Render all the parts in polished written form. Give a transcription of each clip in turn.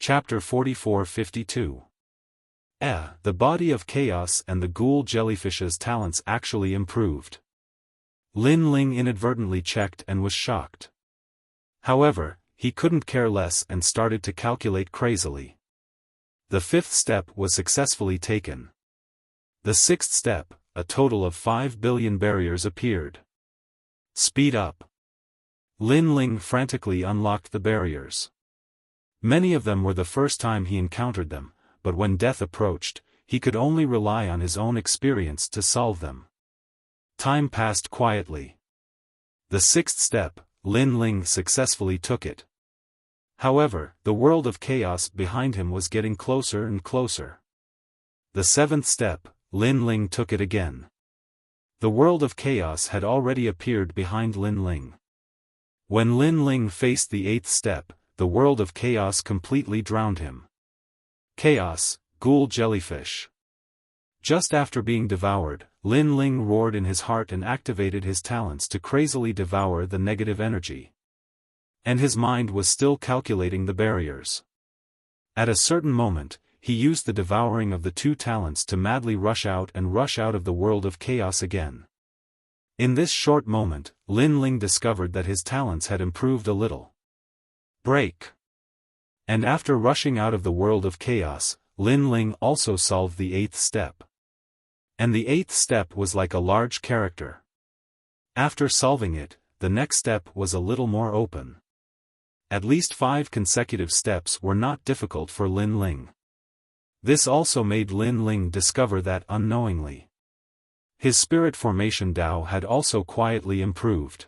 Chapter 44-52. The body of chaos and the ghoul jellyfish's talents actually improved. Lin Ling inadvertently checked and was shocked. However, he couldn't care less and started to calculate crazily. The fifth step was successfully taken. The sixth step, a total of 5 billion barriers appeared. Speed up. Lin Ling frantically unlocked the barriers. Many of them were the first time he encountered them, but when death approached, he could only rely on his own experience to solve them. Time passed quietly. The sixth step, Lin Ling successfully took it. However, the world of chaos behind him was getting closer and closer. The seventh step, Lin Ling took it again. The world of chaos had already appeared behind Lin Ling. When Lin Ling faced the eighth step, the world of chaos completely drowned him. Chaos, ghoul jellyfish. Just after being devoured, Lin Ling roared in his heart and activated his talents to crazily devour the negative energy. And his mind was still calculating the barriers. At a certain moment, he used the devouring of the two talents to madly rush out of the world of chaos again. In this short moment, Lin Ling discovered that his talents had improved a little. Break. And after rushing out of the world of chaos, Lin Ling also solved the eighth step. And the eighth step was like a large character. After solving it, the next step was a little more open. At least 5 consecutive steps were not difficult for Lin Ling. This also made Lin Ling discover that unknowingly, his spirit formation Tao had also quietly improved.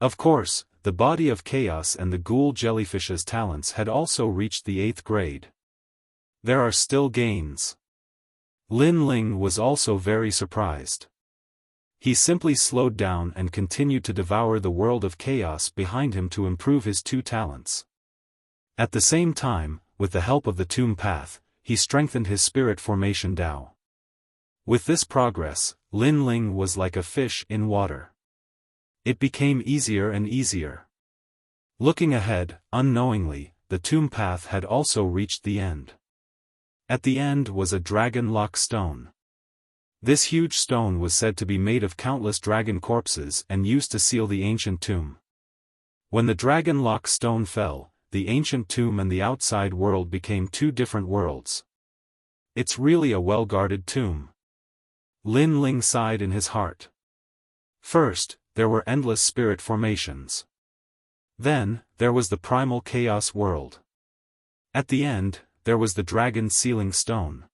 Of course, the body of chaos and the ghoul jellyfish's talents had also reached the 8th grade. There are still gains. Lin Ling was also very surprised. He simply slowed down and continued to devour the world of chaos behind him to improve his 2 talents. At the same time, with the help of the tomb path, he strengthened his spirit formation Tao. With this progress, Lin Ling was like a fish in water. It became easier and easier. Looking ahead, unknowingly, the tomb path had also reached the end. At the end was a dragon lock stone. This huge stone was said to be made of countless dragon corpses and used to seal the ancient tomb. When the dragon lock stone fell, the ancient tomb and the outside world became 2 different worlds. It's really a well-guarded tomb. Lin Ling sighed in his heart. First, there were endless spirit formations. Then, there was the primal chaos world. At the end, there was the dragon sealing stone.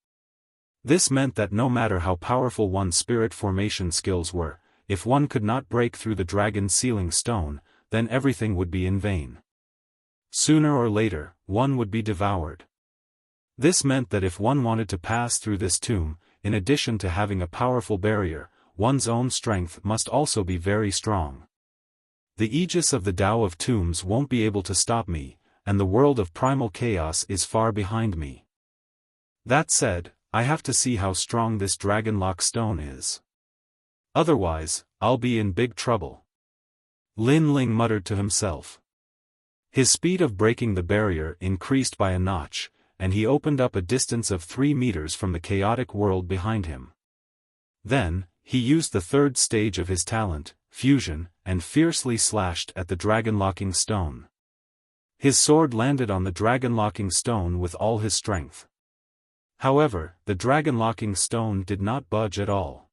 This meant that no matter how powerful one's spirit formation skills were, if one could not break through the dragon sealing stone, then everything would be in vain. Sooner or later, one would be devoured. This meant that if one wanted to pass through this tomb, in addition to having a powerful barrier, one's own strength must also be very strong. The aegis of the Tao of tombs won't be able to stop me, and the world of primal chaos is far behind me. That said, I have to see how strong this dragon lock stone is. Otherwise, I'll be in big trouble. Lin Ling muttered to himself. His speed of breaking the barrier increased by a notch, and he opened up a distance of 3 meters from the chaotic world behind him. Then, he used the 3rd stage of his talent, fusion, and fiercely slashed at the dragon-locking stone. His sword landed on the dragon-locking stone with all his strength. However, the dragon-locking stone did not budge at all.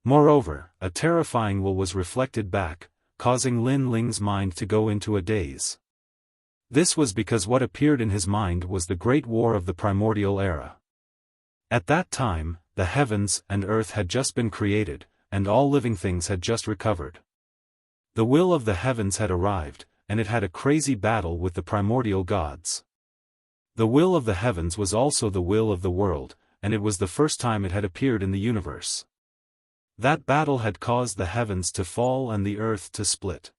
Moreover, a terrifying will was reflected back, causing Lin Ling's mind to go into a daze. This was because what appeared in his mind was the Great War of the Primordial Era. At that time, the heavens and earth had just been created, and all living things had just recovered. The will of the heavens had arrived, and it had a crazy battle with the primordial gods. The will of the heavens was also the will of the world, and it was the first time it had appeared in the universe. That battle had caused the heavens to fall and the earth to split.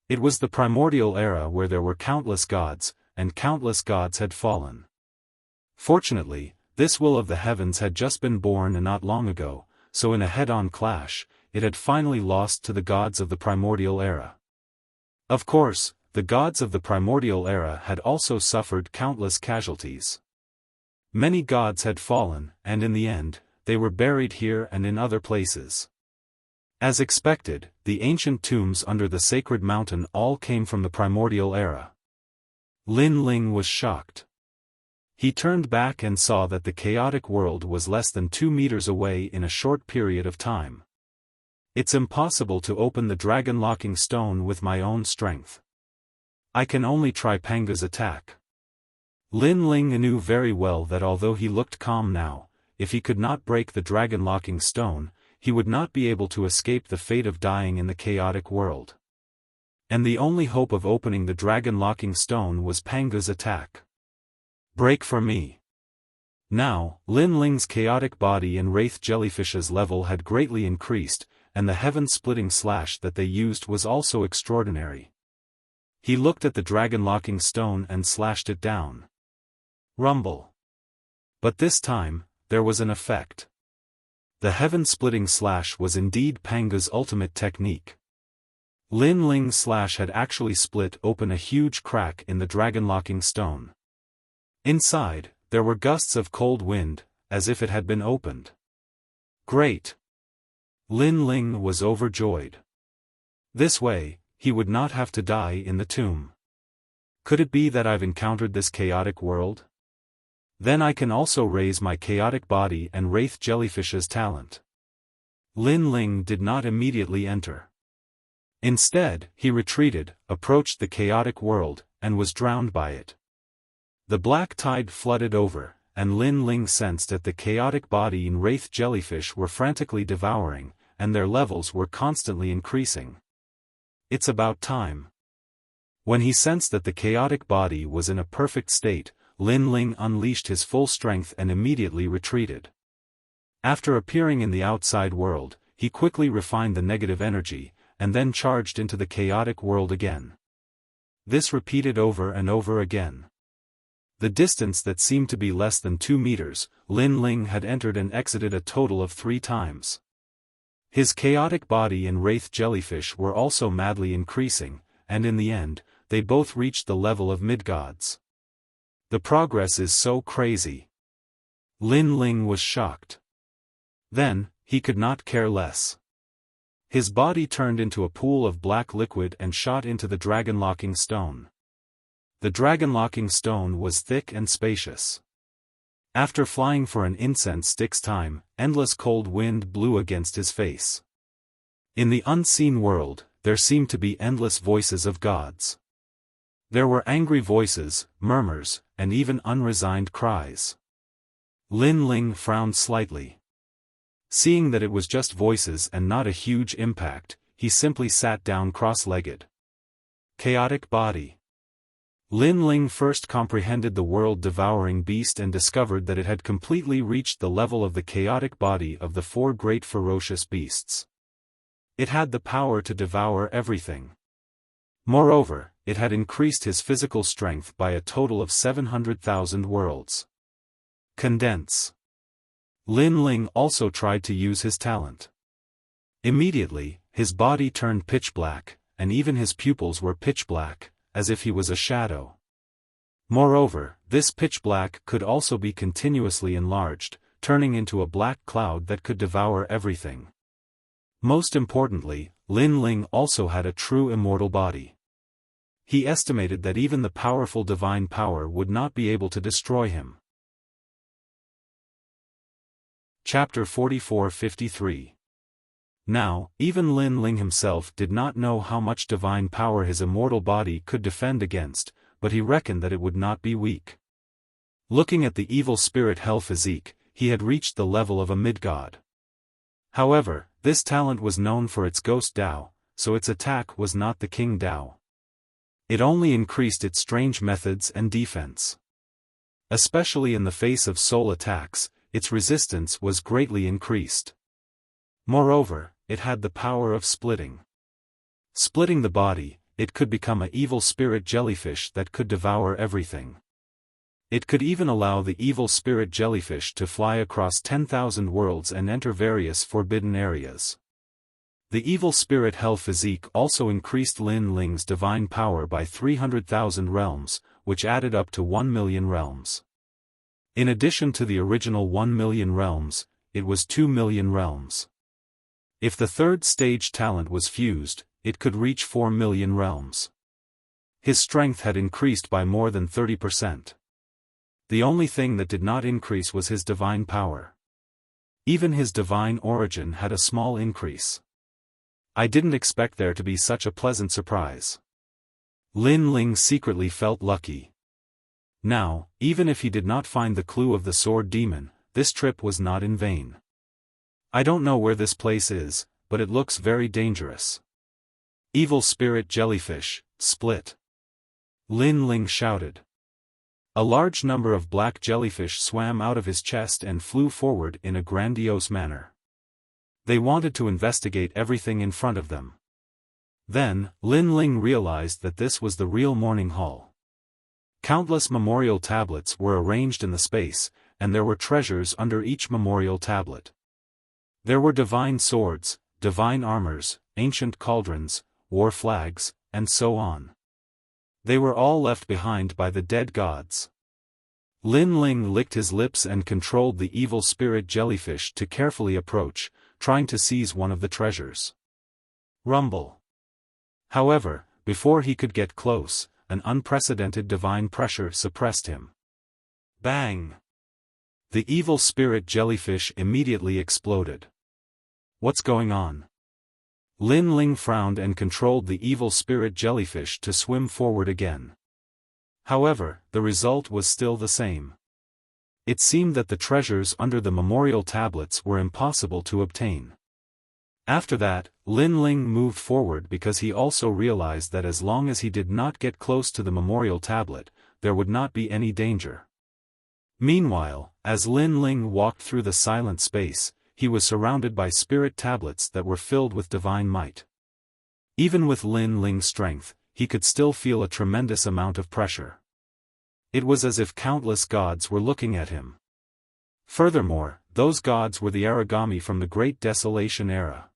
It was the primordial era where there were countless gods, and countless gods had fallen. Fortunately, this will of the heavens had just been born not long ago, so in a head-on clash, it had finally lost to the gods of the primordial era. Of course, the gods of the primordial era had also suffered countless casualties. Many gods had fallen, and in the end, they were buried here and in other places. As expected, the ancient tombs under the sacred mountain all came from the primordial era. Lin Ling was shocked. He turned back and saw that the chaotic world was less than 2 meters away in a short period of time. It's impossible to open the dragon-locking stone with my own strength. I can only try Panga's attack. Lin Ling knew very well that although he looked calm now, if he could not break the dragon-locking stone, he would not be able to escape the fate of dying in the chaotic world. And the only hope of opening the dragon-locking stone was Panga's attack. Break for me. Now, Lin Ling's chaotic body and wraith jellyfish's level had greatly increased, and the heaven-splitting slash that they used was also extraordinary. He looked at the dragon-locking stone and slashed it down. Rumble. But this time, there was an effect. The heaven-splitting slash was indeed Panga's ultimate technique. Lin Ling's slash had actually split open a huge crack in the dragon-locking stone. Inside, there were gusts of cold wind, as if it had been opened. Great! Lin Ling was overjoyed. This way, he would not have to die in the tomb. Could it be that I've encountered this chaotic world? Then I can also raise my chaotic body and wraith jellyfish's talent. Lin Ling did not immediately enter. Instead, he retreated, approached the chaotic world, and was drowned by it. The black tide flooded over, and Lin Ling sensed that the chaotic body and wraith jellyfish were frantically devouring, and their levels were constantly increasing. It's about time. When he sensed that the chaotic body was in a perfect state, Lin Ling unleashed his full strength and immediately retreated. After appearing in the outside world, he quickly refined the negative energy, and then charged into the chaotic world again. This repeated over and over again. The distance that seemed to be less than 2 meters, Lin Ling had entered and exited a total of 3 times. His chaotic body and wraith jellyfish were also madly increasing, and in the end, they both reached the level of mid-gods. The progress is so crazy. Lin Ling was shocked. Then, he could not care less. His body turned into a pool of black liquid and shot into the dragon-locking stone. The dragon-locking stone was thick and spacious. After flying for an incense stick's time, endless cold wind blew against his face. In the unseen world, there seemed to be endless voices of gods. There were angry voices, murmurs, and even unresigned cries. Lin Ling frowned slightly. Seeing that it was just voices and not a huge impact, he simply sat down cross-legged. Chaotic body. Lin Ling first comprehended the world-devouring beast and discovered that it had completely reached the level of the chaotic body of the 4 great ferocious beasts. It had the power to devour everything. Moreover, it had increased his physical strength by a total of 700,000 worlds. Condense. Lin Ling also tried to use his talent. Immediately, his body turned pitch black, and even his pupils were pitch black, as if he was a shadow. Moreover, this pitch black could also be continuously enlarged, turning into a black cloud that could devour everything. Most importantly, Lin Ling also had a true immortal body. He estimated that even the powerful divine power would not be able to destroy him. Chapter 44-53. Now, even Lin Ling himself did not know how much divine power his immortal body could defend against, but he reckoned that it would not be weak. Looking at the evil spirit hell physique, he had reached the level of a mid-god. However, this talent was known for its ghost Dao, so its attack was not the king Dao. It only increased its strange methods and defense. Especially in the face of soul attacks, its resistance was greatly increased. Moreover, it had the power of splitting. Splitting the body, it could become an evil spirit jellyfish that could devour everything. It could even allow the evil spirit jellyfish to fly across 10,000 worlds and enter various forbidden areas. The evil spirit hell physique also increased Lin Ling's divine power by 300,000 realms, which added up to 1 million realms. In addition to the original 1 million realms, it was 2 million realms. If the third stage talent was fused, it could reach 4 million realms. His strength had increased by more than 30%. The only thing that did not increase was his divine power. Even his divine origin had a small increase. I didn't expect there to be such a pleasant surprise. Lin Ling secretly felt lucky. Now, even if he did not find the clue of the sword demon, this trip was not in vain. I don't know where this place is, but it looks very dangerous. Evil spirit jellyfish, split. Lin Ling shouted. A large number of black jellyfish swam out of his chest and flew forward in a grandiose manner. They wanted to investigate everything in front of them. Then, Lin Ling realized that this was the real morning hall. Countless memorial tablets were arranged in the space, and there were treasures under each memorial tablet. There were divine swords, divine armors, ancient cauldrons, war flags, and so on. They were all left behind by the dead gods. Lin Ling licked his lips and controlled the evil spirit jellyfish to carefully approach, trying to seize one of the treasures. Rumble. However, before he could get close, an unprecedented divine pressure suppressed him. Bang! The evil spirit jellyfish immediately exploded. What's going on? Lin Ling frowned and controlled the evil spirit jellyfish to swim forward again. However, the result was still the same. It seemed that the treasures under the memorial tablets were impossible to obtain. After that, Lin Ling moved forward because he also realized that as long as he did not get close to the memorial tablet, there would not be any danger. Meanwhile, as Lin Ling walked through the silent space, he was surrounded by spirit tablets that were filled with divine might. Even with Lin Ling's strength, he could still feel a tremendous amount of pressure. It was as if countless gods were looking at him. Furthermore, those gods were the origami from the Great Desolation era.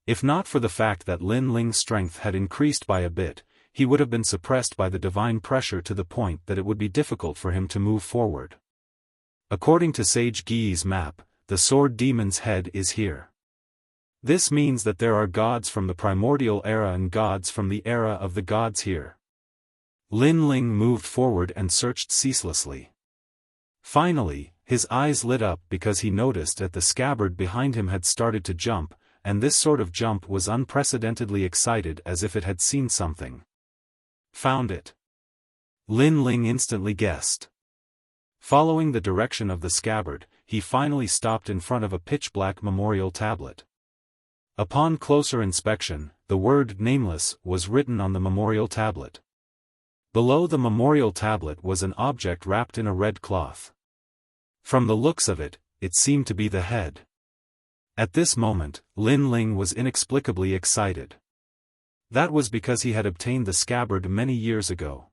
If not for the fact that Lin Ling's strength had increased by a bit, he would have been suppressed by the divine pressure to the point that it would be difficult for him to move forward. According to Sage Gui's map, the sword demon's head is here. This means that there are gods from the primordial era and gods from the era of the gods here. Lin Ling moved forward and searched ceaselessly. Finally, his eyes lit up because he noticed that the scabbard behind him had started to jump, and this sort of jump was unprecedentedly excited as if it had seen something. Found it. Lin Ling instantly guessed. Following the direction of the scabbard, he finally stopped in front of a pitch-black memorial tablet. Upon closer inspection, the word "Nameless" was written on the memorial tablet. Below the memorial tablet was an object wrapped in a red cloth. From the looks of it, it seemed to be the head. At this moment, Lin Ling was inexplicably excited. That was because he had obtained the scabbard many years ago.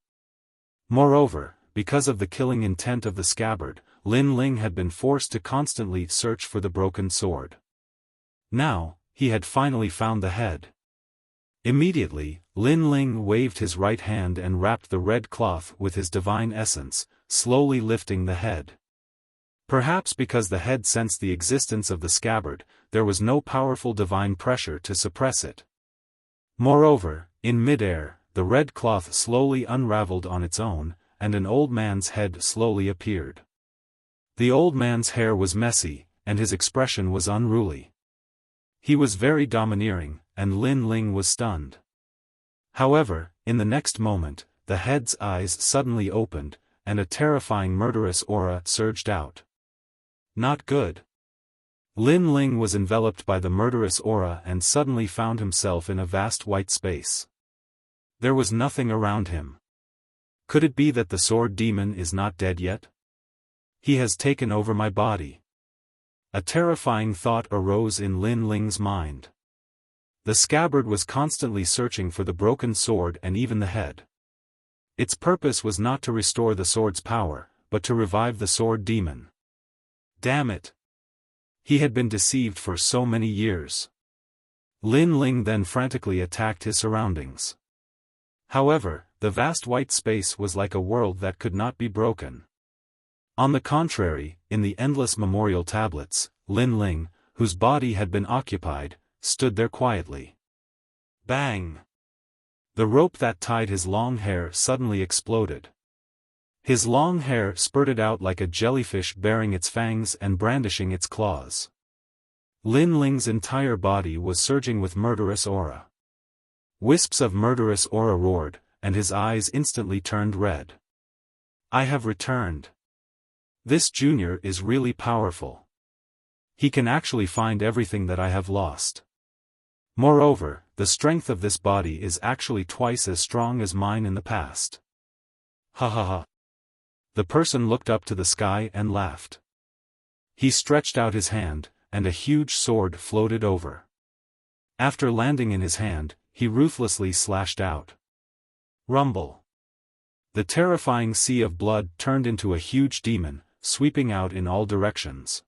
Moreover, because of the killing intent of the scabbard, Lin Ling had been forced to constantly search for the broken sword. Now, he had finally found the head. Immediately, Lin Ling waved his right hand and wrapped the red cloth with his divine essence, slowly lifting the head. Perhaps because the head sensed the existence of the scabbard, there was no powerful divine pressure to suppress it. Moreover, in midair, the red cloth slowly unraveled on its own, and an old man's head slowly appeared. The old man's hair was messy, and his expression was unruly. He was very domineering, and Lin Ling was stunned. However, in the next moment, the head's eyes suddenly opened, and a terrifying murderous aura surged out. Not good. Lin Ling was enveloped by the murderous aura and suddenly found himself in a vast white space. There was nothing around him. Could it be that the sword demon is not dead yet? He has taken over my body. A terrifying thought arose in Lin Ling's mind. The scabbard was constantly searching for the broken sword and even the head. Its purpose was not to restore the sword's power, but to revive the sword demon. Damn it! He had been deceived for so many years. Lin Ling then frantically attacked his surroundings. However, the vast white space was like a world that could not be broken. On the contrary, in the endless memorial tablets, Lin Ling, whose body had been occupied, stood there quietly. Bang! The rope that tied his long hair suddenly exploded. His long hair spurted out like a jellyfish baring its fangs and brandishing its claws. Lin Ling's entire body was surging with murderous aura. Wisps of murderous aura roared, and his eyes instantly turned red. I have returned. This junior is really powerful. He can actually find everything that I have lost. Moreover, the strength of this body is actually twice as strong as mine in the past. Ha ha ha. The person looked up to the sky and laughed. He stretched out his hand, and a huge sword floated over. After landing in his hand, he ruthlessly slashed out. Rumble. The terrifying sea of blood turned into a huge demon, sweeping out in all directions.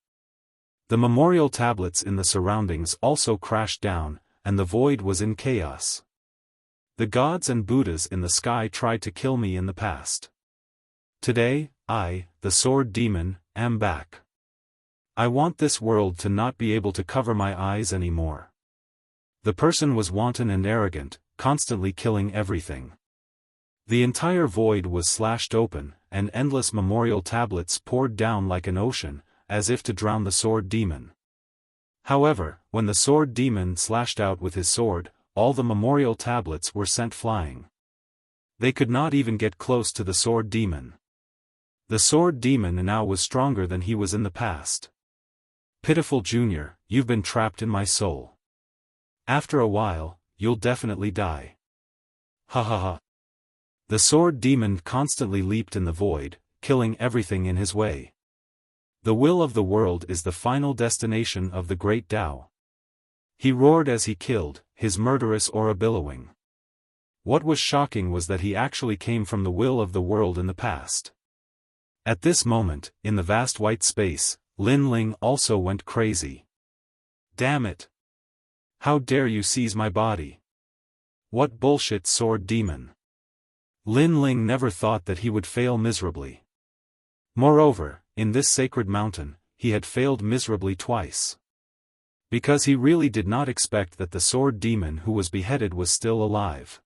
The memorial tablets in the surroundings also crashed down, and the void was in chaos. The gods and Buddhas in the sky tried to kill me in the past. Today, I, the sword demon, am back. I want this world to not be able to cover my eyes anymore. The person was wanton and arrogant, constantly killing everything. The entire void was slashed open, and endless memorial tablets poured down like an ocean, as if to drown the sword demon. However, when the sword demon slashed out with his sword, all the memorial tablets were sent flying. They could not even get close to the sword demon. The sword demon now was stronger than he was in the past. Pitiful junior, you've been trapped in my soul. After a while, you'll definitely die. Ha ha ha. The sword demon constantly leaped in the void, killing everything in his way. The will of the world is the final destination of the great Tao. He roared as he killed, his murderous aura billowing. What was shocking was that he actually came from the will of the world in the past. At this moment, in the vast white space, Lin Ling also went crazy. Damn it! How dare you seize my body? What bullshit, sword demon! Lin Ling never thought that he would fail miserably. Moreover, in this sacred mountain, he had failed miserably twice. Because he really did not expect that the sword demon who was beheaded was still alive.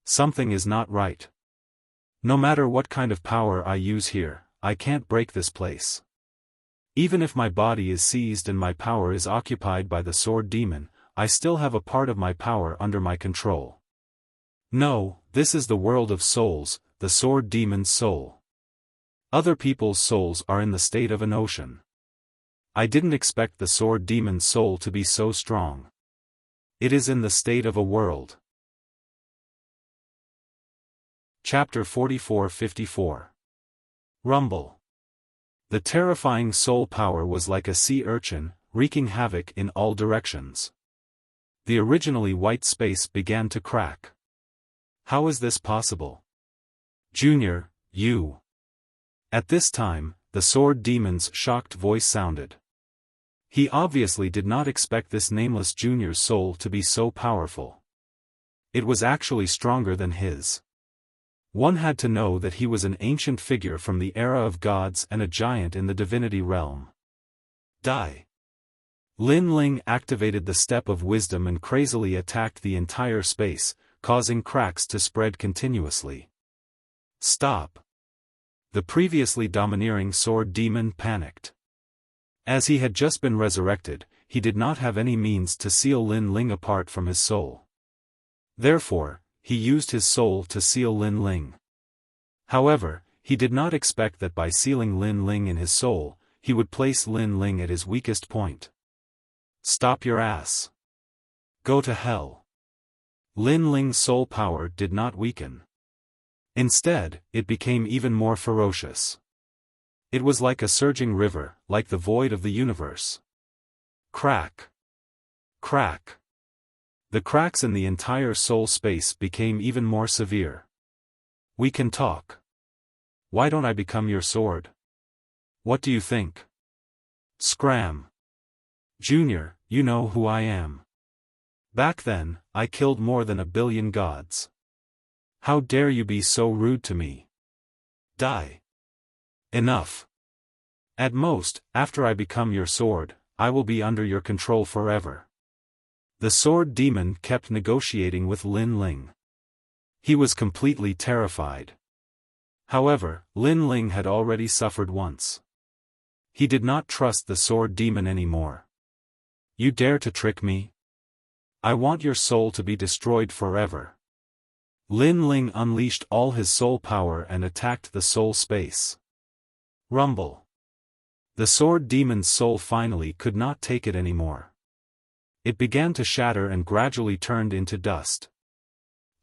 Something is not right. No matter what kind of power I use here, I can't break this place. Even if my body is seized and my power is occupied by the sword demon, I still have a part of my power under my control. No, this is the world of souls, the sword demon's soul. Other people's souls are in the state of an ocean. I didn't expect the sword demon's soul to be so strong. It is in the state of a world. Chapter 44-54. Rumble. The terrifying soul power was like a sea urchin, wreaking havoc in all directions. The originally white space began to crack. How is this possible? Junior, you. At this time, the sword demon's shocked voice sounded. He obviously did not expect this nameless junior's soul to be so powerful. It was actually stronger than his. One had to know that he was an ancient figure from the era of gods and a giant in the divinity realm. Die. Lin Ling activated the step of wisdom and crazily attacked the entire space, causing cracks to spread continuously. Stop. The previously domineering sword demon panicked. As he had just been resurrected, he did not have any means to seal Lin Ling apart from his soul. Therefore, he used his soul to seal Lin Ling. However, he did not expect that by sealing Lin Ling in his soul, he would place Lin Ling at his weakest point. Stop your ass. Go to hell. Lin Ling's soul power did not weaken. Instead, it became even more ferocious. It was like a surging river, like the void of the universe. Crack. Crack. The cracks in the entire soul space became even more severe. We can talk. Why don't I become your sword? What do you think? Scram. Junior, you know who I am. Back then, I killed more than 1 billion gods. How dare you be so rude to me? Die. Enough. At most, after I become your sword, I will be under your control forever. The sword demon kept negotiating with Lin Ling. He was completely terrified. However, Lin Ling had already suffered once. He did not trust the sword demon anymore. You dare to trick me? I want your soul to be destroyed forever. Lin Ling unleashed all his soul power and attacked the soul space. Rumble. The sword demon's soul finally could not take it anymore. It began to shatter and gradually turned into dust.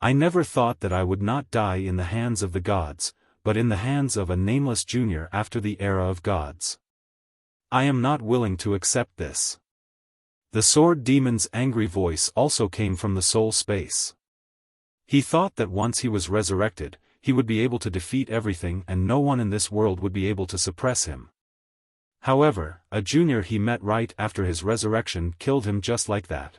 I never thought that I would not die in the hands of the gods, but in the hands of a nameless junior after the era of gods. I am not willing to accept this. The sword demon's angry voice also came from the soul space. He thought that once he was resurrected, he would be able to defeat everything and no one in this world would be able to suppress him. However, a junior he met right after his resurrection killed him just like that.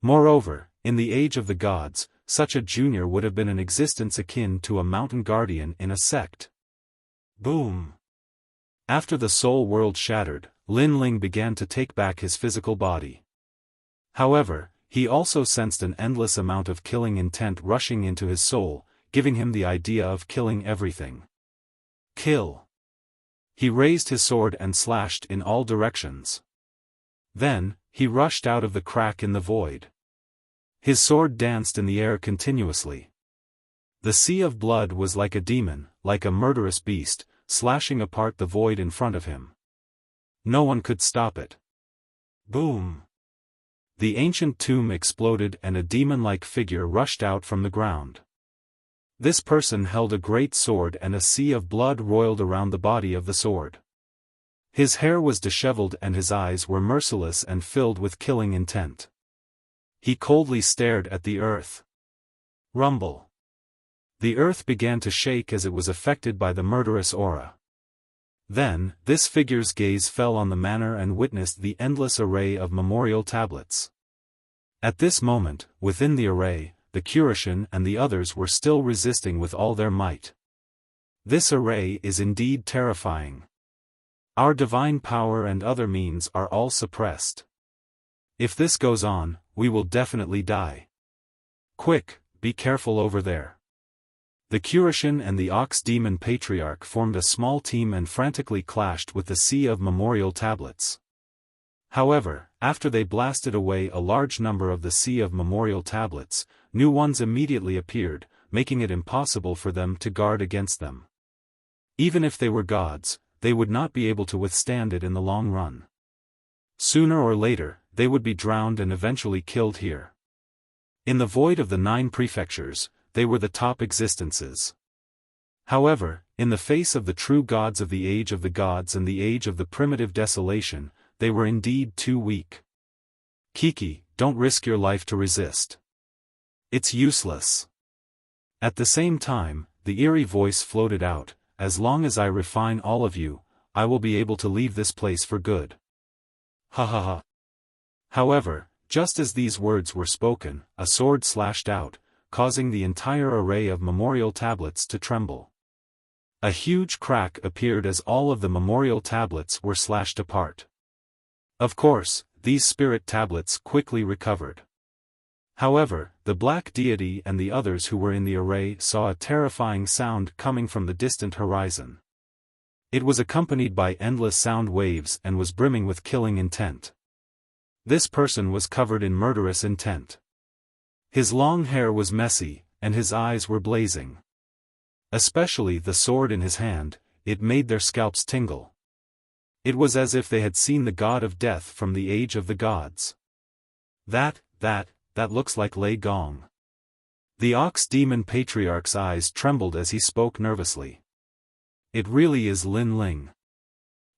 Moreover, in the age of the gods, such a junior would have been an existence akin to a mountain guardian in a sect. Boom! After the soul world shattered, Lin Ling began to take back his physical body. However, he also sensed an endless amount of killing intent rushing into his soul, giving him the idea of killing everything. Kill! He raised his sword and slashed in all directions. Then, he rushed out of the crack in the void. His sword danced in the air continuously. The sea of blood was like a demon, like a murderous beast, slashing apart the void in front of him. No one could stop it. Boom! The ancient tomb exploded and a demon-like figure rushed out from the ground. This person held a great sword and a sea of blood roiled around the body of the sword. His hair was disheveled and his eyes were merciless and filled with killing intent. He coldly stared at the earth. Rumble. The earth began to shake as it was affected by the murderous aura. Then, this figure's gaze fell on the manor and witnessed the endless array of memorial tablets. At this moment, within the array, the Kurishin and the others were still resisting with all their might. This array is indeed terrifying. Our divine power and other means are all suppressed. If this goes on, we will definitely die. Quick, be careful over there. The Kurishin and the Ox Demon Patriarch formed a small team and frantically clashed with the sea of memorial tablets. However, after they blasted away a large number of the sea of memorial tablets, new ones immediately appeared, making it impossible for them to guard against them. Even if they were gods, they would not be able to withstand it in the long run. Sooner or later, they would be drowned and eventually killed here. In the void of the 9 prefectures, they were the top existences. However, in the face of the true gods of the age of the gods and the age of the primitive desolation, they were indeed too weak. Kiki, don't risk your life to resist. It's useless. At the same time, the eerie voice floated out, as long as I refine all of you, I will be able to leave this place for good. Ha ha ha. However, just as these words were spoken, a sword slashed out, causing the entire array of memorial tablets to tremble. A huge crack appeared as all of the memorial tablets were slashed apart. Of course, these spirit tablets quickly recovered. However, the black deity and the others who were in the array saw a terrifying sound coming from the distant horizon. It was accompanied by endless sound waves and was brimming with killing intent. This person was covered in murderous intent. His long hair was messy, and his eyes were blazing. Especially the sword in his hand, it made their scalps tingle. It was as if they had seen the god of death from the age of the gods. That looks like Lei Gong. The Ox Demon Patriarch's eyes trembled as he spoke nervously. It really is Lin Ling.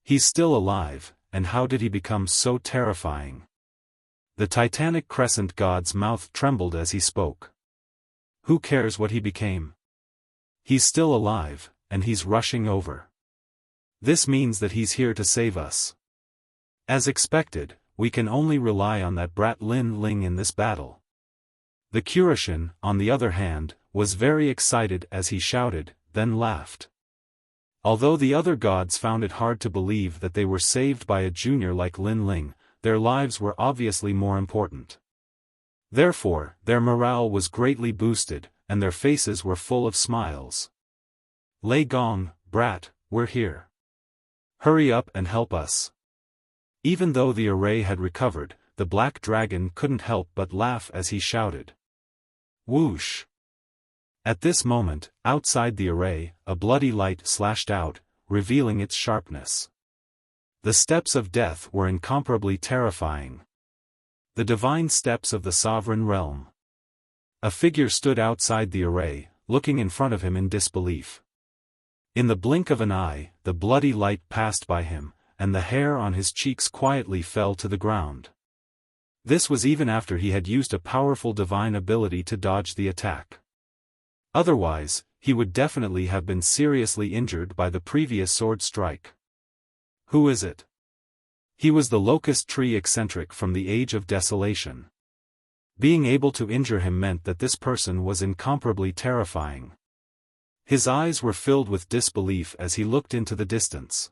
He's still alive, and how did he become so terrifying? The Titanic Crescent god's mouth trembled as he spoke. Who cares what he became? He's still alive, and he's rushing over. This means that he's here to save us. As expected, we can only rely on that brat Lin Ling in this battle. The Kurishin, on the other hand, was very excited as he shouted, then laughed. Although the other gods found it hard to believe that they were saved by a junior like Lin Ling, their lives were obviously more important. Therefore, their morale was greatly boosted, and their faces were full of smiles. Lei Gong, brat, we're here. Hurry up and help us. Even though the array had recovered, the black dragon couldn't help but laugh as he shouted. Whoosh! At this moment, outside the array, a bloody light slashed out, revealing its sharpness. The steps of death were incomparably terrifying. The divine steps of the sovereign realm. A figure stood outside the array, looking in front of him in disbelief. In the blink of an eye, the bloody light passed by him, and the hair on his cheeks quietly fell to the ground. This was even after he had used a powerful divine ability to dodge the attack. Otherwise, he would definitely have been seriously injured by the previous sword strike. Who is it? He was the locust tree eccentric from the Age of Desolation. Being able to injure him meant that this person was incomparably terrifying. His eyes were filled with disbelief as he looked into the distance.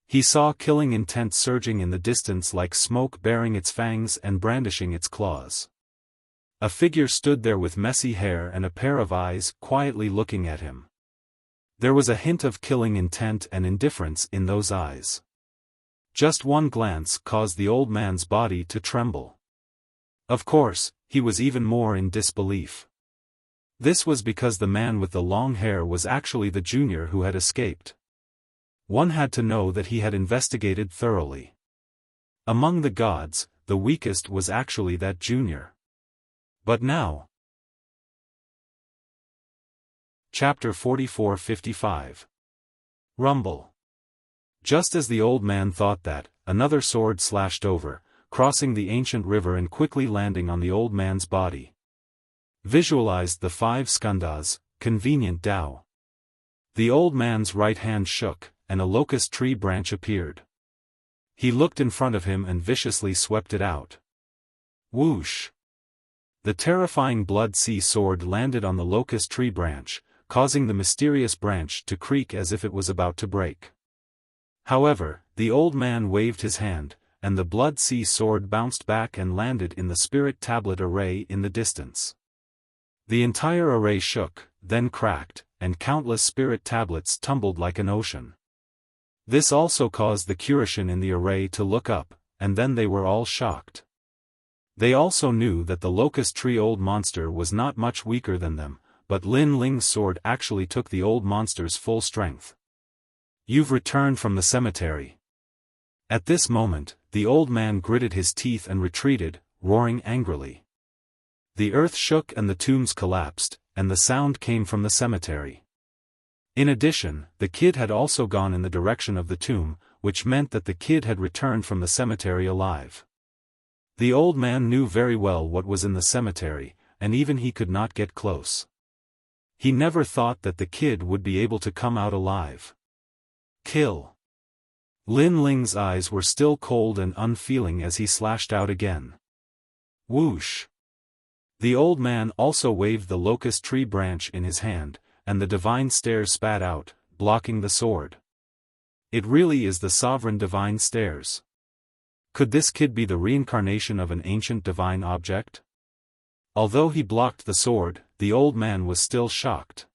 He saw killing intent surging in the distance like smoke baring its fangs and brandishing its claws. A figure stood there with messy hair and a pair of eyes quietly looking at him. There was a hint of killing intent and indifference in those eyes. Just one glance caused the old man's body to tremble. Of course, he was even more in disbelief. This was because the man with the long hair was actually the junior who had escaped. One had to know that he had investigated thoroughly. Among the gods, the weakest was actually that junior. But now. Chapter 44-55. Rumble. Just as the old man thought that, another sword slashed over, crossing the ancient river and quickly landing on the old man's body. Visualized the 5 skandhas, convenient Tao. The old man's right hand shook, and a locust tree branch appeared. He looked in front of him and viciously swept it out. Whoosh! The terrifying blood sea sword landed on the locust tree branch, causing the mysterious branch to creak as if it was about to break. However, the old man waved his hand, and the blood sea sword bounced back and landed in the spirit tablet array in the distance. The entire array shook, then cracked, and countless spirit tablets tumbled like an ocean. This also caused the Kurishin in the array to look up, and then they were all shocked. They also knew that the locust tree old monster was not much weaker than them, but Lin Ling's sword actually took the old monster's full strength. You've returned from the cemetery. At this moment, the old man gritted his teeth and retreated, roaring angrily. The earth shook and the tombs collapsed, and the sound came from the cemetery. In addition, the kid had also gone in the direction of the tomb, which meant that the kid had returned from the cemetery alive. The old man knew very well what was in the cemetery, and even he could not get close. He never thought that the kid would be able to come out alive. Kill. Lin Ling's eyes were still cold and unfeeling as he slashed out again. Whoosh! The old man also waved the locust tree branch in his hand, and the divine stairs spat out, blocking the sword. It really is the sovereign divine stairs. Could this kid be the reincarnation of an ancient divine object? Although he blocked the sword, the old man was still shocked.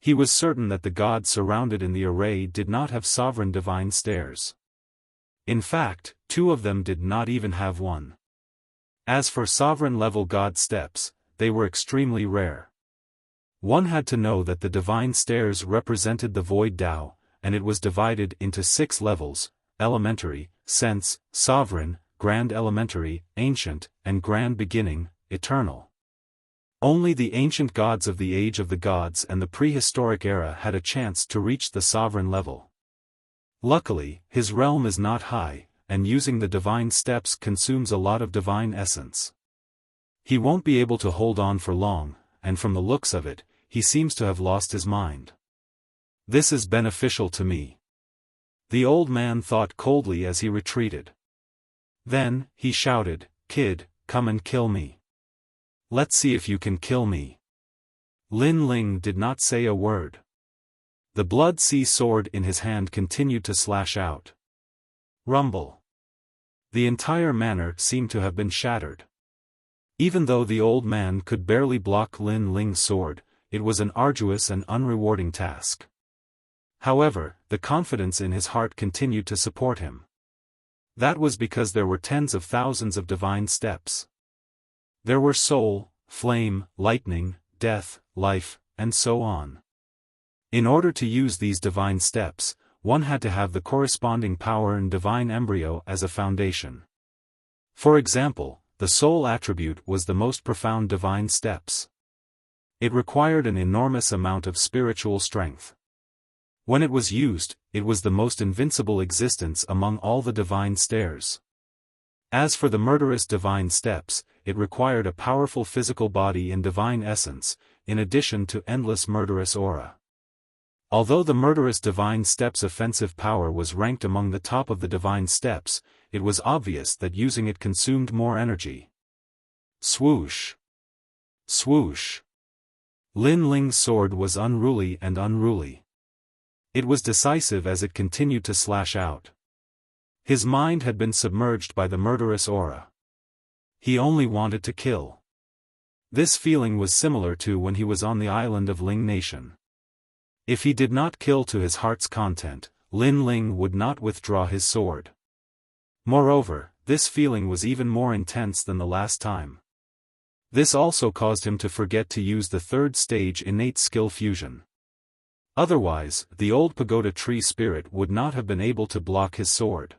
He was certain that the gods surrounded in the array did not have sovereign divine stairs. In fact, 2 of them did not even have one. As for sovereign-level god steps, they were extremely rare. One had to know that the divine stairs represented the void Tao, and it was divided into 6 levels: elementary, sense, sovereign, grand elementary, ancient, and grand beginning, eternal. Only the ancient gods of the Age of the Gods and the prehistoric era had a chance to reach the sovereign level. Luckily, his realm is not high, and using the divine steps consumes a lot of divine essence. He won't be able to hold on for long, and from the looks of it, he seems to have lost his mind. This is beneficial to me. The old man thought coldly as he retreated. Then, he shouted, "Kid, come and kill me. Let's see if you can kill me." Lin Ling did not say a word. The blood sea sword in his hand continued to slash out. Rumble. The entire manor seemed to have been shattered. Even though the old man could barely block Lin Ling's sword, it was an arduous and unrewarding task. However, the confidence in his heart continued to support him. That was because there were tens of thousands of divine steps. There were soul, flame, lightning, death, life, and so on. In order to use these divine steps, one had to have the corresponding power and divine embryo as a foundation. For example, the soul attribute was the most profound divine steps. It required an enormous amount of spiritual strength. When it was used, it was the most invincible existence among all the divine stairs. As for the murderous divine steps, it required a powerful physical body and divine essence, in addition to endless murderous aura. Although the murderous divine steps' offensive power was ranked among the top of the divine steps, it was obvious that using it consumed more energy. Swoosh! Swoosh! Lin Ling's sword was unruly and unruly. It was decisive as it continued to slash out. His mind had been submerged by the murderous aura. He only wanted to kill. This feeling was similar to when he was on the island of Ling Nation. If he did not kill to his heart's content, Lin Ling would not withdraw his sword. Moreover, this feeling was even more intense than the last time. This also caused him to forget to use the third stage innate skill fusion. Otherwise, the old pagoda tree spirit would not have been able to block his sword.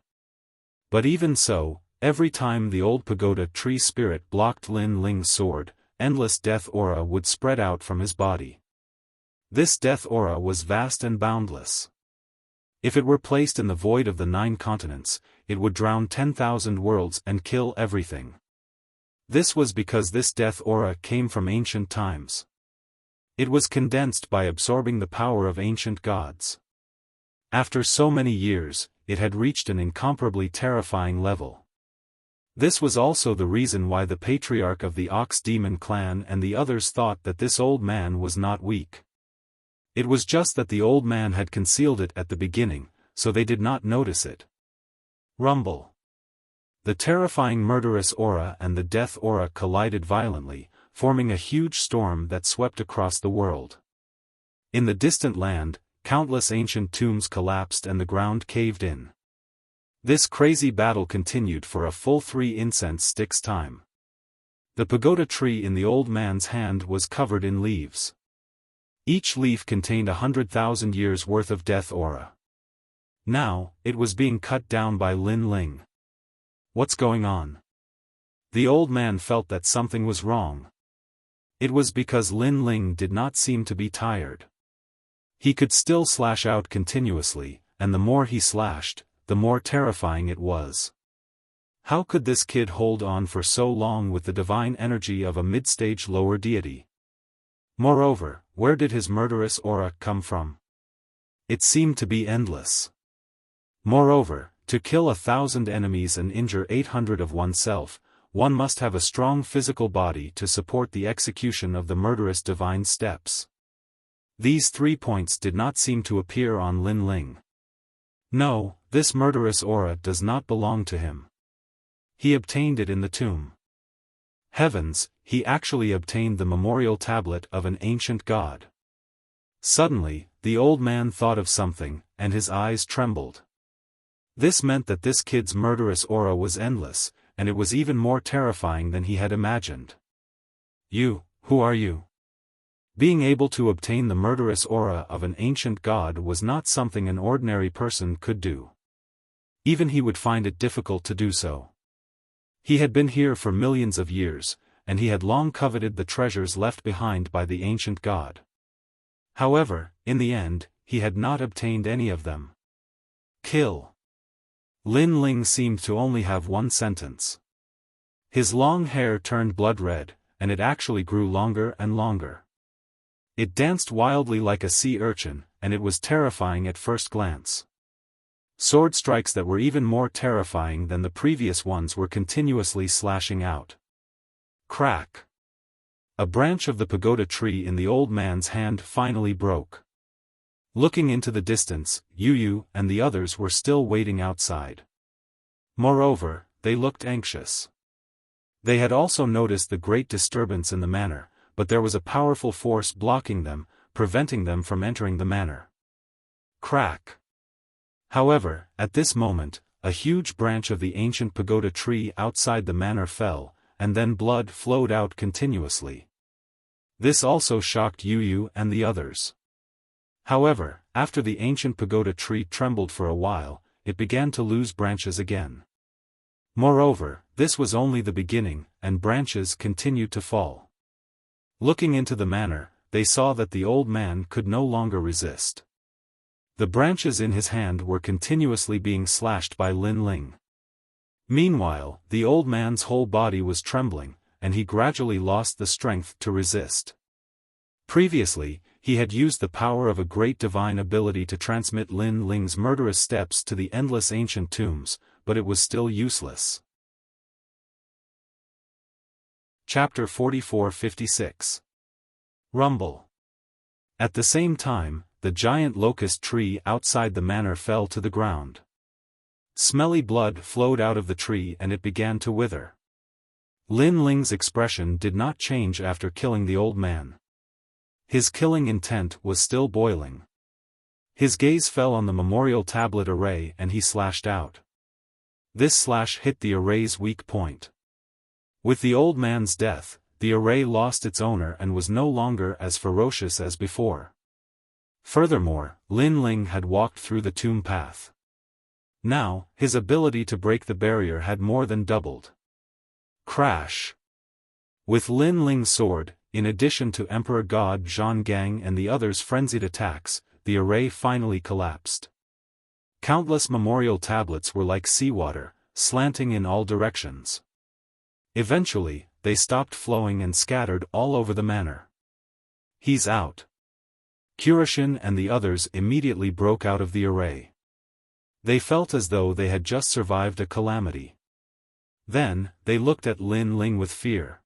But even so, every time the old pagoda tree spirit blocked Lin Ling's sword, endless death aura would spread out from his body. This death aura was vast and boundless. If it were placed in the void of the 9 continents, it would drown 10,000 worlds and kill everything. This was because this death aura came from ancient times. It was condensed by absorbing the power of ancient gods. After so many years, it had reached an incomparably terrifying level. This was also the reason why the patriarch of the Ox Demon clan and the others thought that this old man was not weak. It was just that the old man had concealed it at the beginning, so they did not notice it. Rumble. The terrifying murderous aura and the death aura collided violently, forming a huge storm that swept across the world. In the distant land, countless ancient tombs collapsed and the ground caved in. This crazy battle continued for a full 3 incense sticks time. The pagoda tree in the old man's hand was covered in leaves. Each leaf contained 100,000 years worth of death aura. Now, it was being cut down by Lin Ling. What's going on? The old man felt that something was wrong. It was because Lin Ling did not seem to be tired. He could still slash out continuously, and the more he slashed, the more terrifying it was. How could this kid hold on for so long with the divine energy of a mid-stage lower deity? Moreover, where did his murderous aura come from? It seemed to be endless. Moreover, to kill 1,000 enemies and injure 800 of oneself, one must have a strong physical body to support the execution of the murderous divine steps. These 3 points did not seem to appear on Lin Ling. No, this murderous aura does not belong to him. He obtained it in the tomb. Heavens, he actually obtained the memorial tablet of an ancient god. Suddenly, the old man thought of something, and his eyes trembled. This meant that this kid's murderous aura was endless, and it was even more terrifying than he had imagined. You, who are you? Being able to obtain the murderous aura of an ancient god was not something an ordinary person could do. Even he would find it difficult to do so. He had been here for millions of years, and he had long coveted the treasures left behind by the ancient god. However, in the end, he had not obtained any of them. Kill. Lin Ling seemed to only have one sentence. His long hair turned blood red, and it actually grew longer and longer. It danced wildly like a sea urchin, and it was terrifying at first glance. Sword strikes that were even more terrifying than the previous ones were continuously slashing out. Crack! A branch of the pagoda tree in the old man's hand finally broke. Looking into the distance, Yu and the others were still waiting outside. Moreover, they looked anxious. They had also noticed the great disturbance in the manor, but there was a powerful force blocking them, preventing them from entering the manor. Crack! However, at this moment, a huge branch of the ancient pagoda tree outside the manor fell, and then blood flowed out continuously. This also shocked Yu and the others. However, after the ancient pagoda tree trembled for a while, it began to lose branches again. Moreover, this was only the beginning, and branches continued to fall. Looking into the manor, they saw that the old man could no longer resist. The branches in his hand were continuously being slashed by Lin Ling. Meanwhile, the old man's whole body was trembling, and he gradually lost the strength to resist. Previously, he had used the power of a great divine ability to transmit Lin Ling's murderous steps to the endless ancient tombs, but it was still useless. Chapter 44-56. Rumble. At the same time, the giant locust tree outside the manor fell to the ground. Smelly blood flowed out of the tree and it began to wither. Lin Ling's expression did not change after killing the old man. His killing intent was still boiling. His gaze fell on the memorial tablet array and he slashed out. This slash hit the array's weak point. With the old man's death, the array lost its owner and was no longer as ferocious as before. Furthermore, Lin Ling had walked through the tomb path. Now, his ability to break the barrier had more than doubled. Crash! With Lin Ling's sword, in addition to Emperor God Zhang Gang and the others' frenzied attacks, the array finally collapsed. Countless memorial tablets were like seawater, slanting in all directions. Eventually, they stopped flowing and scattered all over the manor. He's out. Kuroshin and the others immediately broke out of the array. They felt as though they had just survived a calamity. Then, they looked at Lin Ling with fear.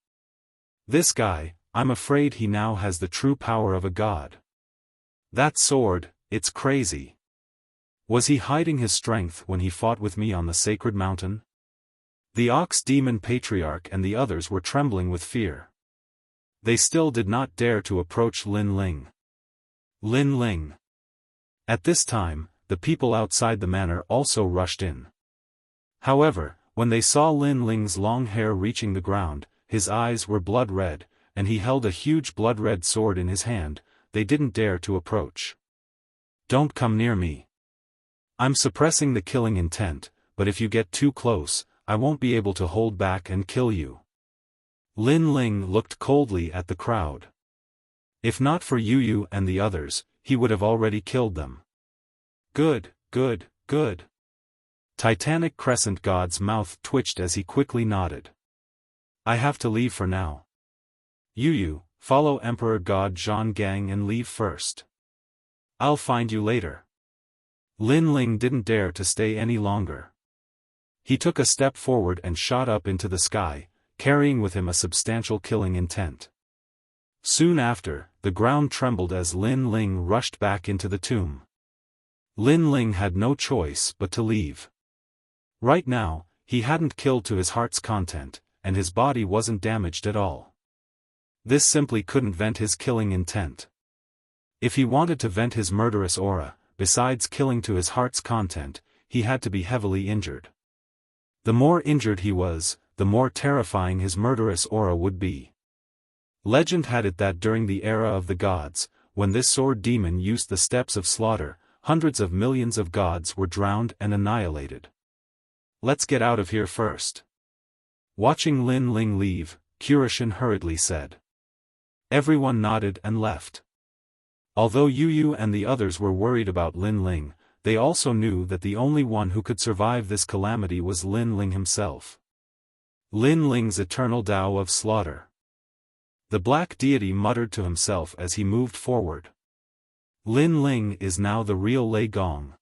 This guy, I'm afraid he now has the true power of a god. That sword, it's crazy. Was he hiding his strength when he fought with me on the sacred mountain? The Ox Demon Patriarch and the others were trembling with fear. They still did not dare to approach Lin Ling. Lin Ling. At this time, the people outside the manor also rushed in. However, when they saw Lin Ling's long hair reaching the ground, his eyes were blood red, and he held a huge blood-red sword in his hand. They didn't dare to approach. Don't come near me. I'm suppressing the killing intent, but if you get too close, I won't be able to hold back and kill you. Lin Ling looked coldly at the crowd. If not for Yu and the others, he would have already killed them. Good, good, good. Titanic Crescent God's mouth twitched as he quickly nodded. I have to leave for now. Yu, follow Emperor God Zhang Gang and leave first. I'll find you later. Lin Ling didn't dare to stay any longer. He took a step forward and shot up into the sky, carrying with him a substantial killing intent. Soon after, the ground trembled as Lin Ling rushed back into the tomb. Lin Ling had no choice but to leave. Right now, he hadn't killed to his heart's content, and his body wasn't damaged at all. This simply couldn't vent his killing intent. If he wanted to vent his murderous aura, besides killing to his heart's content, he had to be heavily injured. The more injured he was, the more terrifying his murderous aura would be. Legend had it that during the era of the gods, when this sword demon used the steps of slaughter, hundreds of millions of gods were drowned and annihilated. Let's get out of here first. Watching Lin Ling leave, Kuroshin hurriedly said. Everyone nodded and left. Although Yu and the others were worried about Lin Ling, they also knew that the only one who could survive this calamity was Lin Ling himself. Lin Ling's eternal Tao of slaughter. The black deity muttered to himself as he moved forward. Lin Ling is now the real Lei Gong.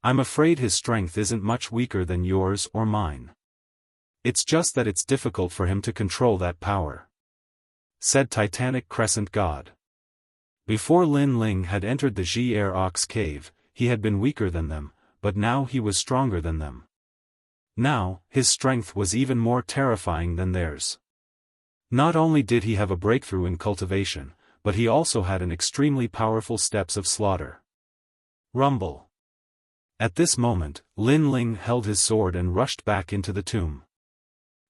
I'm afraid his strength isn't much weaker than yours or mine. It's just that it's difficult for him to control that power," said Titanic Crescent God. Before Lin Ling had entered the Ji-Er Ox cave, he had been weaker than them, but now he was stronger than them. Now, his strength was even more terrifying than theirs. Not only did he have a breakthrough in cultivation, but he also had an extremely powerful steps of slaughter. Rumble. At this moment, Lin Ling held his sword and rushed back into the tomb.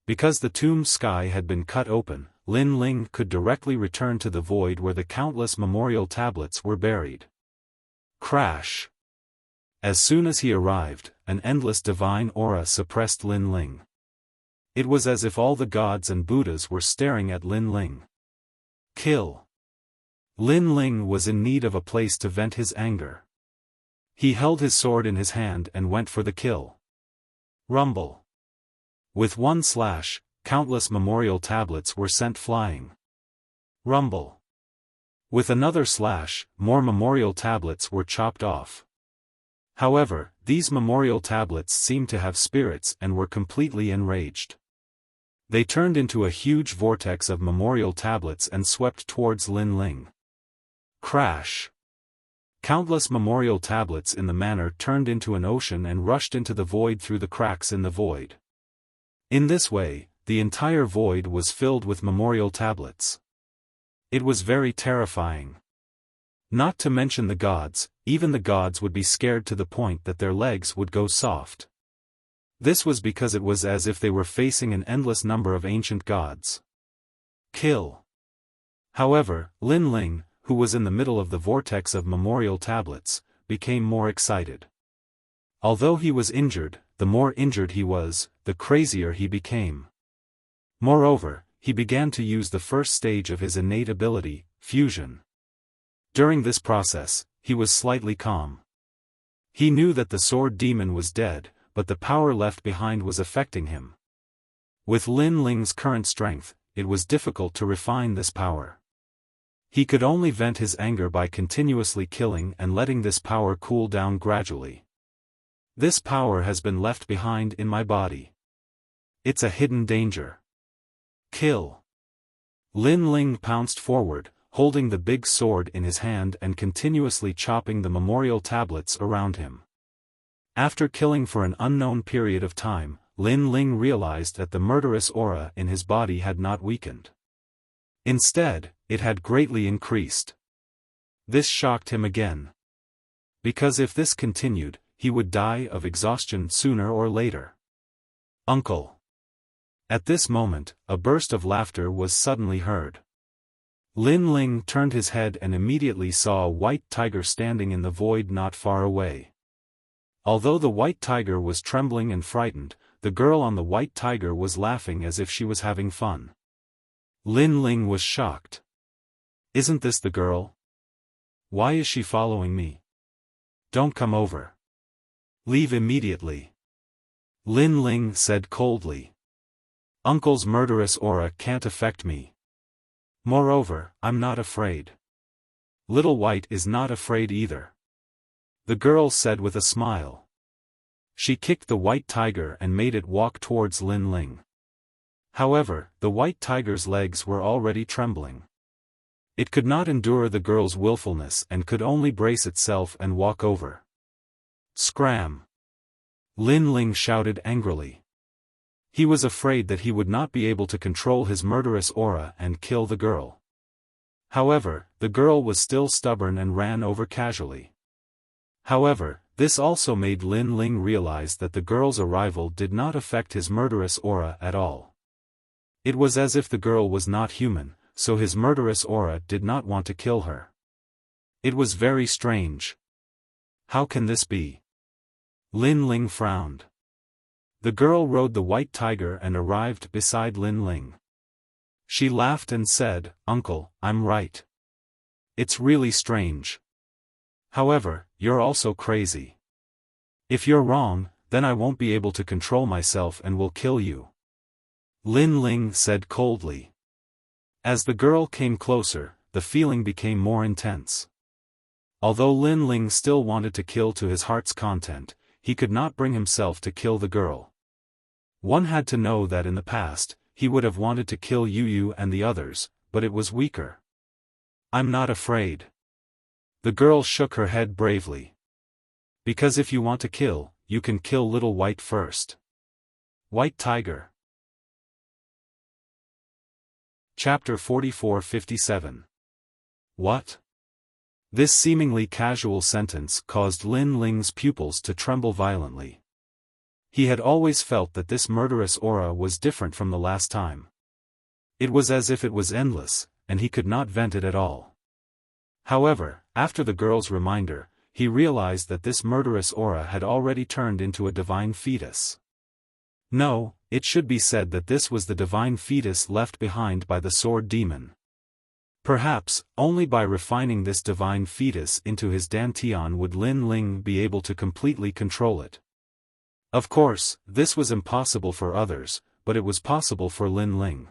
Because the tomb's sky had been cut open, Lin Ling could directly return to the void where the countless memorial tablets were buried. Crash! As soon as he arrived, an endless divine aura suppressed Lin Ling. It was as if all the gods and Buddhas were staring at Lin Ling. Kill! Lin Ling was in need of a place to vent his anger. He held his sword in his hand and went for the kill. Rumble! With one slash, countless memorial tablets were sent flying. Rumble! With another slash, more memorial tablets were chopped off. However, these memorial tablets seemed to have spirits and were completely enraged. They turned into a huge vortex of memorial tablets and swept towards Lin Ling. Crash! Countless memorial tablets in the manor turned into an ocean and rushed into the void through the cracks in the void. In this way, the entire void was filled with memorial tablets. It was very terrifying. Not to mention the gods, even the gods would be scared to the point that their legs would go soft. This was because it was as if they were facing an endless number of ancient gods. Kill! However, Lin Ling, who was in the middle of the vortex of memorial tablets, became more excited. Although he was injured, the more injured he was, the crazier he became. Moreover, he began to use the first stage of his innate ability, fusion. During this process, he was slightly calm. He knew that the sword demon was dead, but the power left behind was affecting him. With Lin Ling's current strength, it was difficult to refine this power. He could only vent his anger by continuously killing and letting this power cool down gradually. This power has been left behind in my body. It's a hidden danger. Kill! Lin Ling pounced forward, holding the big sword in his hand and continuously chopping the memorial tablets around him. After killing for an unknown period of time, Lin Ling realized that the murderous aura in his body had not weakened. Instead, it had greatly increased. This shocked him again. Because if this continued, he would die of exhaustion sooner or later. Uncle! At this moment, a burst of laughter was suddenly heard. Lin Ling turned his head and immediately saw a white tiger standing in the void not far away. Although the white tiger was trembling and frightened, the girl on the white tiger was laughing as if she was having fun. Lin Ling was shocked. Isn't this the girl? Why is she following me? Don't come over. Leave immediately. Lin Ling said coldly. Uncle's murderous aura can't affect me. Moreover, I'm not afraid. Little White is not afraid either. The girl said with a smile. She kicked the white tiger and made it walk towards Lin Ling. However, the white tiger's legs were already trembling. It could not endure the girl's willfulness and could only brace itself and walk over. Scram! Lin Ling shouted angrily. He was afraid that he would not be able to control his murderous aura and kill the girl. However, the girl was still stubborn and ran over casually. However, this also made Lin Ling realize that the girl's arrival did not affect his murderous aura at all. It was as if the girl was not human, so his murderous aura did not want to kill her. It was very strange. How can this be? Lin Ling frowned. The girl rode the white tiger and arrived beside Lin Ling. She laughed and said, "Uncle, I'm right. It's really strange. However, you're also crazy. If you're wrong, then I won't be able to control myself and will kill you." Lin Ling said coldly. As the girl came closer, the feeling became more intense. Although Lin Ling still wanted to kill to his heart's content, he could not bring himself to kill the girl. One had to know that in the past, he would have wanted to kill Yu and the others, but it was weaker. I'm not afraid. The girl shook her head bravely. Because if you want to kill, you can kill Little White first. White Tiger. Chapter 44-57. What? This seemingly casual sentence caused Lin Ling's pupils to tremble violently. He had always felt that this murderous aura was different from the last time. It was as if it was endless, and he could not vent it at all. However, after the girl's reminder, he realized that this murderous aura had already turned into a divine fetus. No, it should be said that this was the divine fetus left behind by the sword demon. Perhaps, only by refining this divine fetus into his dantian would Lin Ling be able to completely control it. Of course, this was impossible for others, but it was possible for Lin Ling.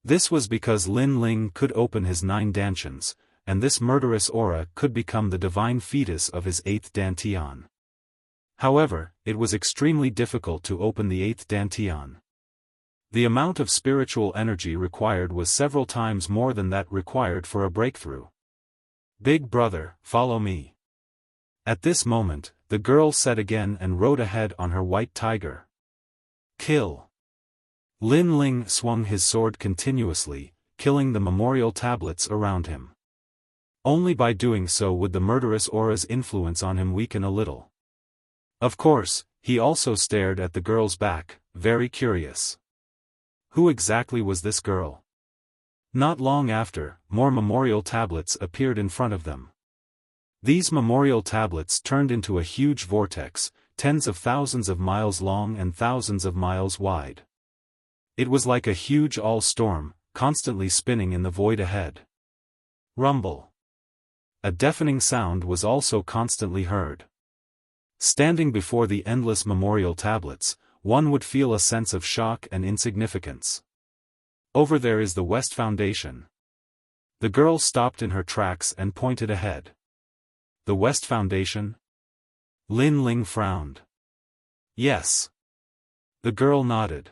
This was because Lin Ling could open his 9 dantians, and this murderous aura could become the divine fetus of his 8th dantian. However, it was extremely difficult to open the 8th dantian. The amount of spiritual energy required was several times more than that required for a breakthrough. Big brother, follow me. At this moment, the girl said again and rode ahead on her white tiger. Kill. Lin Ling swung his sword continuously, killing the memorial tablets around him. Only by doing so would the murderous aura's influence on him weaken a little. Of course, he also stared at the girl's back, very curious. Who exactly was this girl? Not long after, more memorial tablets appeared in front of them. These memorial tablets turned into a huge vortex, tens of thousands of miles long and thousands of miles wide. It was like a huge all-storm, constantly spinning in the void ahead. Rumble. A deafening sound was also constantly heard. Standing before the endless memorial tablets, one would feel a sense of shock and insignificance. Over there is the West Foundation. The girl stopped in her tracks and pointed ahead. The West Foundation? Lin Ling frowned. Yes. The girl nodded.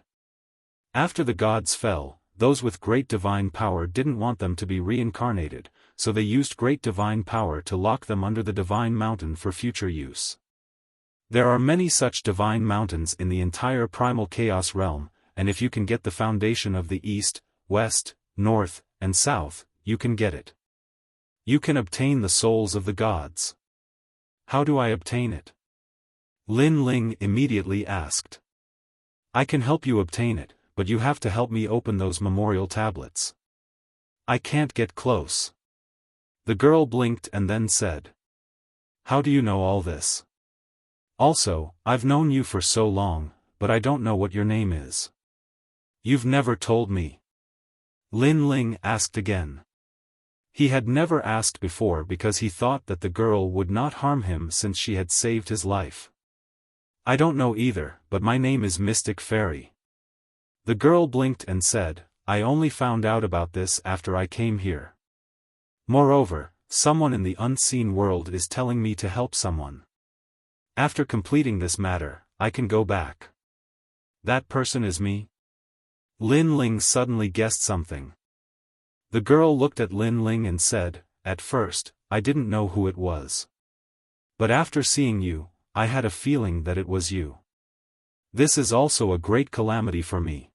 After the gods fell, those with great divine power didn't want them to be reincarnated, so they used great divine power to lock them under the divine mountain for future use. There are many such divine mountains in the entire primal chaos realm, and if you can get the foundation of the east, west, north, and south, you can get it. You can obtain the souls of the gods. How do I obtain it? Lin Ling immediately asked. I can help you obtain it, but you have to help me open those memorial tablets. I can't get close. The girl blinked and then said. How do you know all this? Also, I've known you for so long, but I don't know what your name is. You've never told me. Lin Ling asked again. He had never asked before because he thought that the girl would not harm him since she had saved his life. I don't know either, but my name is Mystic Fairy. The girl blinked and said, I only found out about this after I came here. Moreover, someone in the unseen world is telling me to help someone. After completing this matter, I can go back. That person is me? Lin Ling suddenly guessed something. The girl looked at Lin Ling and said, at first, I didn't know who it was. But after seeing you, I had a feeling that it was you. This is also a great calamity for me.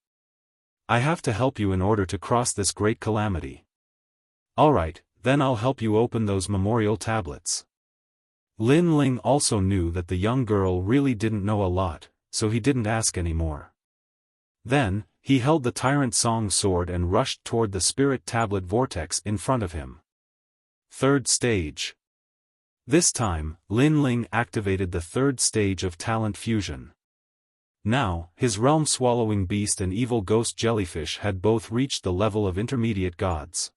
I have to help you in order to cross this great calamity. Alright, then I'll help you open those memorial tablets. Lin Ling also knew that the young girl really didn't know a lot, so he didn't ask anymore. Then, he held the Tyrant Song sword and rushed toward the spirit tablet vortex in front of him. Third stage. This time, Lin Ling activated the third stage of talent fusion. Now, his realm-swallowing beast and evil ghost jellyfish had both reached the level of intermediate gods.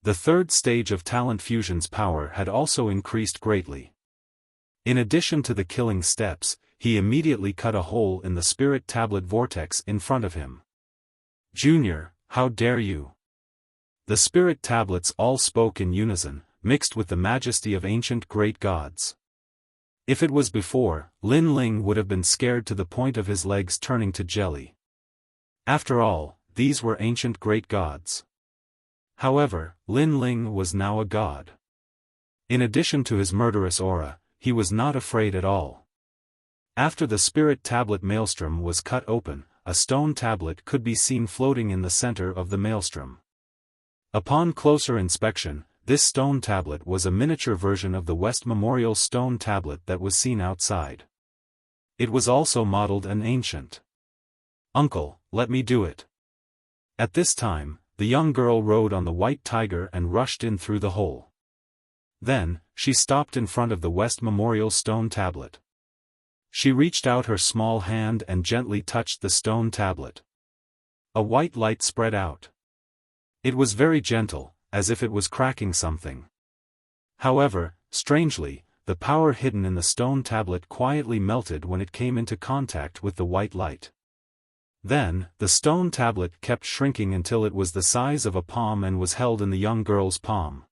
The third stage of talent fusion's power had also increased greatly. In addition to the killing steps, he immediately cut a hole in the spirit tablet vortex in front of him. Junior, how dare you? The spirit tablets all spoke in unison, mixed with the majesty of ancient great gods. If it was before, Lin Ling would have been scared to the point of his legs turning to jelly. After all, these were ancient great gods. However, Lin Ling was now a god. In addition to his murderous aura, he was not afraid at all. After the spirit tablet maelstrom was cut open, a stone tablet could be seen floating in the center of the maelstrom. Upon closer inspection, this stone tablet was a miniature version of the West Memorial stone tablet that was seen outside. It was also modeled and ancient. "Uncle, let me do it." At this time, the young girl rode on the white tiger and rushed in through the hole. Then, she stopped in front of the West Memorial stone tablet. She reached out her small hand and gently touched the stone tablet. A white light spread out. It was very gentle, as if it was cracking something. However, strangely, the power hidden in the stone tablet quietly melted when it came into contact with the white light. Then, the stone tablet kept shrinking until it was the size of a palm and was held in the young girl's palm.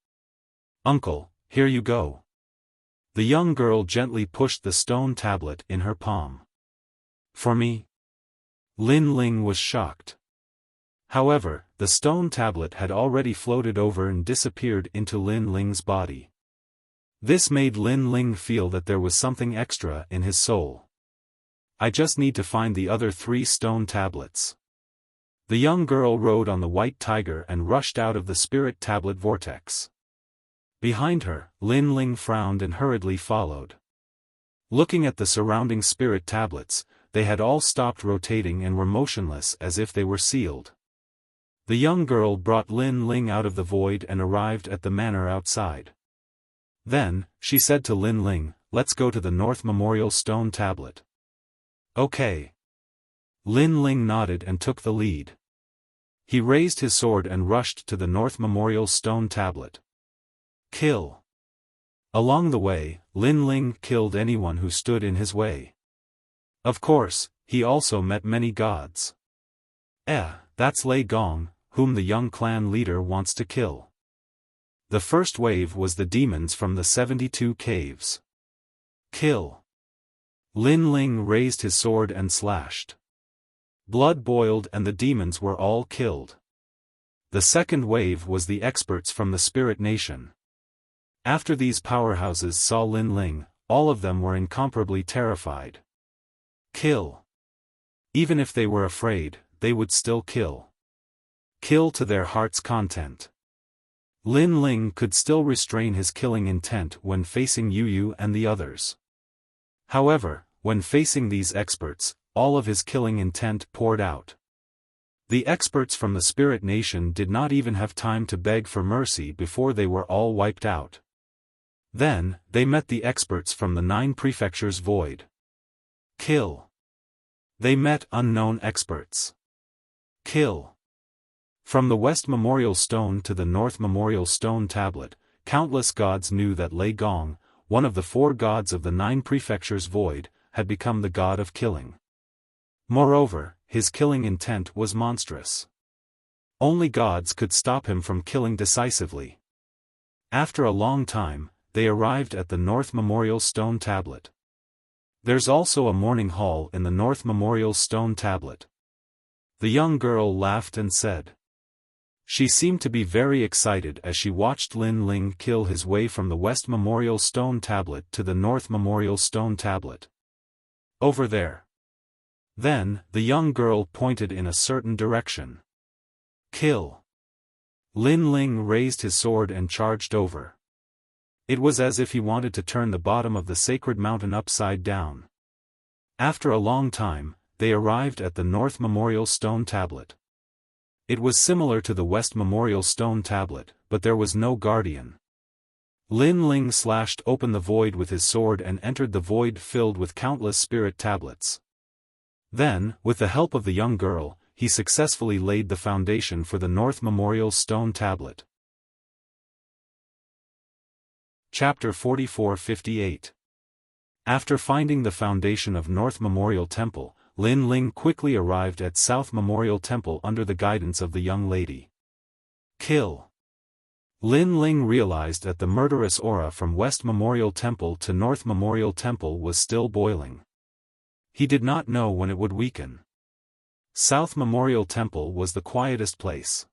"Uncle, here you go." The young girl gently pushed the stone tablet in her palm. "For me?" Lin Ling was shocked. However, the stone tablet had already floated over and disappeared into Lin Ling's body. This made Lin Ling feel that there was something extra in his soul. "I just need to find the other 3 stone tablets." The young girl rode on the white tiger and rushed out of the spirit tablet vortex. Behind her, Lin Ling frowned and hurriedly followed. Looking at the surrounding spirit tablets, they had all stopped rotating and were motionless as if they were sealed. The young girl brought Lin Ling out of the void and arrived at the manor outside. Then, she said to Lin Ling, "Let's go to the North Memorial stone tablet." "Okay." Lin Ling nodded and took the lead. He raised his sword and rushed to the North Memorial stone tablet. Kill. Along the way, Lin Ling killed anyone who stood in his way. Of course, he also met many gods. That's Lei Gong, whom the young clan leader wants to kill. The first wave was the demons from the 72 caves. Kill. Lin Ling raised his sword and slashed. Blood boiled and the demons were all killed. The second wave was the experts from the Spirit Nation. After these powerhouses saw Lin Ling, all of them were incomparably terrified. Kill. Even if they were afraid, they would still kill. Kill to their heart's content. Lin Ling could still restrain his killing intent when facing Yu Yu and the others. However, when facing these experts, all of his killing intent poured out. The experts from the Spirit Nation did not even have time to beg for mercy before they were all wiped out. Then, they met the experts from the 9 prefectures void. Kill. They met unknown experts. Kill. From the West Memorial Stone to the North Memorial Stone Tablet, countless gods knew that Lei Gong, one of the 4 gods of the 9 prefectures void, had become the god of killing. Moreover, his killing intent was monstrous. Only gods could stop him from killing decisively. After a long time, they arrived at the North Memorial Stone Tablet. There's also a morning hall in the North Memorial Stone Tablet. The young girl laughed and said. She seemed to be very excited as she watched Lin Ling kill his way from the West Memorial Stone Tablet to the North Memorial Stone Tablet. Over there. Then, the young girl pointed in a certain direction. Kill. Lin Ling raised his sword and charged over. It was as if he wanted to turn the bottom of the sacred mountain upside down. After a long time, they arrived at the North Memorial Stone Tablet. It was similar to the West Memorial Stone Tablet, but there was no guardian. Lin Ling slashed open the void with his sword and entered the void filled with countless spirit tablets. Then, with the help of the young girl, he successfully laid the foundation for the North Memorial Stone Tablet. Chapter 44-58. After finding the foundation of North Memorial Temple, Lin Ling quickly arrived at South Memorial Temple under the guidance of the young lady. Kill. Lin Ling realized that the murderous aura from West Memorial Temple to North Memorial Temple was still boiling. He did not know when it would weaken. South Memorial Temple was the quietest place.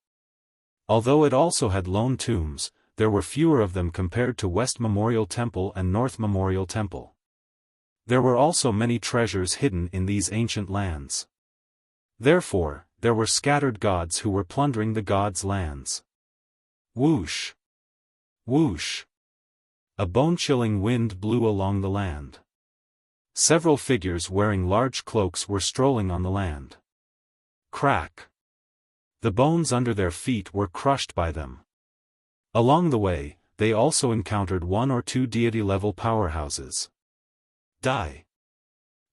Although it also had lone tombs, there were fewer of them compared to West Memorial Temple and North Memorial Temple. There were also many treasures hidden in these ancient lands. Therefore, there were scattered gods who were plundering the gods' lands. Whoosh! Whoosh! A bone-chilling wind blew along the land. Several figures wearing large cloaks were strolling on the land. Crack! The bones under their feet were crushed by them. Along the way, they also encountered one or two deity-level powerhouses. Die!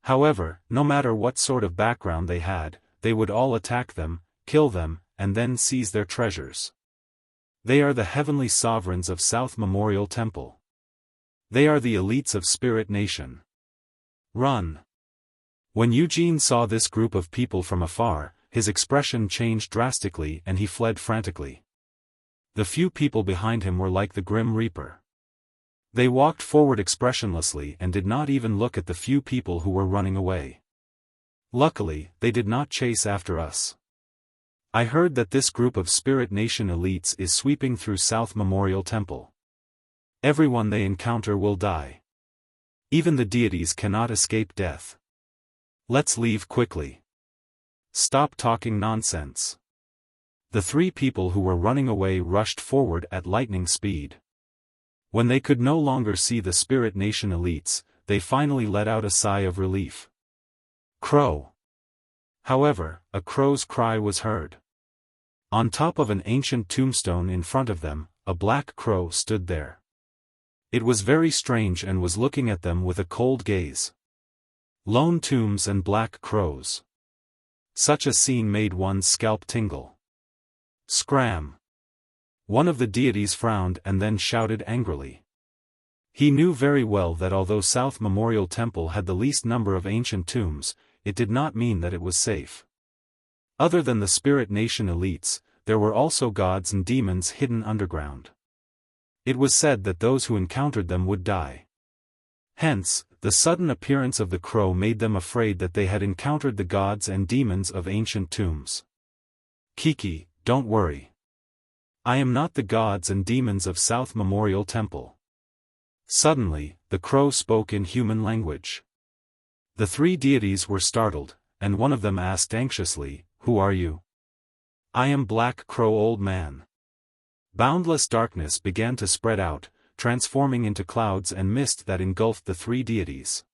However, no matter what sort of background they had, they would all attack them, kill them, and then seize their treasures. They are the heavenly sovereigns of South Memorial Temple. They are the elites of Spirit Nation. Run! When Eugene saw this group of people from afar, his expression changed drastically and he fled frantically. The few people behind him were like the Grim Reaper. They walked forward expressionlessly and did not even look at the few people who were running away. Luckily, they did not chase after us. I heard that this group of Spirit Nation elites is sweeping through South Memorial Temple. Everyone they encounter will die. Even the deities cannot escape death. Let's leave quickly. Stop talking nonsense. The three people who were running away rushed forward at lightning speed. When they could no longer see the Spirit Nation elites, they finally let out a sigh of relief. Crow. However, a crow's cry was heard. On top of an ancient tombstone in front of them, a black crow stood there. It was very strange and was looking at them with a cold gaze. Lone tombs and black crows. Such a scene made one's scalp tingle. Scram! One of the deities frowned and then shouted angrily. He knew very well that although South Memorial Temple had the least number of ancient tombs, it did not mean that it was safe. Other than the Spirit Nation elites, there were also gods and demons hidden underground. It was said that those who encountered them would die. Hence, the sudden appearance of the crow made them afraid that they had encountered the gods and demons of ancient tombs. Kiki, don't worry. I am not the gods and demons of South Memorial Temple. Suddenly, the crow spoke in human language. The three deities were startled, and one of them asked anxiously, "Who are you?" "I am Black Crow Old Man." Boundless darkness began to spread out, transforming into clouds and mist that engulfed the three deities.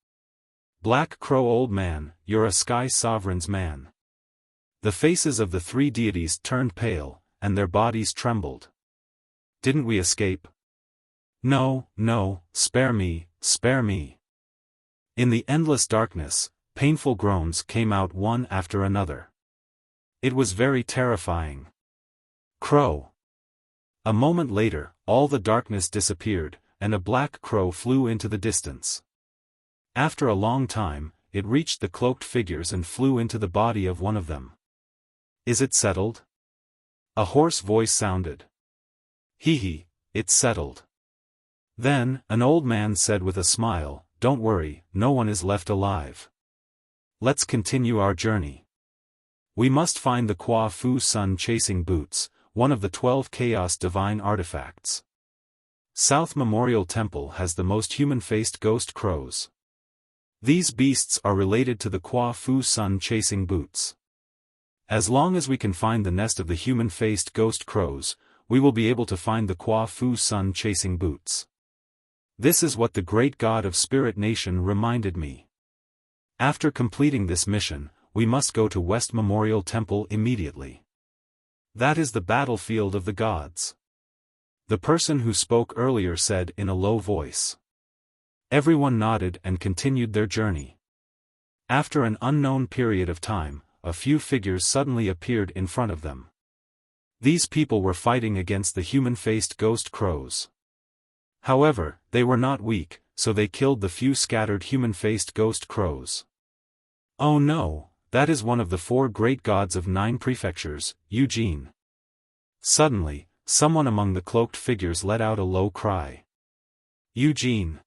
"Black Crow Old Man, you're a Sky Sovereign's man." The faces of the three deities turned pale, and their bodies trembled. "Didn't we escape?" "No, no, spare me, spare me." In the endless darkness, painful groans came out one after another. It was very terrifying. Crow. A moment later, all the darkness disappeared, and a black crow flew into the distance. After a long time, it reached the cloaked figures and flew into the body of one of them. "Is it settled?" A hoarse voice sounded. "Hee, it's settled." Then, an old man said with a smile, "Don't worry, no one is left alive. Let's continue our journey. We must find the Kwa Fu Sun Chasing Boots, one of the 12 Chaos Divine artifacts. South Memorial Temple has the most human-faced ghost crows. These beasts are related to the Kwa Fu Sun Chasing Boots. As long as we can find the nest of the human-faced ghost crows, we will be able to find the Kwa Fu Sun Chasing Boots. This is what the great god of Spirit Nation reminded me. After completing this mission, we must go to West Memorial Temple immediately. That is the battlefield of the gods. The person who spoke earlier said in a low voice. Everyone nodded and continued their journey. After an unknown period of time, a few figures suddenly appeared in front of them. These people were fighting against the human-faced ghost crows. However, they were not weak, so they killed the few scattered human-faced ghost crows. "Oh no, that is one of the 4 great gods of 9 prefectures, Eugene." Suddenly, someone among the cloaked figures let out a low cry. Eugene!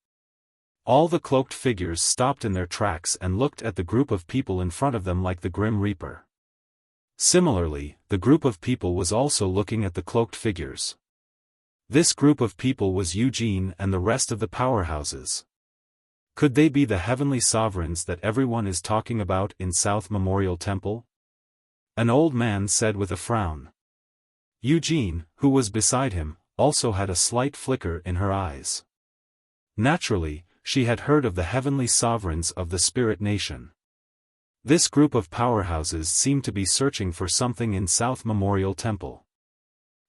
All the cloaked figures stopped in their tracks and looked at the group of people in front of them like the Grim Reaper. Similarly, the group of people was also looking at the cloaked figures. This group of people was Eugene and the rest of the powerhouses. Could they be the heavenly sovereigns that everyone is talking about in South Memorial Temple? An old man said with a frown. Eugene, who was beside him, also had a slight flicker in her eyes. Naturally, she had heard of the heavenly sovereigns of the Spirit Nation. This group of powerhouses seemed to be searching for something in South Memorial Temple.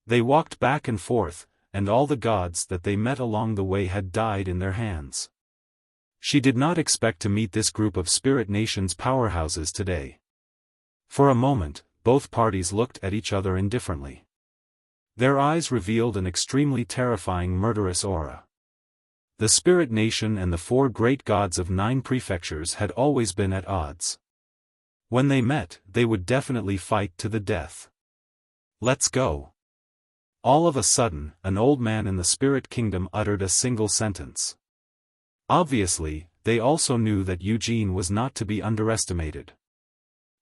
They walked back and forth, and all the gods that they met along the way had died in their hands. She did not expect to meet this group of Spirit Nation's powerhouses today. For a moment, both parties looked at each other indifferently. Their eyes revealed an extremely terrifying murderous aura. The Spirit Nation and the 4 great gods of 9 prefectures had always been at odds. When they met, they would definitely fight to the death. Let's go. All of a sudden, an old man in the Spirit Kingdom uttered a single sentence. Obviously, they also knew that Eugene was not to be underestimated.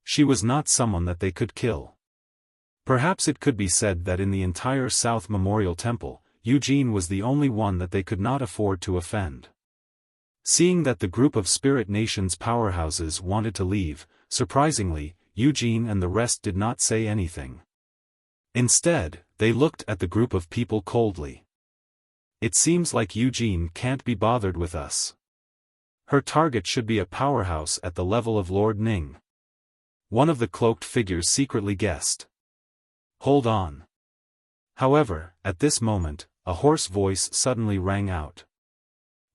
She was not someone that they could kill. Perhaps it could be said that in the entire South Memorial Temple, Eugene was the only one that they could not afford to offend. Seeing that the group of Spirit Nation's powerhouses wanted to leave, surprisingly, Eugene and the rest did not say anything. Instead, they looked at the group of people coldly. It seems like Eugene can't be bothered with us. Her target should be a powerhouse at the level of Lord Ning. One of the cloaked figures secretly guessed. Hold on. However, at this moment, a hoarse voice suddenly rang out.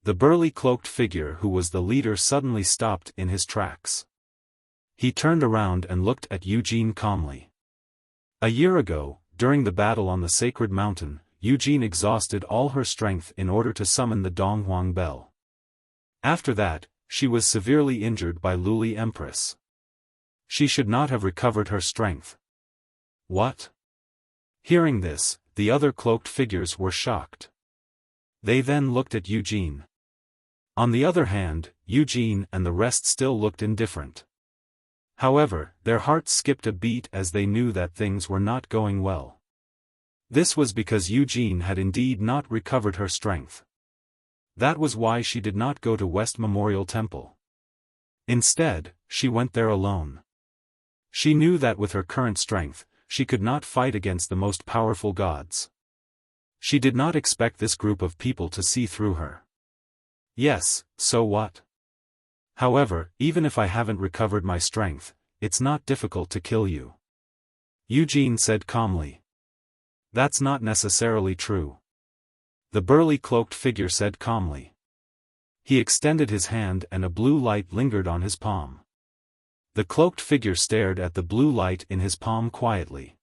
The burly cloaked figure who was the leader suddenly stopped in his tracks. He turned around and looked at Eugene calmly. A year ago, during the battle on the Sacred Mountain, Eugene exhausted all her strength in order to summon the Donghuang Bell. After that, she was severely injured by Luli Empress. She should not have recovered her strength. What? Hearing this, the other cloaked figures were shocked. They then looked at Eugene. On the other hand, Eugene and the rest still looked indifferent. However, their hearts skipped a beat as they knew that things were not going well. This was because Eugene had indeed not recovered her strength. That was why she did not go to West Memorial Temple. Instead, she went there alone. She knew that with her current strength, she could not fight against the most powerful gods. She did not expect this group of people to see through her. Yes, so what? However, even if I haven't recovered my strength, it's not difficult to kill you. Eugene said calmly. That's not necessarily true. The burly cloaked figure said calmly. He extended his hand and a blue light lingered on his palm. The cloaked figure stared at the blue light in his palm quietly.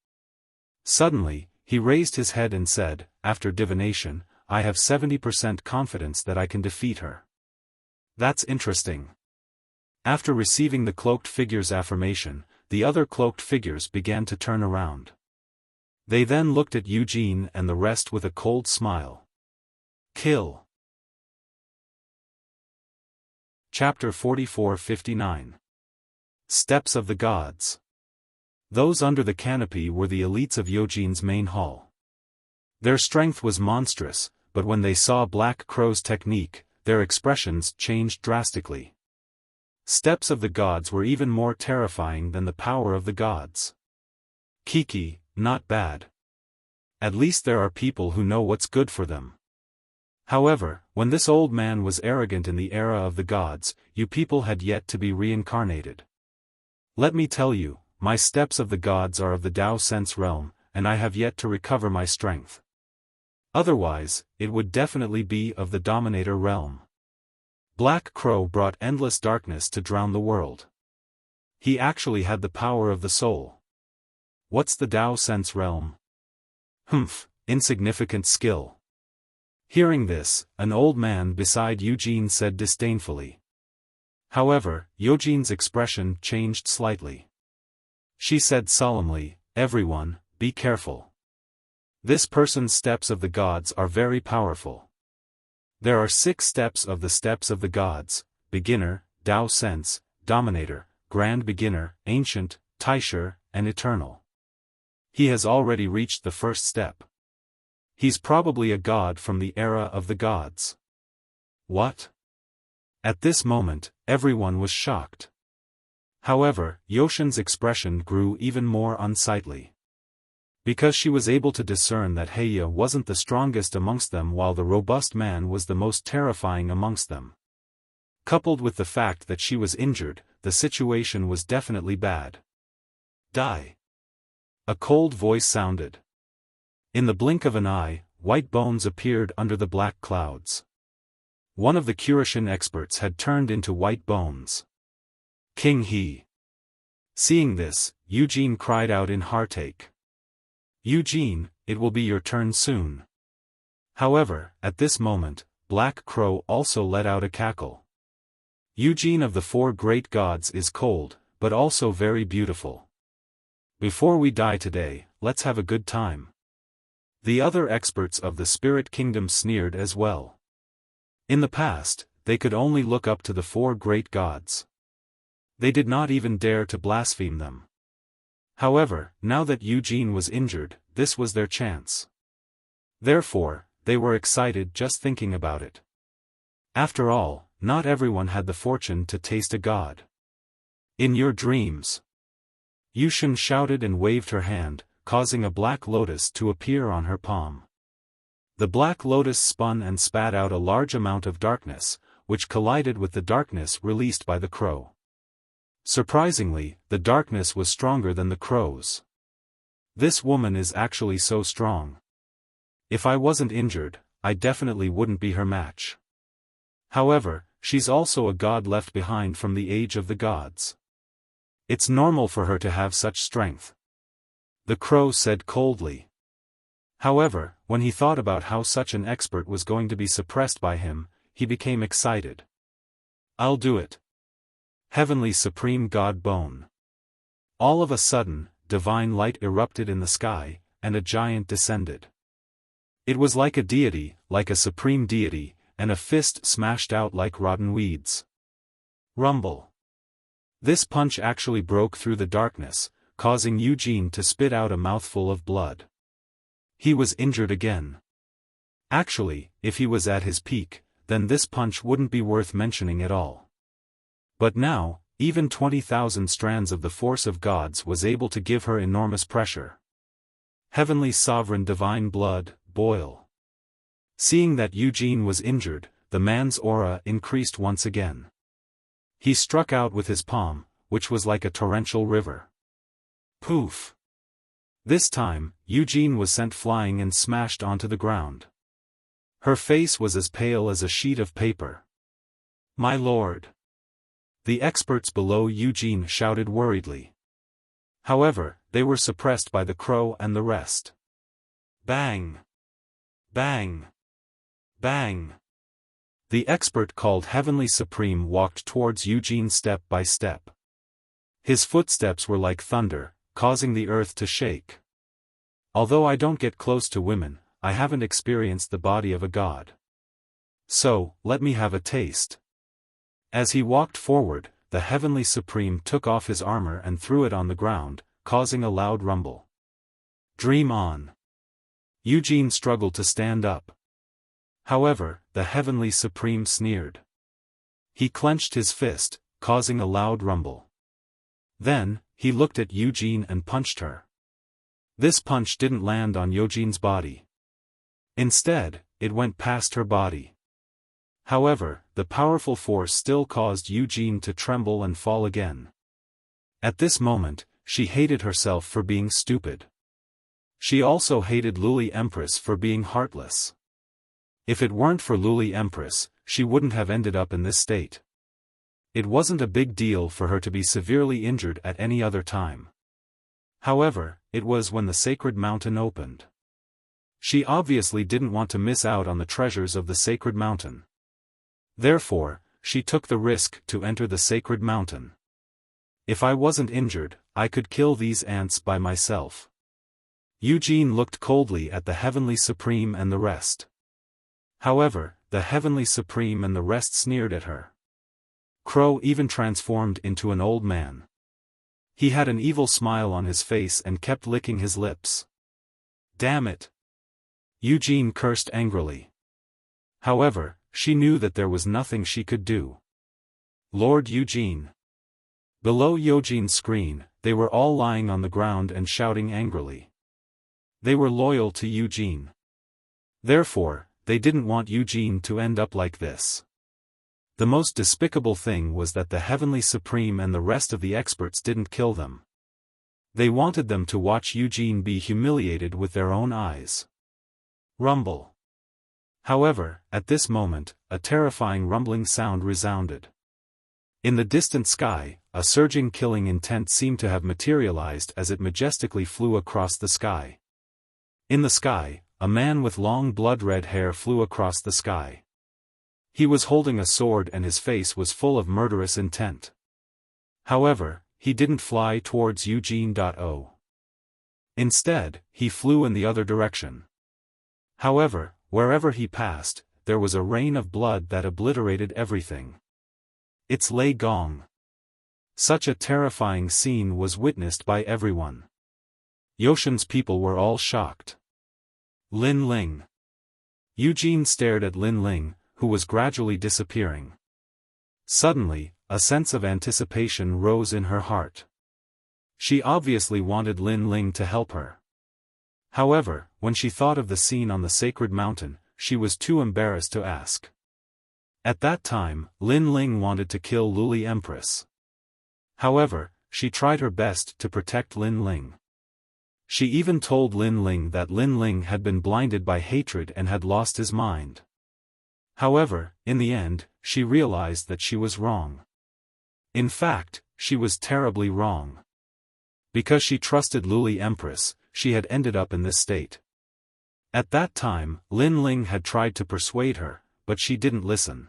Suddenly, he raised his head and said, after divination, I have 70% confidence that I can defeat her. That's interesting. After receiving the cloaked figure's affirmation, the other cloaked figures began to turn around. They then looked at Eugene and the rest with a cold smile. Kill. Chapter 44-59. Steps of the Gods. Those under the canopy were the elites of Eugene's main hall. Their strength was monstrous, but when they saw Black Crow's technique, their expressions changed drastically. Steps of the gods were even more terrifying than the power of the gods. Kiki, not bad. At least there are people who know what's good for them. However, when this old man was arrogant in the era of the gods, you people had yet to be reincarnated. Let me tell you, my steps of the gods are of the Tao sense realm, and I have yet to recover my strength. Otherwise, it would definitely be of the Dominator realm. Black Crow brought endless darkness to drown the world. He actually had the power of the soul. What's the Tao sense realm? Insignificant skill. Hearing this, an old man beside Eugene said disdainfully. However, Eugene's expression changed slightly. She said solemnly, everyone, be careful. This person's steps of the gods are very powerful. There are 6 steps of the gods: beginner, Tao sense, dominator, grand beginner, ancient, Taisher, and eternal. He has already reached the first step. He's probably a god from the era of the gods. What? At this moment, everyone was shocked. However, Yoshin's expression grew even more unsightly. Because she was able to discern that Heya wasn't the strongest amongst them while the robust man was the most terrifying amongst them. Coupled with the fact that she was injured, the situation was definitely bad. Die. A cold voice sounded. In the blink of an eye, white bones appeared under the black clouds. One of the Kurishin experts had turned into white bones. King He. Seeing this, Eugene cried out in heartache. Eugene, it will be your turn soon. However, at this moment, Black Crow also let out a cackle. Eugene of the 4 great gods is cold, but also very beautiful. Before we die today, let's have a good time. The other experts of the Spirit Kingdom sneered as well. In the past, they could only look up to the 4 great gods. They did not even dare to blaspheme them. However, now that Eugene was injured, this was their chance. Therefore, they were excited just thinking about it. After all, not everyone had the fortune to taste a god. In your dreams. Yushin shouted and waved her hand, causing a black lotus to appear on her palm. The black lotus spun and spat out a large amount of darkness, which collided with the darkness released by the crow. Surprisingly, the darkness was stronger than the crow's. This woman is actually so strong. If I wasn't injured, I definitely wouldn't be her match. However, she's also a god left behind from the age of the gods. It's normal for her to have such strength. The crow said coldly. However, when he thought about how such an expert was going to be suppressed by him, he became excited. I'll do it. Heavenly Supreme God Bone. All of a sudden, divine light erupted in the sky, and a giant descended. It was like a deity, like a supreme deity, and a fist smashed out like rotten weeds. Rumble. This punch actually broke through the darkness, causing Eugene to spit out a mouthful of blood. He was injured again. Actually, if he was at his peak, then this punch wouldn't be worth mentioning at all. But now, even 20,000 strands of the force of gods was able to give her enormous pressure. Heavenly Sovereign Divine Blood, boil. Seeing that Eugene was injured, the man's aura increased once again. He struck out with his palm, which was like a torrential river. Poof! This time, Eugene was sent flying and smashed onto the ground. Her face was as pale as a sheet of paper. My lord! The experts below Eugene shouted worriedly. However, they were suppressed by the crow and the rest. Bang! Bang! Bang! The expert called Heavenly Supreme walked towards Eugene step by step. His footsteps were like thunder, causing the earth to shake. Although I don't get close to women, I haven't experienced the body of a god. So, let me have a taste. As he walked forward, the Heavenly Supreme took off his armor and threw it on the ground, causing a loud rumble. Dream on. Eugene struggled to stand up. However, the Heavenly Supreme sneered. He clenched his fist, causing a loud rumble. Then, he looked at Eugene and punched her. This punch didn't land on Eugene's body. Instead, it went past her body. However, the powerful force still caused Eugene to tremble and fall again. At this moment, she hated herself for being stupid. She also hated Luli Empress for being heartless. If it weren't for Luli Empress, she wouldn't have ended up in this state. It wasn't a big deal for her to be severely injured at any other time. However, it was when the sacred mountain opened. She obviously didn't want to miss out on the treasures of the sacred mountain. Therefore, she took the risk to enter the sacred mountain. If I wasn't injured, I could kill these ants by myself. Eugene looked coldly at the Heavenly Supreme and the rest. However, the Heavenly Supreme and the rest sneered at her. Crow even transformed into an old man. He had an evil smile on his face and kept licking his lips. Damn it! Eugene cursed angrily. However, she knew that there was nothing she could do. Lord Eugene. Below Eugene's screen, they were all lying on the ground and shouting angrily. They were loyal to Eugene. Therefore, they didn't want Eugene to end up like this. The most despicable thing was that the Heavenly Supreme and the rest of the experts didn't kill them. They wanted them to watch Eugene be humiliated with their own eyes. Rumble. However, at this moment, a terrifying rumbling sound resounded. In the distant sky, a surging killing intent seemed to have materialized as it majestically flew across the sky. In the sky, a man with long blood-red hair flew across the sky. He was holding a sword and his face was full of murderous intent. However, he didn't fly towards Eugene.O. Instead, he flew in the other direction. However, wherever he passed, there was a rain of blood that obliterated everything. It's Lei Gong. Such a terrifying scene was witnessed by everyone. Yoshin's people were all shocked. Lin Ling. Eugene stared at Lin Ling, who was gradually disappearing. Suddenly, a sense of anticipation rose in her heart. She obviously wanted Lin Ling to help her. However, when she thought of the scene on the sacred mountain, she was too embarrassed to ask. At that time, Lin Ling wanted to kill Luli Empress. However, she tried her best to protect Lin Ling. She even told Lin Ling that Lin Ling had been blinded by hatred and had lost his mind. However, in the end, she realized that she was wrong. In fact, she was terribly wrong. Because she trusted Luli Empress, she had ended up in this state. At that time, Lin Ling had tried to persuade her, but she didn't listen.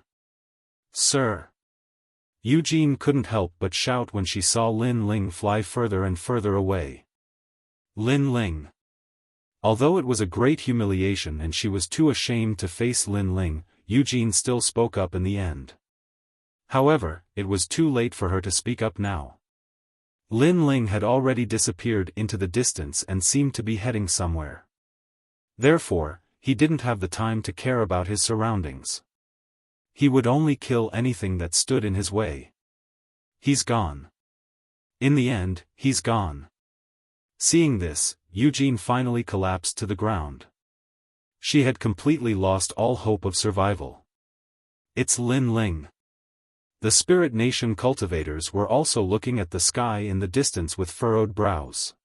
Sir! Eugene couldn't help but shout when she saw Lin Ling fly further and further away. Lin Ling. Although it was a great humiliation and she was too ashamed to face Lin Ling, Eugene still spoke up in the end. However, it was too late for her to speak up now. Lin Ling had already disappeared into the distance and seemed to be heading somewhere. Therefore, he didn't have the time to care about his surroundings. He would only kill anything that stood in his way. He's gone. In the end, he's gone. Seeing this, Eugene finally collapsed to the ground. She had completely lost all hope of survival. It's Lin Ling. The Spirit Nation cultivators were also looking at the sky in the distance with furrowed brows.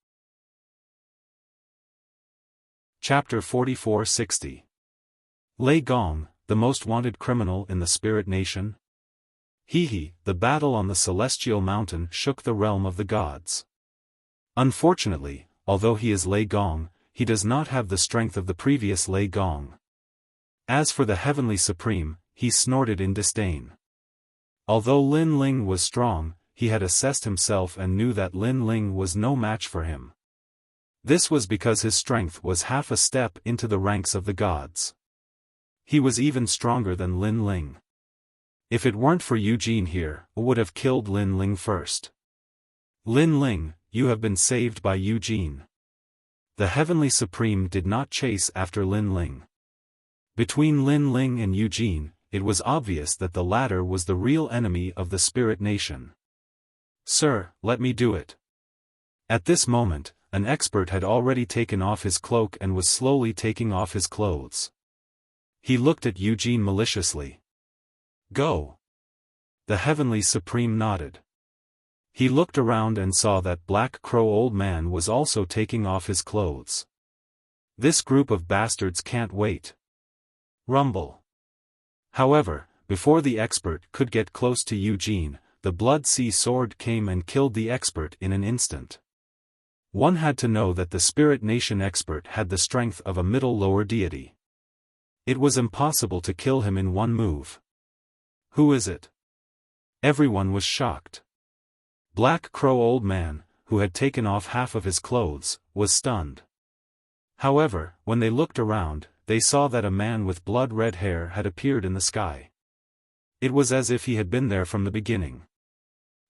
Chapter 4460. Lei Gong, the most wanted criminal in the Spirit Nation? The battle on the Celestial Mountain shook the realm of the gods. Unfortunately, although he is Lei Gong, he does not have the strength of the previous Lei Gong. As for the Heavenly Supreme, he snorted in disdain. Although Lin Ling was strong, he had assessed himself and knew that Lin Ling was no match for him. This was because his strength was half a step into the ranks of the gods. He was even stronger than Lin Ling. If it weren't for Eugene here, I would have killed Lin Ling first. Lin Ling, you have been saved by Eugene. The Heavenly Supreme did not chase after Lin Ling. Between Lin Ling and Eugene, it was obvious that the latter was the real enemy of the Spirit Nation. Sir, let me do it. At this moment, an expert had already taken off his cloak and was slowly taking off his clothes. He looked at Eugene maliciously. Go. The Heavenly Supreme nodded. He looked around and saw that Black Crow Old Man was also taking off his clothes. This group of bastards can't wait. Rumble. However, before the expert could get close to Eugene, the Blood Sea Sword came and killed the expert in an instant. One had to know that the Spirit Nation expert had the strength of a middle-lower deity. It was impossible to kill him in one move. Who is it? Everyone was shocked. Black Crow Old Man, who had taken off half of his clothes, was stunned. However, when they looked around, they saw that a man with blood-red hair had appeared in the sky. It was as if he had been there from the beginning.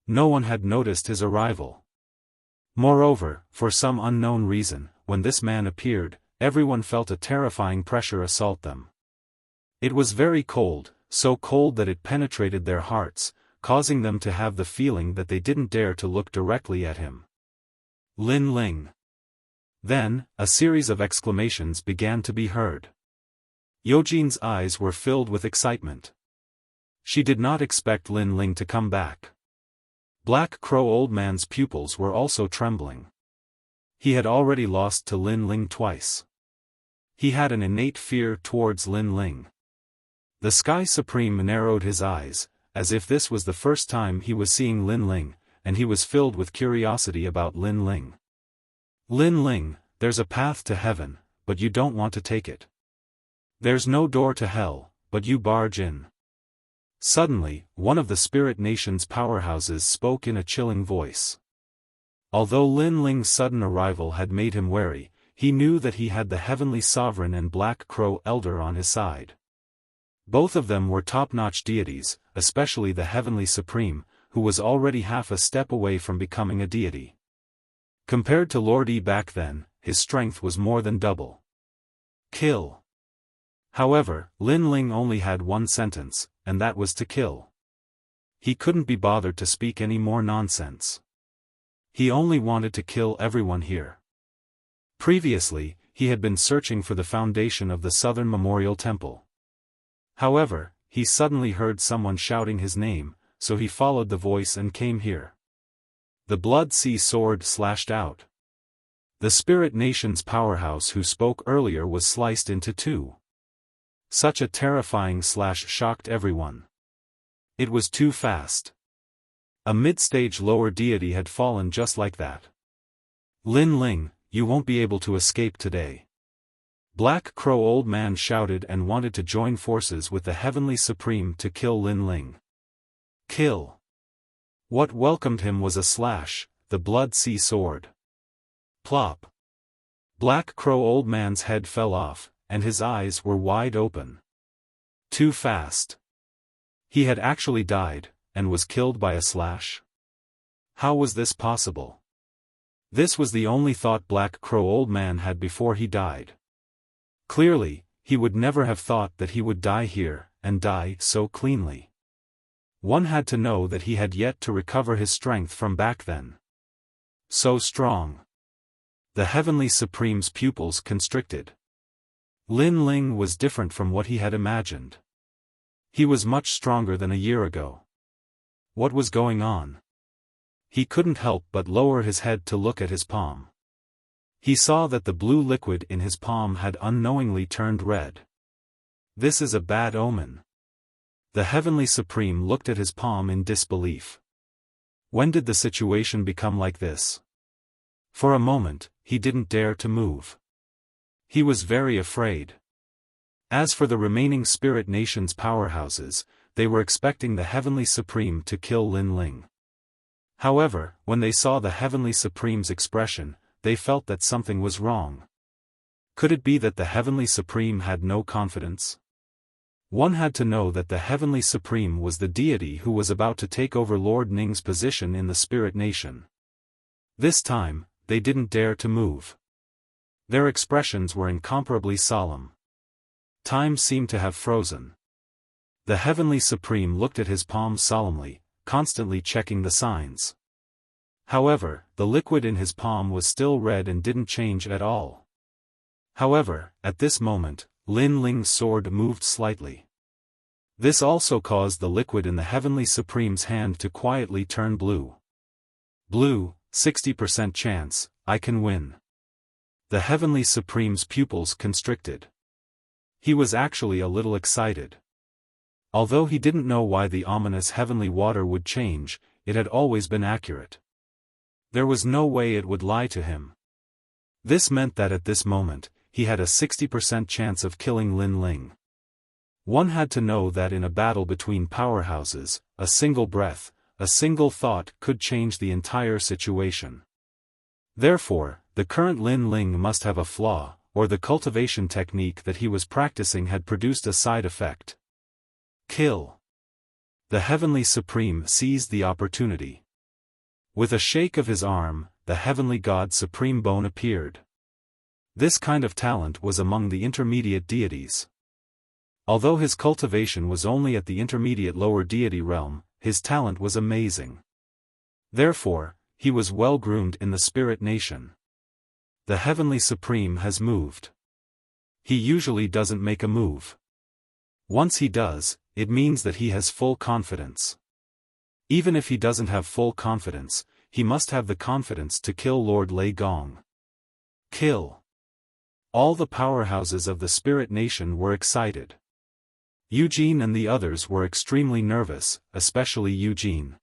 No one had noticed his arrival. Moreover, for some unknown reason, when this man appeared, everyone felt a terrifying pressure assault them. It was very cold, so cold that it penetrated their hearts, causing them to have the feeling that they didn't dare to look directly at him. Lin Ling. Then, a series of exclamations began to be heard. Yojin's eyes were filled with excitement. She did not expect Lin Ling to come back. Black Crow Old Man's pupils were also trembling. He had already lost to Lin Ling twice. He had an innate fear towards Lin Ling. The Sky Supreme narrowed his eyes, as if this was the first time he was seeing Lin Ling, and he was filled with curiosity about Lin Ling. Lin Ling, there's a path to heaven, but you don't want to take it. There's no door to hell, but you barge in. Suddenly, one of the Spirit Nation's powerhouses spoke in a chilling voice. Although Lin Ling's sudden arrival had made him wary, he knew that he had the Heavenly Sovereign and Black Crow Elder on his side. Both of them were top-notch deities, especially the Heavenly Supreme, who was already half a step away from becoming a deity. Compared to Lord Yi back then, his strength was more than double. Kill. However, Lin Ling only had one sentence, and that was to kill. He couldn't be bothered to speak any more nonsense. He only wanted to kill everyone here. Previously, he had been searching for the foundation of the Southern Memorial Temple. However, he suddenly heard someone shouting his name, so he followed the voice and came here. The Blood Sea sword slashed out. The Spirit Nation's powerhouse who spoke earlier was sliced into two. Such a terrifying slash shocked everyone. It was too fast. A mid-stage lower deity had fallen just like that. Lin Ling, you won't be able to escape today. Black Crow Old Man shouted and wanted to join forces with the Heavenly Supreme to kill Lin Ling. Kill. What welcomed him was a slash, the Blood Sea sword. Plop. Black Crow Old Man's head fell off, and his eyes were wide open. Too fast. He had actually died, and was killed by a slash? How was this possible? This was the only thought Black Crow Old Man had before he died. Clearly, he would never have thought that he would die here, and die so cleanly. One had to know that he had yet to recover his strength from back then. So strong. The Heavenly Supreme's pupils constricted. Lin Ling was different from what he had imagined. He was much stronger than a year ago. What was going on? He couldn't help but lower his head to look at his palm. He saw that the blue liquid in his palm had unknowingly turned red. This is a bad omen. The Heavenly Supreme looked at his palm in disbelief. When did the situation become like this? For a moment, he didn't dare to move. He was very afraid. As for the remaining Spirit Nation's powerhouses, they were expecting the Heavenly Supreme to kill Lin Ling. However, when they saw the Heavenly Supreme's expression, they felt that something was wrong. Could it be that the Heavenly Supreme had no confidence? One had to know that the Heavenly Supreme was the deity who was about to take over Lord Ning's position in the Spirit Nation. This time, they didn't dare to move. Their expressions were incomparably solemn. Time seemed to have frozen. The Heavenly Supreme looked at his palm solemnly, constantly checking the signs. However, the liquid in his palm was still red and didn't change at all. However, at this moment, Lin Ling's sword moved slightly. This also caused the liquid in the Heavenly Supreme's hand to quietly turn blue. Blue, 60% chance, I can win. The Heavenly Supreme's pupils constricted. He was actually a little excited. Although he didn't know why the ominous heavenly water would change, it had always been accurate. There was no way it would lie to him. This meant that at this moment, he had a 60% chance of killing Lin Ling. One had to know that in a battle between powerhouses, a single breath, a single thought could change the entire situation. Therefore, the current Lin Ling must have a flaw, or the cultivation technique that he was practicing had produced a side effect. Kill. The Heavenly Supreme seized the opportunity. With a shake of his arm, the Heavenly God Supreme Bone appeared. This kind of talent was among the intermediate deities. Although his cultivation was only at the intermediate lower deity realm, his talent was amazing. Therefore, he was well groomed in the spirit nation. The Heavenly Supreme has moved. He usually doesn't make a move. Once he does, it means that he has full confidence. Even if he doesn't have full confidence, he must have the confidence to kill Lord Lei Gong. Kill. All the powerhouses of the spirit nation were excited. Eugene and the others were extremely nervous, especially Eugene.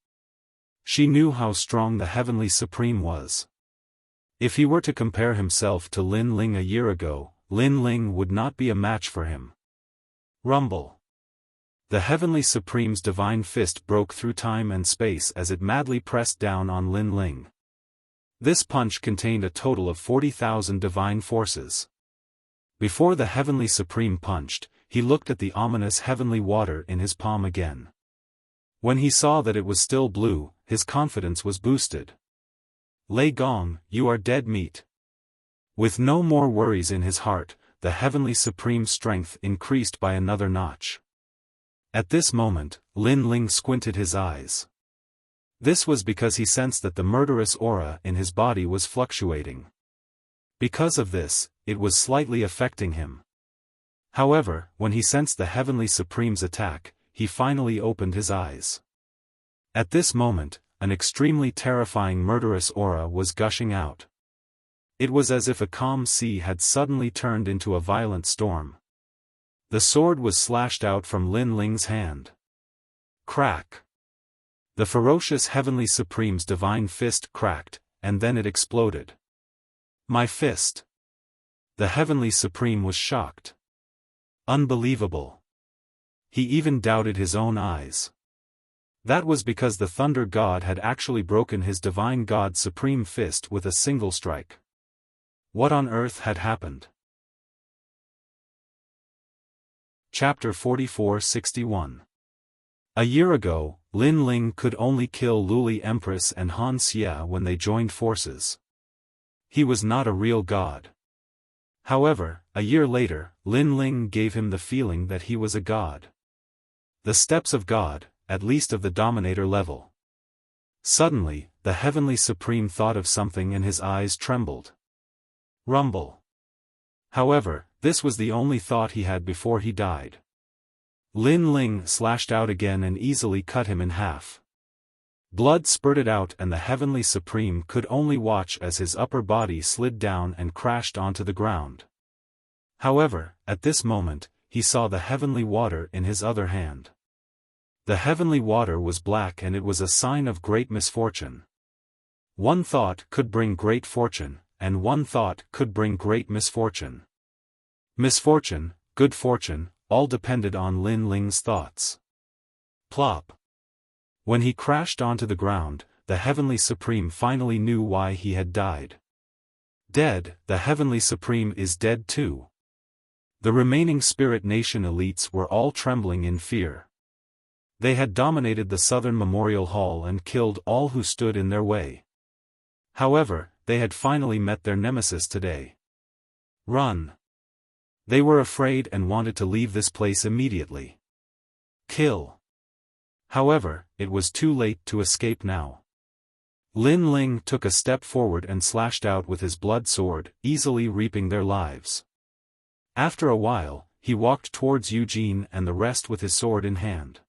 She knew how strong the Heavenly Supreme was. If he were to compare himself to Lin Ling a year ago, Lin Ling would not be a match for him. Rumble. The Heavenly Supreme's divine fist broke through time and space as it madly pressed down on Lin Ling. This punch contained a total of 40,000 divine forces. Before the Heavenly Supreme punched, he looked at the ominous heavenly water in his palm again. When he saw that it was still blue, his confidence was boosted. Lei Gong, you are dead meat. With no more worries in his heart, the Heavenly Supreme's strength increased by another notch. At this moment, Lin Ling squinted his eyes. This was because he sensed that the murderous aura in his body was fluctuating. Because of this, it was slightly affecting him. However, when he sensed the Heavenly Supreme's attack, he finally opened his eyes. At this moment, an extremely terrifying murderous aura was gushing out. It was as if a calm sea had suddenly turned into a violent storm. The sword was slashed out from Lin Ling's hand. Crack. The ferocious Heavenly Supreme's divine fist cracked, and then it exploded. My fist. The Heavenly Supreme was shocked. Unbelievable. He even doubted his own eyes. That was because the Thunder God had actually broken his Divine God Supreme fist with a single strike. What on earth had happened? Chapter 44-61. A year ago, Lin Ling could only kill Luli Empress and Han Xia when they joined forces. He was not a real god. However, a year later, Lin Ling gave him the feeling that he was a god. The steps of God, at least of the Dominator level. Suddenly, the Heavenly Supreme thought of something and his eyes trembled. Rumble. However, this was the only thought he had before he died. Lin Ling slashed out again and easily cut him in half. Blood spurted out and the Heavenly Supreme could only watch as his upper body slid down and crashed onto the ground. However, at this moment, he saw the heavenly water in his other hand. The heavenly water was black and it was a sign of great misfortune. One thought could bring great fortune, and one thought could bring great misfortune. Misfortune, good fortune, all depended on Lin Ling's thoughts. Plop. When he crashed onto the ground, the Heavenly Supreme finally knew why he had died. Dead, the Heavenly Supreme is dead too. The remaining Spirit Nation elites were all trembling in fear. They had dominated the Southern Memorial Hall and killed all who stood in their way. However, they had finally met their nemesis today. Run. They were afraid and wanted to leave this place immediately. Kill. However, it was too late to escape now. Lin Ling took a step forward and slashed out with his blood sword, easily reaping their lives. After a while, he walked towards Eugene and the rest with his sword in hand.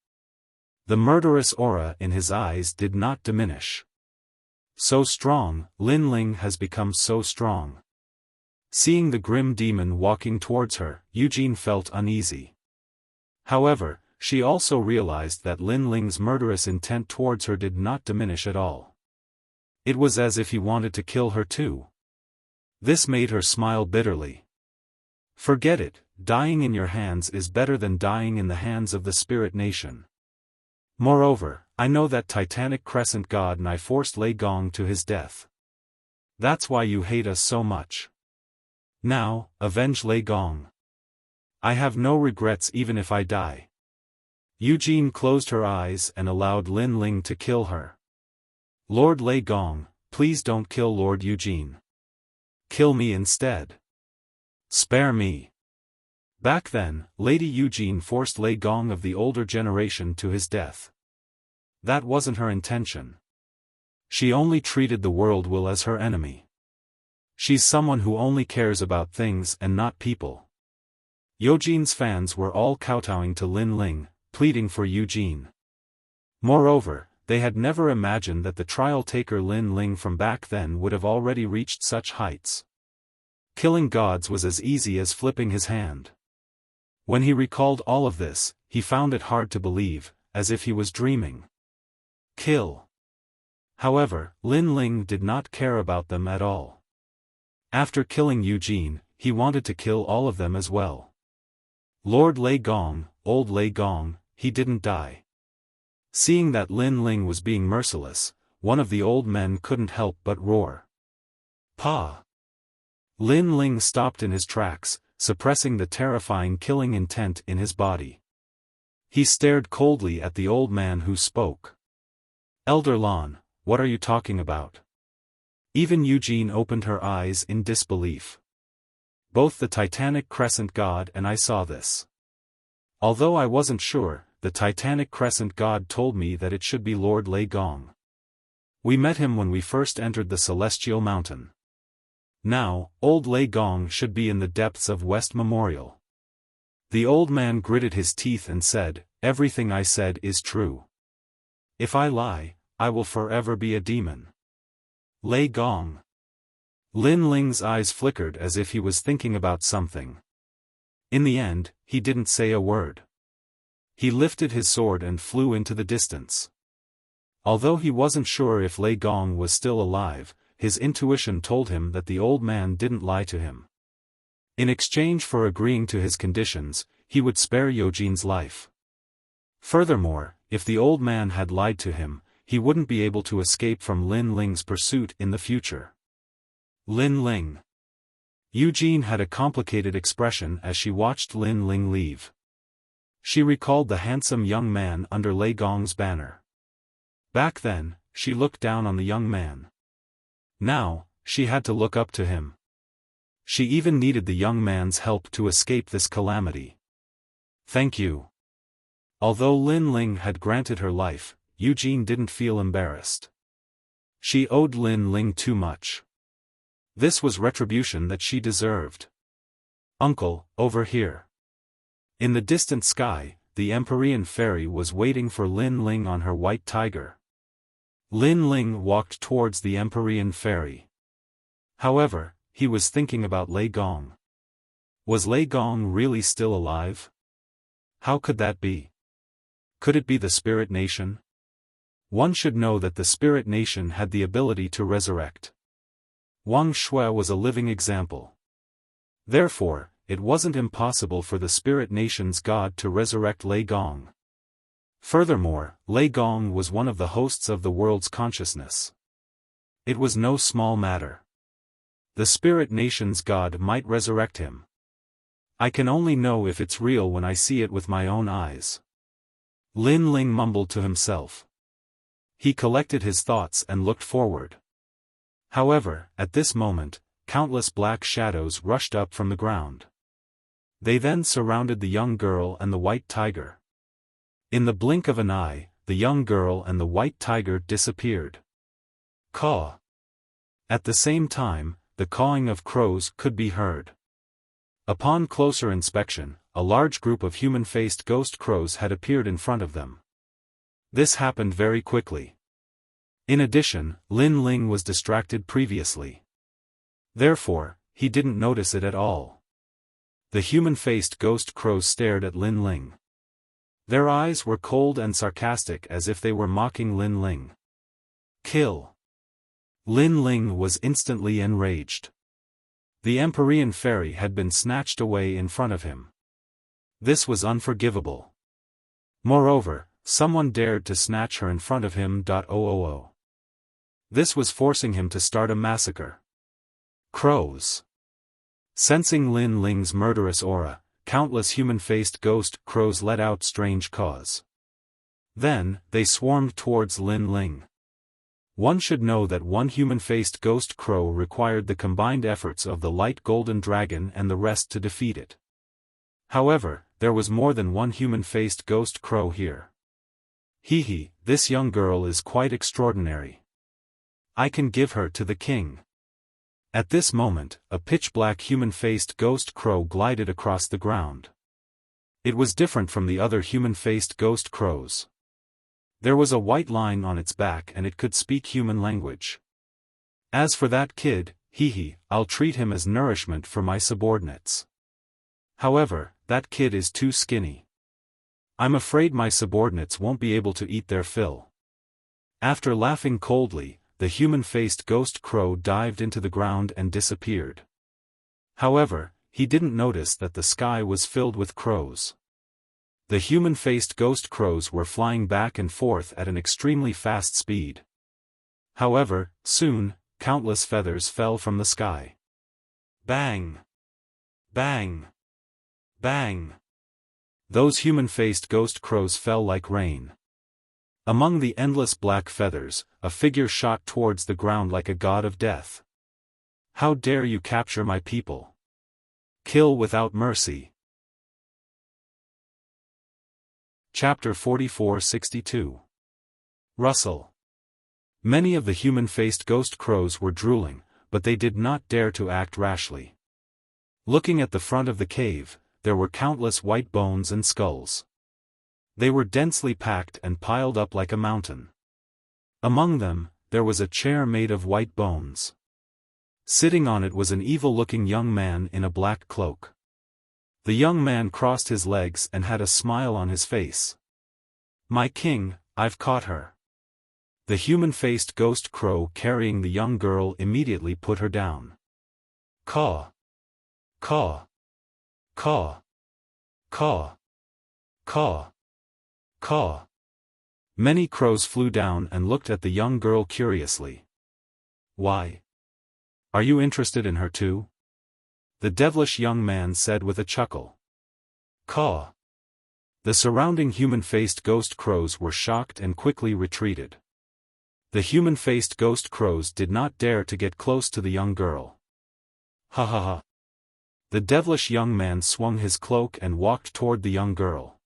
The murderous aura in his eyes did not diminish. So strong, Lin Ling has become so strong. Seeing the grim demon walking towards her, Eugene felt uneasy. However, she also realized that Lin Ling's murderous intent towards her did not diminish at all. It was as if he wanted to kill her too. This made her smile bitterly. Forget it, dying in your hands is better than dying in the hands of the Spirit Nation. Moreover, I know that Titanic Crescent God and I forced Lei Gong to his death. That's why you hate us so much. Now, avenge Lei Gong. I have no regrets even if I die. Eugene closed her eyes and allowed Lin Ling to kill her. Lord Lei Gong, please don't kill Lord Eugene. Kill me instead. Spare me. Back then, Lady Eugene forced Lei Gong of the older generation to his death. That wasn't her intention. She only treated the world will as her enemy. She's someone who only cares about things and not people. Eugene's fans were all kowtowing to Lin Ling, pleading for Eugene. Moreover, they had never imagined that the trial-taker Lin Ling from back then would have already reached such heights. Killing gods was as easy as flipping his hand. When he recalled all of this, he found it hard to believe, as if he was dreaming. Kill. However, Lin Ling did not care about them at all. After killing Eugene, he wanted to kill all of them as well. Lord Lei Gong, old Lei Gong, he didn't die. Seeing that Lin Ling was being merciless, one of the old men couldn't help but roar. Pa! Lin Ling stopped in his tracks, suppressing the terrifying killing intent in his body. He stared coldly at the old man who spoke. Elder Lon, what are you talking about? Even Eugene opened her eyes in disbelief. Both the Titanic Crescent God and I saw this. Although I wasn't sure, the Titanic Crescent God told me that it should be Lord Lei Gong. We met him when we first entered the Celestial Mountain. Now, old Lei Gong should be in the depths of West Memorial. The old man gritted his teeth and said, everything I said is true. If I lie, I will forever be a demon. Lei Gong. Lin Ling's eyes flickered as if he was thinking about something. In the end, he didn't say a word. He lifted his sword and flew into the distance. Although he wasn't sure if Lei Gong was still alive, his intuition told him that the old man didn't lie to him. In exchange for agreeing to his conditions, he would spare Eugene's life. Furthermore, if the old man had lied to him, he wouldn't be able to escape from Lin Ling's pursuit in the future. Lin Ling. Eugene had a complicated expression as she watched Lin Ling leave. She recalled the handsome young man under Lei Gong's banner. Back then, she looked down on the young man. Now, she had to look up to him. She even needed the young man's help to escape this calamity. Thank you. Although Lin Ling had granted her life, Eugene didn't feel embarrassed. She owed Lin Ling too much. This was retribution that she deserved. Uncle, over here. In the distant sky, the Empyrean fairy was waiting for Lin Ling on her white tiger. Lin Ling walked towards the Empyrean fairy. However, he was thinking about Lei Gong. Was Lei Gong really still alive? How could that be? Could it be the Spirit Nation? One should know that the Spirit Nation had the ability to resurrect. Wang Shui was a living example. Therefore, it wasn't impossible for the Spirit Nation's god to resurrect Lei Gong. Furthermore, Lei Gong was one of the hosts of the world's consciousness. It was no small matter. The Spirit Nation's god might resurrect him. I can only know if it's real when I see it with my own eyes. Lin Ling mumbled to himself. He collected his thoughts and looked forward. However, at this moment, countless black shadows rushed up from the ground. They then surrounded the young girl and the white tiger. In the blink of an eye, the young girl and the white tiger disappeared. Caw. At the same time, the cawing of crows could be heard. Upon closer inspection, a large group of human-faced ghost crows had appeared in front of them. This happened very quickly. In addition, Lin Ling was distracted previously. Therefore, he didn't notice it at all. The human-faced ghost crows stared at Lin Ling. Their eyes were cold and sarcastic as if they were mocking Lin Ling. Kill. Lin Ling was instantly enraged. The Empyrean fairy had been snatched away in front of him. This was unforgivable. Moreover, someone dared to snatch her in front of him. This was forcing him to start a massacre. Crows. Sensing Lin Ling's murderous aura, countless human-faced ghost crows let out strange caws. Then, they swarmed towards Lin Ling. One should know that one human-faced ghost crow required the combined efforts of the light golden dragon and the rest to defeat it. However, there was more than one human-faced ghost crow here. Hee, this young girl is quite extraordinary. I can give her to the king. At this moment, a pitch-black human-faced ghost crow glided across the ground. It was different from the other human-faced ghost crows. There was a white line on its back and it could speak human language. As for that kid, I'll treat him as nourishment for my subordinates. However, that kid is too skinny. I'm afraid my subordinates won't be able to eat their fill. After laughing coldly, the human-faced ghost crow dived into the ground and disappeared. However, he didn't notice that the sky was filled with crows. The human-faced ghost crows were flying back and forth at an extremely fast speed. However, soon, countless feathers fell from the sky. Bang! Bang! Bang! Those human-faced ghost crows fell like rain. Among the endless black feathers, a figure shot towards the ground like a god of death. How dare you capture my people? Kill without mercy. Chapter 44-62. Rustle. Many of the human-faced ghost crows were drooling, but they did not dare to act rashly. Looking at the front of the cave, there were countless white bones and skulls. They were densely packed and piled up like a mountain. Among them, there was a chair made of white bones. Sitting on it was an evil-looking young man in a black cloak. The young man crossed his legs and had a smile on his face. My king, I've caught her. The human-faced ghost crow carrying the young girl immediately put her down. Caw. Caw. Caw. Caw. Caw. Caw. Many crows flew down and looked at the young girl curiously. Why? Are you interested in her too? The devilish young man said with a chuckle. Caw. The surrounding human-faced ghost crows were shocked and quickly retreated. The human-faced ghost crows did not dare to get close to the young girl. Ha ha ha. The devilish young man swung his cloak and walked toward the young girl.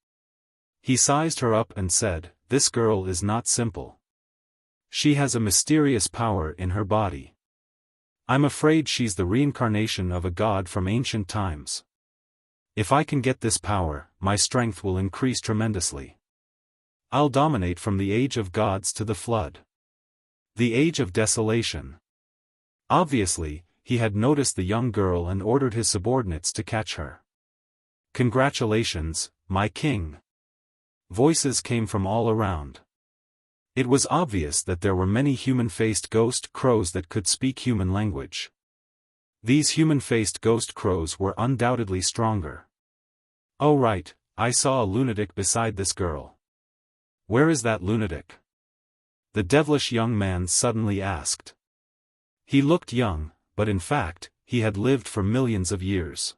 He sized her up and said, "This girl is not simple. She has a mysterious power in her body. I'm afraid she's the reincarnation of a god from ancient times. If I can get this power, my strength will increase tremendously. I'll dominate from the age of gods to the flood. The age of desolation." Obviously, he had noticed the young girl and ordered his subordinates to catch her. "Congratulations, my king." Voices came from all around. It was obvious that there were many human-faced ghost crows that could speak human language. These human-faced ghost crows were undoubtedly stronger. Oh right, I saw a lunatic beside this girl. Where is that lunatic? The devilish young man suddenly asked. He looked young, but in fact, he had lived for millions of years.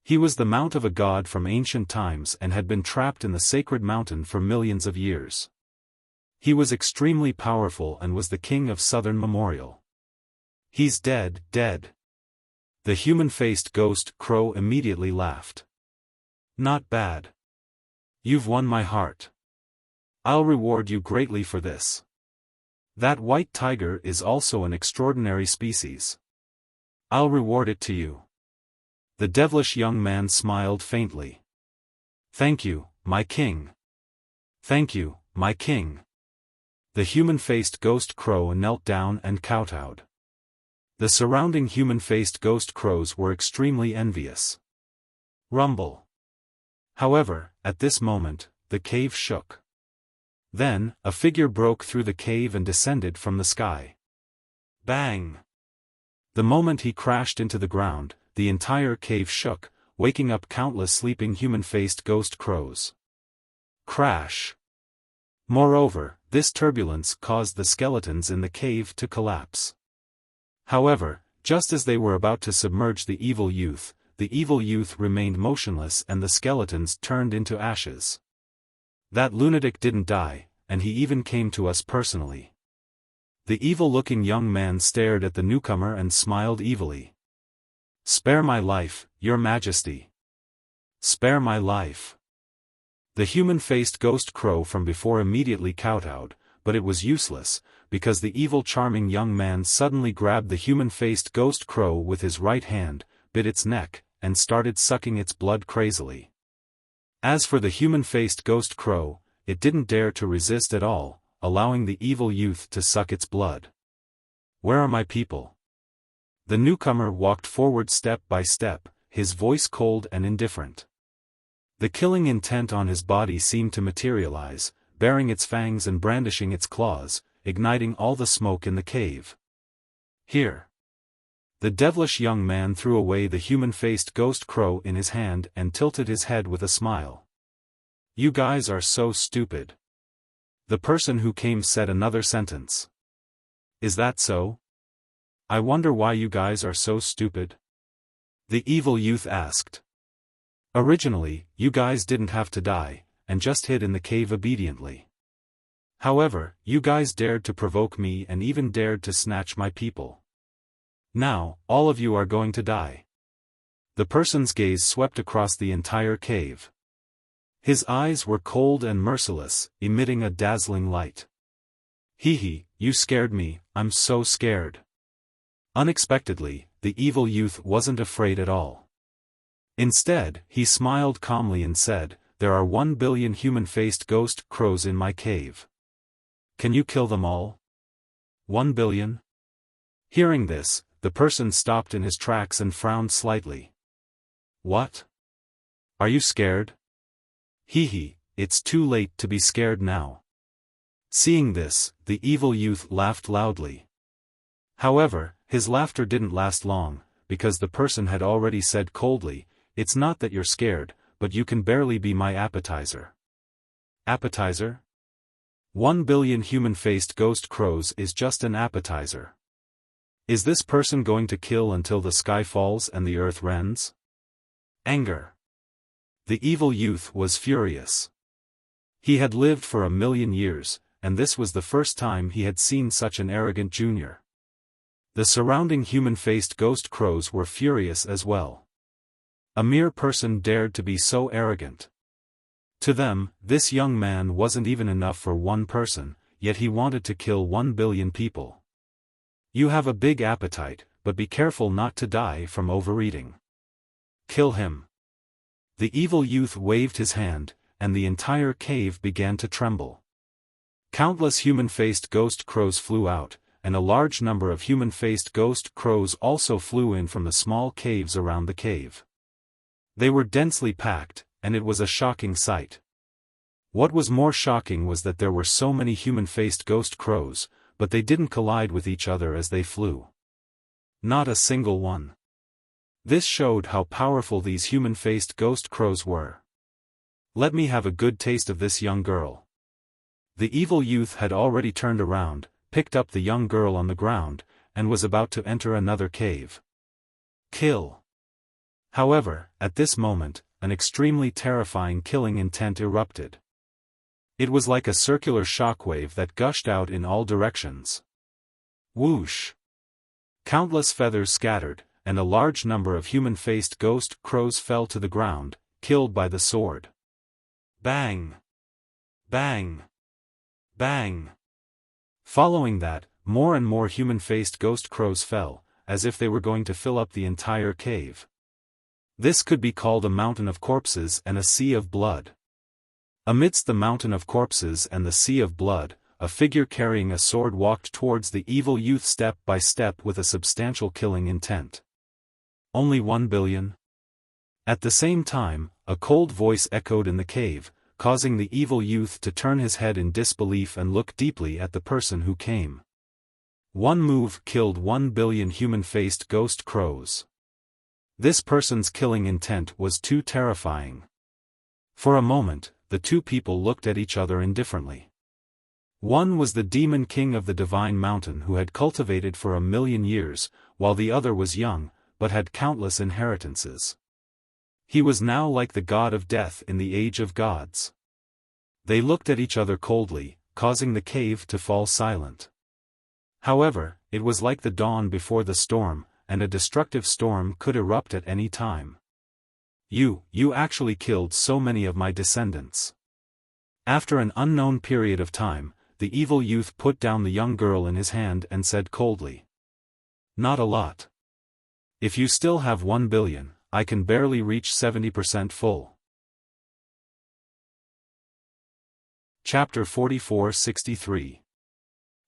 He was the mount of a god from ancient times and had been trapped in the sacred mountain for millions of years. He was extremely powerful and was the king of Southern Memorial. He's dead, dead. The human-faced ghost crow immediately laughed. Not bad. You've won my heart. I'll reward you greatly for this. That white tiger is also an extraordinary species. I'll reward it to you. The devilish young man smiled faintly. Thank you, my king. Thank you, my king. The human-faced ghost crow knelt down and kowtowed. The surrounding human-faced ghost crows were extremely envious. Rumble. However, at this moment, the cave shook. Then, a figure broke through the cave and descended from the sky. Bang! The moment he crashed into the ground, the entire cave shook, waking up countless sleeping human-faced ghost crows. Crash! Moreover, this turbulence caused the skeletons in the cave to collapse. However, Just as they were about to submerge the evil youth remained motionless and the skeletons turned into ashes. That lunatic didn't die, and he even came to us personally. The evil-looking young man stared at the newcomer and smiled evilly. "Spare my life, your majesty. Spare my life." The human-faced ghost crow from before immediately kowtowed, but it was useless, because the evil charming young man suddenly grabbed the human-faced ghost crow with his right hand, bit its neck, and started sucking its blood crazily. As for the human-faced ghost crow, it didn't dare to resist at all, allowing the evil youth to suck its blood. "Where are my people?" The newcomer walked forward step by step, his voice cold and indifferent. The killing intent on his body seemed to materialize, baring its fangs and brandishing its claws, igniting all the smoke in the cave. "Here." The devilish young man threw away the human-faced ghost crow in his hand and tilted his head with a smile. "You guys are so stupid." The person who came said another sentence. "Is that so? I wonder why you guys are so stupid?" The evil youth asked. "Originally, you guys didn't have to die, and just hid in the cave obediently. However, you guys dared to provoke me and even dared to snatch my people. Now, all of you are going to die." The person's gaze swept across the entire cave. His eyes were cold and merciless, emitting a dazzling light. "Hee, you scared me, I'm so scared." Unexpectedly, the evil youth wasn't afraid at all. Instead, he smiled calmly and said, "There are 1 billion human-faced ghost crows in my cave. Can you kill them all?" 1 billion? Hearing this, the person stopped in his tracks and frowned slightly. "What? Are you scared?" "Hee, it's too late to be scared now." Seeing this, the evil youth laughed loudly. However, his laughter didn't last long, because the person had already said coldly, "It's not that you're scared, but you can barely be my appetizer." Appetizer? 1 billion human-faced ghost crows is just an appetizer. Is this person going to kill until the sky falls and the earth rends? Anger. The evil youth was furious. He had lived for 1,000,000 years, and this was the first time he had seen such an arrogant junior. The surrounding human-faced ghost crows were furious as well. A mere person dared to be so arrogant. To them, this young man wasn't even enough for one person, yet he wanted to kill 1 billion people. "You have a big appetite, but be careful not to die from overeating. Kill him." The evil youth waved his hand, and the entire cave began to tremble. Countless human-faced ghost crows flew out, and a large number of human-faced ghost crows also flew in from the small caves around the cave. They were densely packed, and it was a shocking sight. What was more shocking was that there were so many human-faced ghost crows, but they didn't collide with each other as they flew. Not a single one. This showed how powerful these human-faced ghost crows were. "Let me have a good taste of this young girl." The evil youth had already turned around, picked up the young girl on the ground, and was about to enter another cave. Kill. However, at this moment, an extremely terrifying killing intent erupted. It was like a circular shockwave that gushed out in all directions. Whoosh! Countless feathers scattered, and a large number of human-faced ghost crows fell to the ground, killed by the sword. Bang! Bang! Bang! Following that, more and more human-faced ghost crows fell, as if they were going to fill up the entire cave. This could be called a mountain of corpses and a sea of blood. Amidst the mountain of corpses and the sea of blood, a figure carrying a sword walked towards the evil youth step by step with a substantial killing intent. "Only 1 billion?" At the same time, a cold voice echoed in the cave, causing the evil youth to turn his head in disbelief and look deeply at the person who came. One move killed 1 billion human-faced ghost crows. This person's killing intent was too terrifying. For a moment, the two people looked at each other indifferently. One was the demon king of the divine mountain who had cultivated for 1,000,000 years, while the other was young, but had countless inheritances. He was now like the god of death in the age of gods. They looked at each other coldly, causing the cave to fall silent. However, it was like the dawn before the storm, and a destructive storm could erupt at any time. You actually killed so many of my descendants." After an unknown period of time, the evil youth put down the young girl in his hand and said coldly, "Not a lot. If you still have 1 billion, I can barely reach 70% full." Chapter 44-63.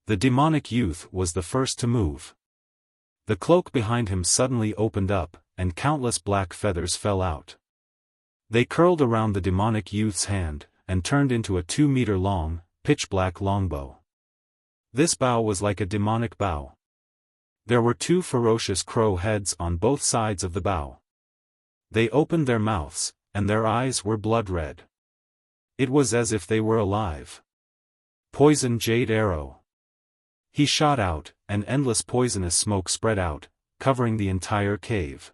The demonic youth was the first to move. The cloak behind him suddenly opened up, and countless black feathers fell out. They curled around the demonic youth's hand, and turned into a 2-meter-long, pitch-black longbow. This bow was like a demonic bow. There were 2 ferocious crow heads on both sides of the bow. They opened their mouths, and their eyes were blood-red. It was as if they were alive. Poison jade arrow. He shot out, and endless poisonous smoke spread out, covering the entire cave.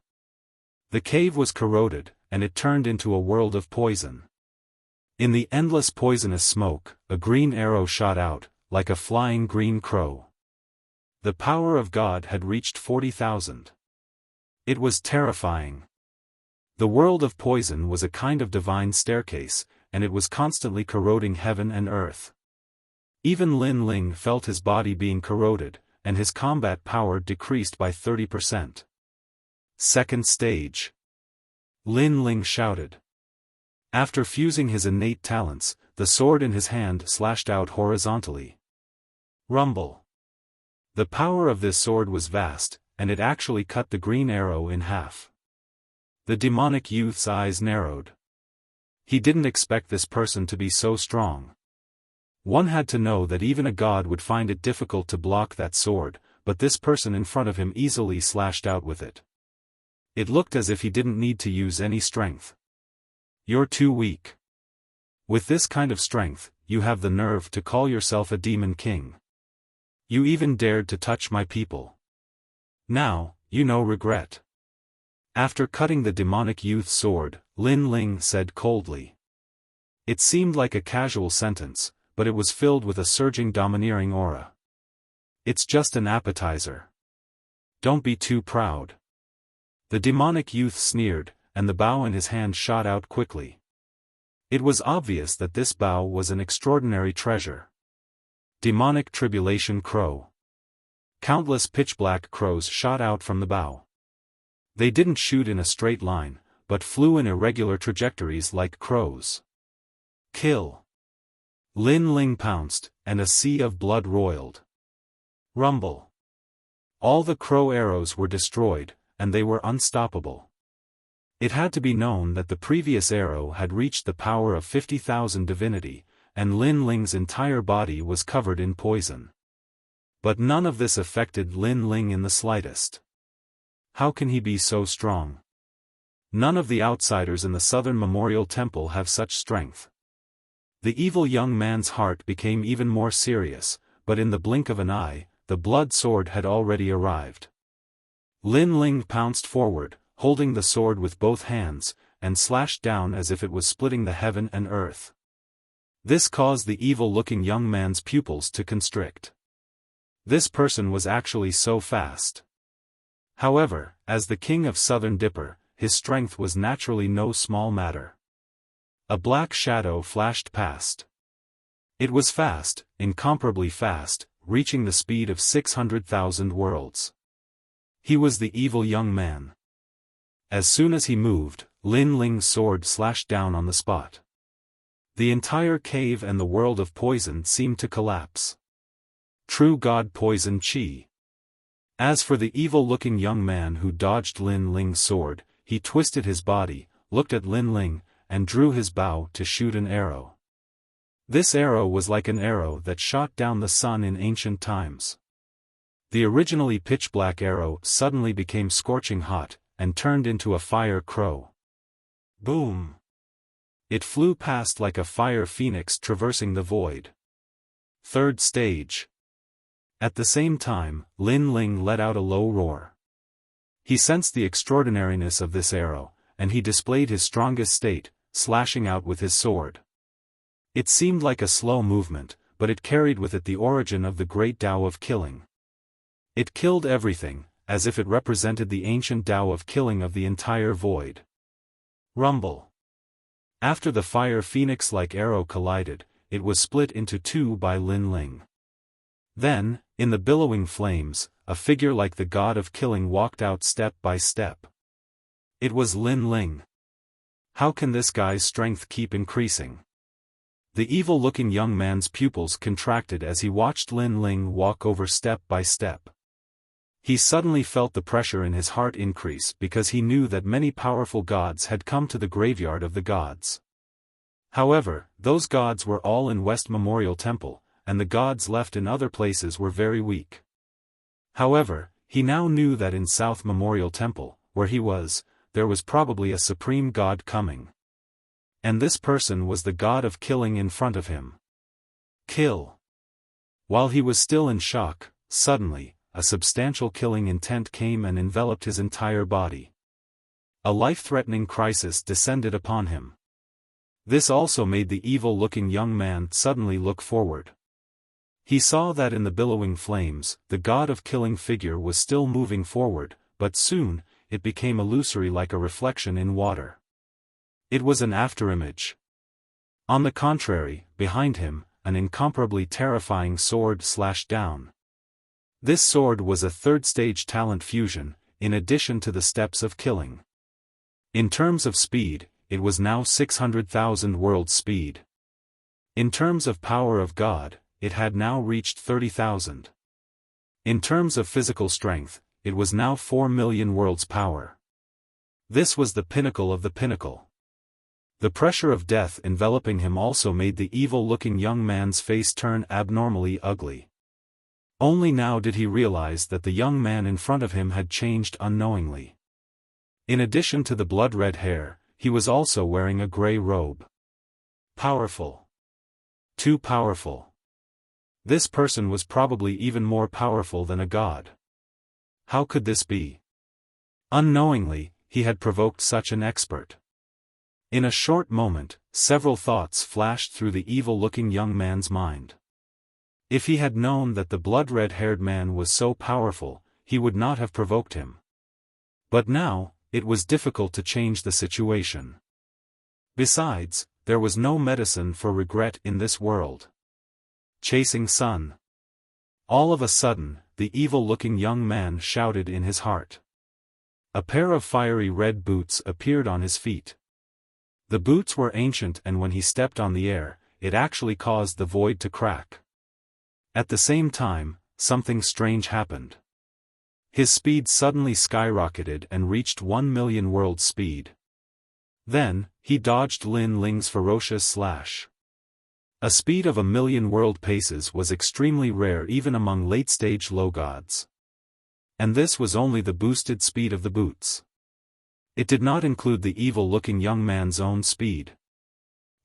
The cave was corroded, and it turned into a world of poison. In the endless poisonous smoke, a green arrow shot out, like a flying green crow. The power of God had reached 40,000. It was terrifying. The world of poison was a kind of divine staircase, and it was constantly corroding heaven and earth. Even Lin Ling felt his body being corroded, and his combat power decreased by 30%. Second stage. Lin Ling shouted. After fusing his innate talents, the sword in his hand slashed out horizontally. Rumble. The power of this sword was vast, and it actually cut the green arrow in half. The demonic youth's eyes narrowed. He didn't expect this person to be so strong. One had to know that even a god would find it difficult to block that sword, but this person in front of him easily slashed out with it. It looked as if he didn't need to use any strength. "You're too weak. With this kind of strength, you have the nerve to call yourself a demon king. You even dared to touch my people. Now, you know regret." After cutting the demonic youth's sword, Lin Ling said coldly. It seemed like a casual sentence, but it was filled with a surging domineering aura. "It's just an appetizer. Don't be too proud." The demonic youth sneered, and the bow in his hand shot out quickly. It was obvious that this bow was an extraordinary treasure. Demonic tribulation crow. Countless pitch-black crows shot out from the bow. They didn't shoot in a straight line, but flew in irregular trajectories like crows. Kill. Lin Ling pounced, and a sea of blood roiled. Rumble. All the crow arrows were destroyed, and they were unstoppable. It had to be known that the previous arrow had reached the power of 50,000 divinity, and Lin Ling's entire body was covered in poison. But none of this affected Lin Ling in the slightest. How can he be so strong? None of the outsiders in the Southern Memorial Temple have such strength. The evil young man's heart became even more serious, but in the blink of an eye, the blood sword had already arrived. Lin Ling pounced forward, holding the sword with both hands, and slashed down as if it was splitting the heaven and earth. This caused the evil-looking young man's pupils to constrict. This person was actually so fast. However, as the king of Southern Dipper, his strength was naturally no small matter. A black shadow flashed past. It was fast, incomparably fast, reaching the speed of 600,000 worlds. He was the evil young man. As soon as he moved, Lin Ling's sword slashed down on the spot. The entire cave and the world of poison seemed to collapse. True God poison chi. As for the evil-looking young man who dodged Lin Ling's sword, he twisted his body, looked at Lin Ling, and drew his bow to shoot an arrow. This arrow was like an arrow that shot down the sun in ancient times. The originally pitch-black arrow suddenly became scorching hot, and turned into a fire crow. Boom! It flew past like a fire phoenix traversing the void. Third stage. At the same time, Lin Ling let out a low roar. He sensed the extraordinariness of this arrow, and he displayed his strongest state, slashing out with his sword. It seemed like a slow movement, but it carried with it the origin of the great Tao of killing. It killed everything, as if it represented the ancient Tao of killing of the entire void. Rumble. After the fire phoenix-like arrow collided, it was split into two by Lin Ling. Then, in the billowing flames, a figure like the god of killing walked out step by step. It was Lin Ling. How can this guy's strength keep increasing? The evil-looking young man's pupils contracted as he watched Lin Ling walk over step by step. He suddenly felt the pressure in his heart increase because he knew that many powerful gods had come to the graveyard of the gods. However, those gods were all in West Memorial Temple, and the gods left in other places were very weak. However, he now knew that in South Memorial Temple, where he was, there was probably a supreme god coming. And this person was the god of killing in front of him. Kill. While he was still in shock, suddenly, a substantial killing intent came and enveloped his entire body. A life-threatening crisis descended upon him. This also made the evil-looking young man suddenly look forward. He saw that in the billowing flames, the god of killing figure was still moving forward, but soon, it became illusory like a reflection in water. It was an afterimage. On the contrary, behind him, an incomparably terrifying sword slashed down. This sword was a third-stage talent fusion, in addition to the steps of killing. In terms of speed, it was now 600,000 world speed. In terms of power of God, it had now reached 30,000. In terms of physical strength, it was now 4 million worlds power. This was the pinnacle of the pinnacle. The pressure of death enveloping him also made the evil-looking young man's face turn abnormally ugly. Only now did he realize that the young man in front of him had changed unknowingly. In addition to the blood-red hair, he was also wearing a gray robe. Powerful. Too powerful. This person was probably even more powerful than a god. How could this be? Unknowingly, he had provoked such an expert. In a short moment, several thoughts flashed through the evil-looking young man's mind. If he had known that the blood-red-haired man was so powerful, he would not have provoked him. But now, it was difficult to change the situation. Besides, there was no medicine for regret in this world. Chasing sun. All of a sudden, the evil-looking young man shouted in his heart. A pair of fiery red boots appeared on his feet. The boots were ancient, and when he stepped on the air, it actually caused the void to crack. At the same time, something strange happened. His speed suddenly skyrocketed and reached 1 million world speed. Then, he dodged Lin Ling's ferocious slash. A speed of 1 million world paces was extremely rare even among late-stage low gods. And this was only the boosted speed of the boots. It did not include the evil-looking young man's own speed.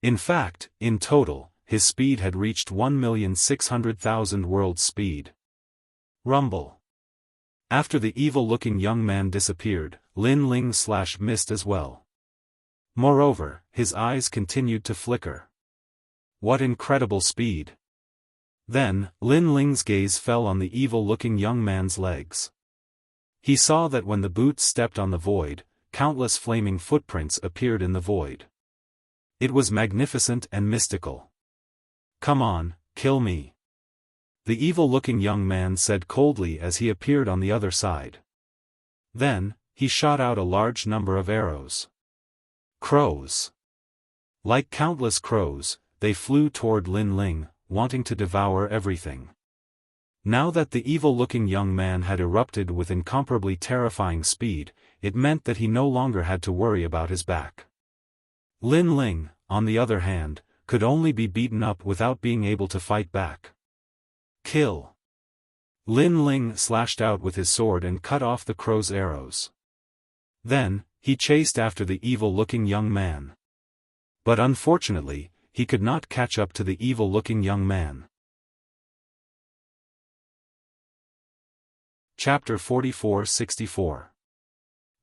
In fact, in total, his speed had reached 1,600,000 world speed. Rumble. After the evil-looking young man disappeared, Lin Ling missed as well. Moreover, his eyes continued to flicker. What incredible speed! Then, Lin Ling's gaze fell on the evil-looking young man's legs. He saw that when the boots stepped on the void, countless flaming footprints appeared in the void. It was magnificent and mystical. Come on, kill me. The evil-looking young man said coldly as he appeared on the other side. Then, he shot out a large number of arrows. Crows. Like countless crows, they flew toward Lin Ling, wanting to devour everything. Now that the evil-looking young man had erupted with incomparably terrifying speed, it meant that he no longer had to worry about his back. Lin Ling, on the other hand, could only be beaten up without being able to fight back. Kill. Lin Ling slashed out with his sword and cut off the crow's arrows. Then, he chased after the evil-looking young man. But unfortunately, he could not catch up to the evil-looking young man. Chapter 44-64.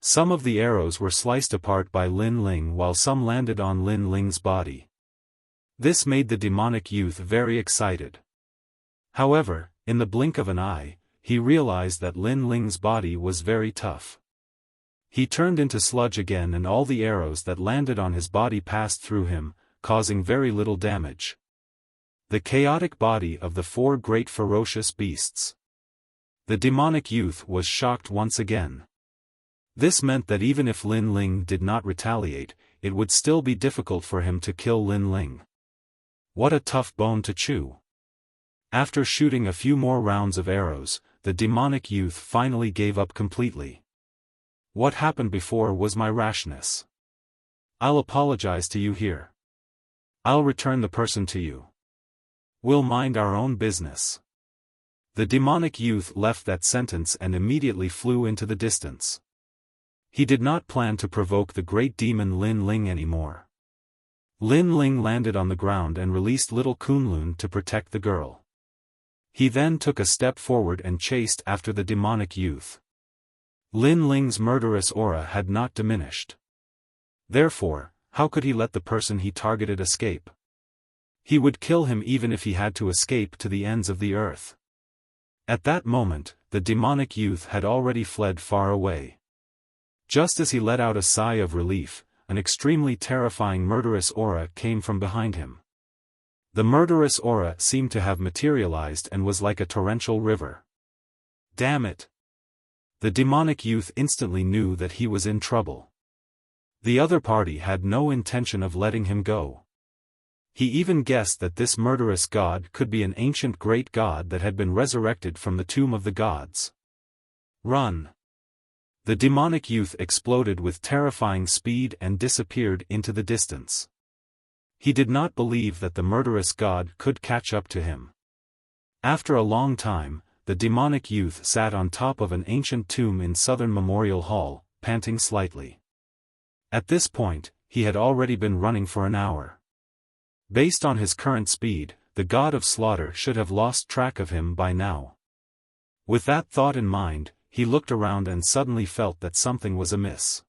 Some of the arrows were sliced apart by Lin Ling while some landed on Lin Ling's body. This made the demonic youth very excited. However, in the blink of an eye, he realized that Lin Ling's body was very tough. He turned into sludge again and all the arrows that landed on his body passed through him, causing very little damage. The chaotic body of the four great ferocious beasts. The demonic youth was shocked once again. This meant that even if Lin Ling did not retaliate, it would still be difficult for him to kill Lin Ling. What a tough bone to chew. After shooting a few more rounds of arrows, the demonic youth finally gave up completely. What happened before was my rashness. I'll apologize to you here. I'll return the person to you. We'll mind our own business. The demonic youth left that sentence and immediately flew into the distance. He did not plan to provoke the great demon Lin Ling anymore. Lin Ling landed on the ground and released little Kunlun to protect the girl. He then took a step forward and chased after the demonic youth. Lin Ling's murderous aura had not diminished. Therefore, how could he let the person he targeted escape? He would kill him even if he had to escape to the ends of the earth. At that moment, the demonic youth had already fled far away. Just as he let out a sigh of relief, an extremely terrifying murderous aura came from behind him. The murderous aura seemed to have materialized and was like a torrential river. Damn it! The demonic youth instantly knew that he was in trouble. The other party had no intention of letting him go. He even guessed that this murderous god could be an ancient great god that had been resurrected from the tomb of the gods. Run! The demonic youth exploded with terrifying speed and disappeared into the distance. He did not believe that the murderous god could catch up to him. After a long time, the demonic youth sat on top of an ancient tomb in Southern Memorial Hall, panting slightly. At this point, he had already been running for an hour. Based on his current speed, the god of slaughter should have lost track of him by now. With that thought in mind, he looked around and suddenly felt that something was amiss.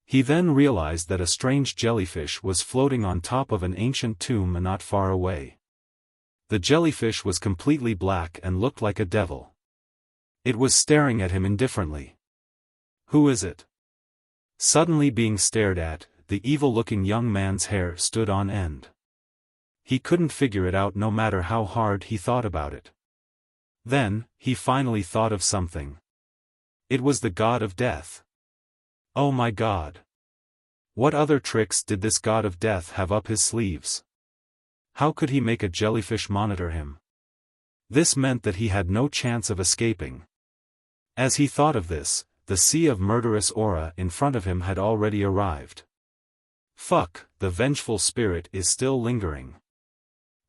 He then realized that a strange jellyfish was floating on top of an ancient tomb not far away. The jellyfish was completely black and looked like a devil. It was staring at him indifferently. Who is it? Suddenly being stared at, the evil-looking young man's hair stood on end. He couldn't figure it out no matter how hard he thought about it. Then, he finally thought of something. It was the god of death. Oh my god! What other tricks did this god of death have up his sleeves? How could he make a jellyfish monitor him? This meant that he had no chance of escaping. As he thought of this, the sea of murderous aura in front of him had already arrived. Fuck, the vengeful spirit is still lingering.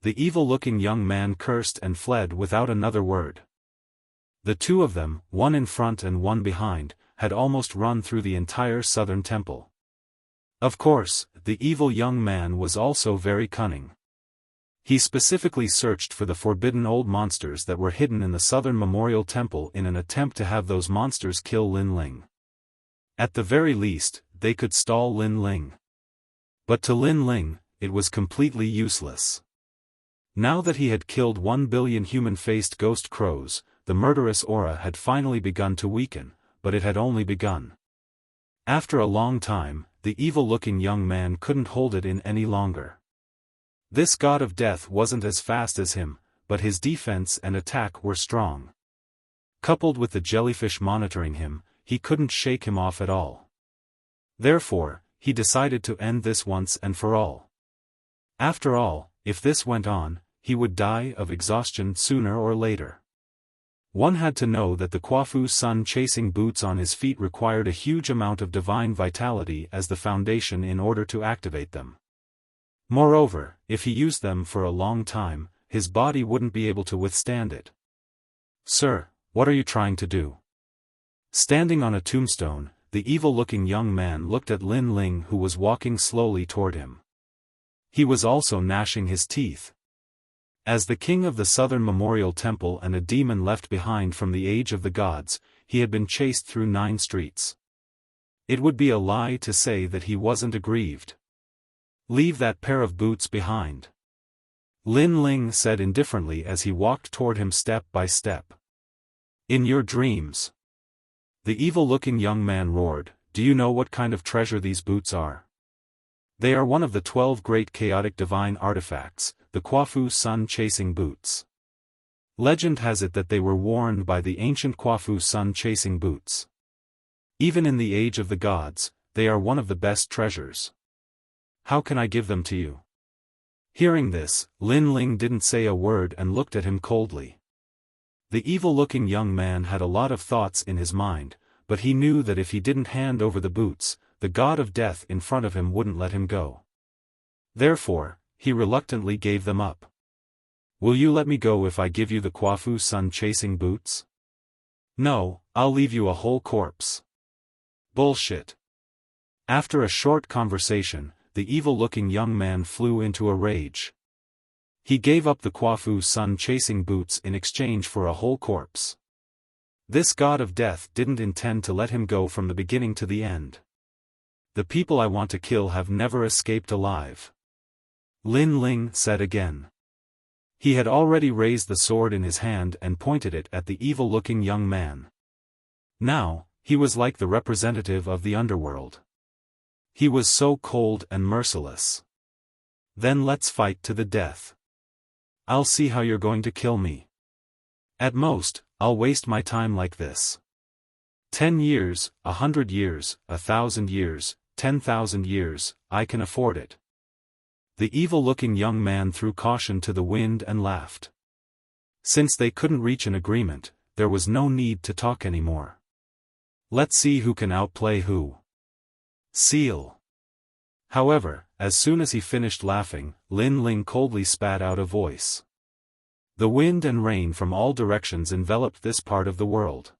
The evil-looking young man cursed and fled without another word. The two of them, one in front and one behind, had almost run through the entire southern temple. Of course, the evil young man was also very cunning. He specifically searched for the forbidden old monsters that were hidden in the southern memorial temple in an attempt to have those monsters kill Lin Ling. At the very least, they could stall Lin Ling. But to Lin Ling, it was completely useless. Now that he had killed 1 billion human-faced ghost crows, the murderous aura had finally begun to weaken, but it had only begun. After a long time, the evil-looking young man couldn't hold it in any longer. This god of death wasn't as fast as him, but his defense and attack were strong. Coupled with the jellyfish monitoring him, he couldn't shake him off at all. Therefore, he decided to end this once and for all. After all, if this went on, he would die of exhaustion sooner or later. One had to know that the Kwafu sun chasing boots on his feet required a huge amount of divine vitality as the foundation in order to activate them. Moreover, if he used them for a long time, his body wouldn't be able to withstand it. Sir, what are you trying to do? Standing on a tombstone, the evil-looking young man looked at Lin Ling who was walking slowly toward him. He was also gnashing his teeth. As the king of the Southern Memorial Temple and a demon left behind from the Age of the Gods, he had been chased through 9 streets. It would be a lie to say that he wasn't aggrieved. "Leave that pair of boots behind," Lin Ling said indifferently as he walked toward him step by step. "In your dreams." The evil-looking young man roared, "Do you know what kind of treasure these boots are? They are one of the 12 great chaotic divine artifacts, the Quafu sun-chasing boots. Legend has it that they were worn by the ancient Quafu sun-chasing boots. Even in the Age of the Gods, they are one of the best treasures. How can I give them to you?" Hearing this, Lin Ling didn't say a word and looked at him coldly. The evil-looking young man had a lot of thoughts in his mind, but he knew that if he didn't hand over the boots, the god of death in front of him wouldn't let him go. Therefore, he reluctantly gave them up. "Will you let me go if I give you the Quafu sun-chasing boots?" "No, I'll leave you a whole corpse." "Bullshit." After a short conversation, the evil-looking young man flew into a rage. He gave up the Quafu sun-chasing boots in exchange for a whole corpse. This god of death didn't intend to let him go from the beginning to the end. "The people I want to kill have never escaped alive," Lin Ling said again. He had already raised the sword in his hand and pointed it at the evil-looking young man. Now, he was like the representative of the underworld. He was so cold and merciless. "Then let's fight to the death. I'll see how you're going to kill me. At most, I'll waste my time like this. 10 years, 100 years, 1,000 years, 10,000 years, I can afford it." The evil-looking young man threw caution to the wind and laughed. Since they couldn't reach an agreement, there was no need to talk anymore. Let's see who can outplay who. Seal. However, as soon as he finished laughing, Lin Ling coldly spat out a voice. The wind and rain from all directions enveloped this part of the world.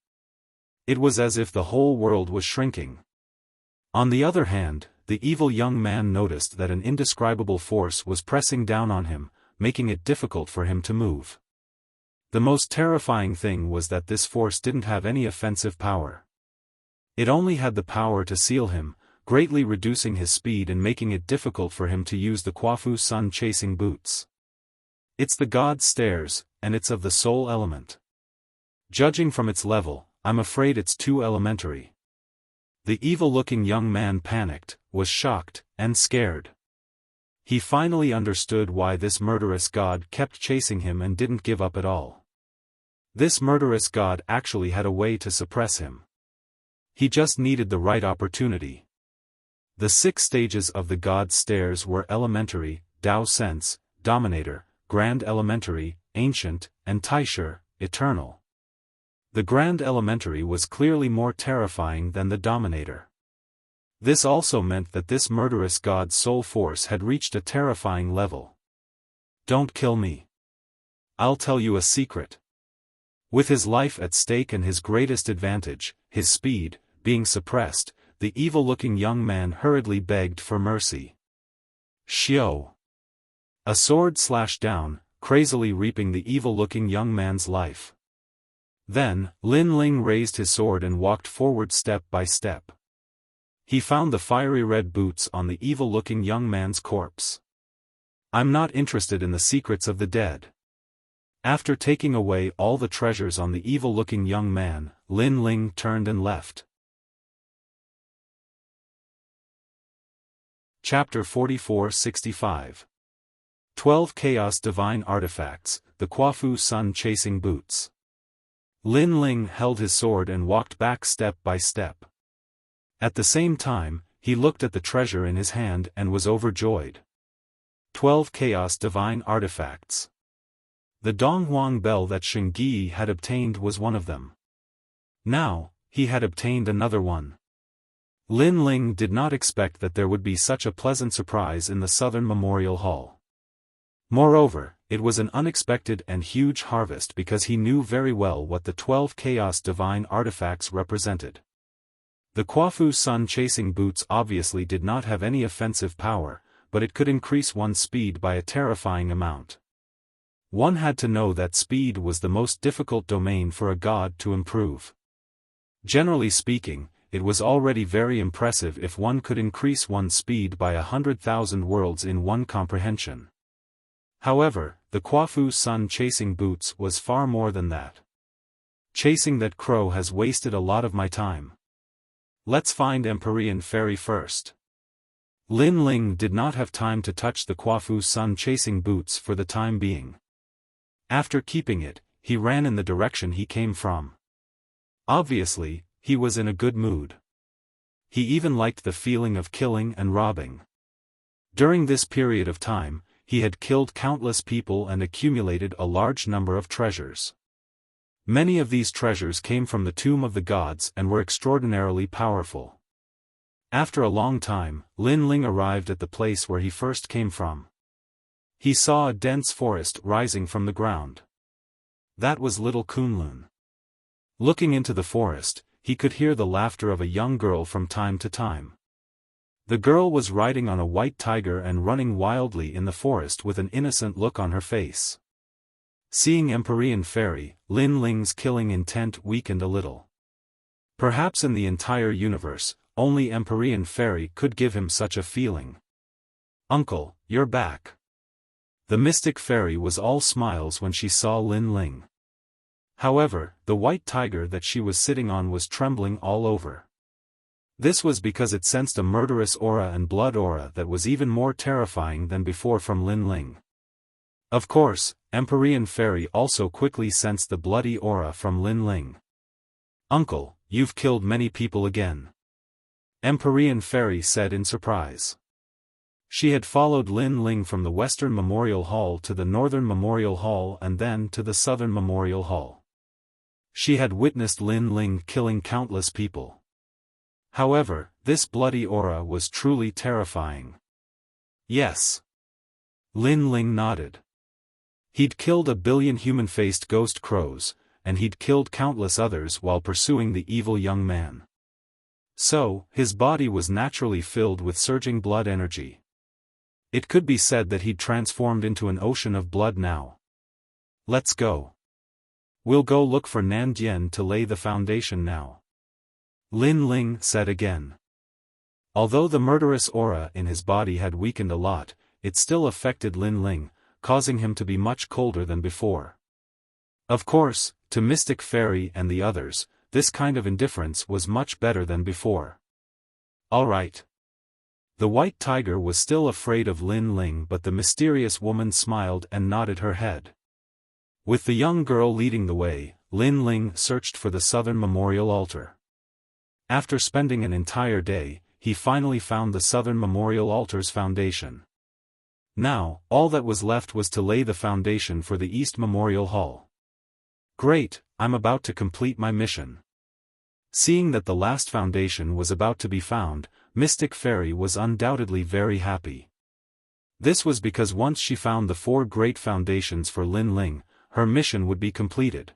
It was as if the whole world was shrinking. On the other hand, the evil young man noticed that an indescribable force was pressing down on him, making it difficult for him to move. The most terrifying thing was that this force didn't have any offensive power. It only had the power to seal him, greatly reducing his speed and making it difficult for him to use the Quafu sun-chasing boots. It's the god's stairs, and it's of the soul element. Judging from its level, I'm afraid it's too elementary. The evil-looking young man panicked, was shocked, and scared. He finally understood why this murderous god kept chasing him and didn't give up at all. This murderous god actually had a way to suppress him. He just needed the right opportunity. The 6 stages of the god's stairs were elementary, Tao sense, dominator, grand elementary, ancient, and Taisher, eternal. The grand elementary was clearly more terrifying than the dominator. This also meant that this murderous god's soul force had reached a terrifying level. "Don't kill me. I'll tell you a secret." With his life at stake and his greatest advantage, his speed, being suppressed, the evil-looking young man hurriedly begged for mercy. Xiao. A sword slashed down, crazily reaping the evil-looking young man's life. Then, Lin Ling raised his sword and walked forward step by step. He found the fiery red boots on the evil-looking young man's corpse. "I'm not interested in the secrets of the dead." After taking away all the treasures on the evil-looking young man, Lin Ling turned and left. Chapter 44-65. 12 Chaos Divine Artifacts, the Quafu Sun-Chasing Boots. Lin Ling held his sword and walked back step by step. At the same time, he looked at the treasure in his hand and was overjoyed. 12 Chaos Divine Artifacts. The Donghuang bell that Shengyi had obtained was one of them. Now, he had obtained another one. Lin Ling did not expect that there would be such a pleasant surprise in the Southern Memorial Hall. Moreover, it was an unexpected and huge harvest because he knew very well what the 12 Chaos Divine Artifacts represented. The Quafu Sun-Chasing Boots obviously did not have any offensive power, but it could increase one's speed by a terrifying amount. One had to know that speed was the most difficult domain for a god to improve. Generally speaking, it was already very impressive if one could increase one's speed by 100,000 worlds in one comprehension. However, the Quafu's son chasing Boots was far more than that. Chasing that crow has wasted a lot of my time. Let's find Empyrean Fairy first. Lin Ling did not have time to touch the Quafu's son chasing Boots for the time being. After keeping it, he ran in the direction he came from. Obviously, he was in a good mood. He even liked the feeling of killing and robbing. During this period of time, he had killed countless people and accumulated a large number of treasures. Many of these treasures came from the tomb of the gods and were extraordinarily powerful. After a long time, Lin Ling arrived at the place where he first came from. He saw a dense forest rising from the ground. That was Little Kunlun. Looking into the forest, he could hear the laughter of a young girl from time to time. The girl was riding on a white tiger and running wildly in the forest with an innocent look on her face. Seeing Empyrean Fairy, Lin Ling's killing intent weakened a little. Perhaps in the entire universe, only Empyrean Fairy could give him such a feeling. "Uncle, you're back." The Mystic Fairy was all smiles when she saw Lin Ling. However, the white tiger that she was sitting on was trembling all over. This was because it sensed a murderous aura and blood aura that was even more terrifying than before from Lin Ling. Of course, Empyrean Fairy also quickly sensed the bloody aura from Lin Ling. "Uncle, you've killed many people again," Empyrean Fairy said in surprise. She had followed Lin Ling from the Western Memorial Hall to the Northern Memorial Hall and then to the Southern Memorial Hall. She had witnessed Lin Ling killing countless people. However, this bloody aura was truly terrifying. "Yes." Lin Ling nodded. He'd killed 1 billion human-faced ghost crows, and he'd killed countless others while pursuing the evil young man. So, his body was naturally filled with surging blood energy. It could be said that he'd transformed into an ocean of blood now. "Let's go. We'll go look for Nandian to lay the foundation now," Lin Ling said again. Although the murderous aura in his body had weakened a lot, it still affected Lin Ling, causing him to be much colder than before. Of course, to Mystic Fairy and the others, this kind of indifference was much better than before. "All right." The white tiger was still afraid of Lin Ling, but the mysterious woman smiled and nodded her head. With the young girl leading the way, Lin Ling searched for the Southern Memorial Altar. After spending an entire day, he finally found the Southern Memorial Altar's foundation. Now, all that was left was to lay the foundation for the East Memorial Hall. "Great, I'm about to complete my mission." Seeing that the last foundation was about to be found, Mystic Fairy was undoubtedly very happy. This was because once she found the 4 great foundations for Lin Ling, her mission would be completed.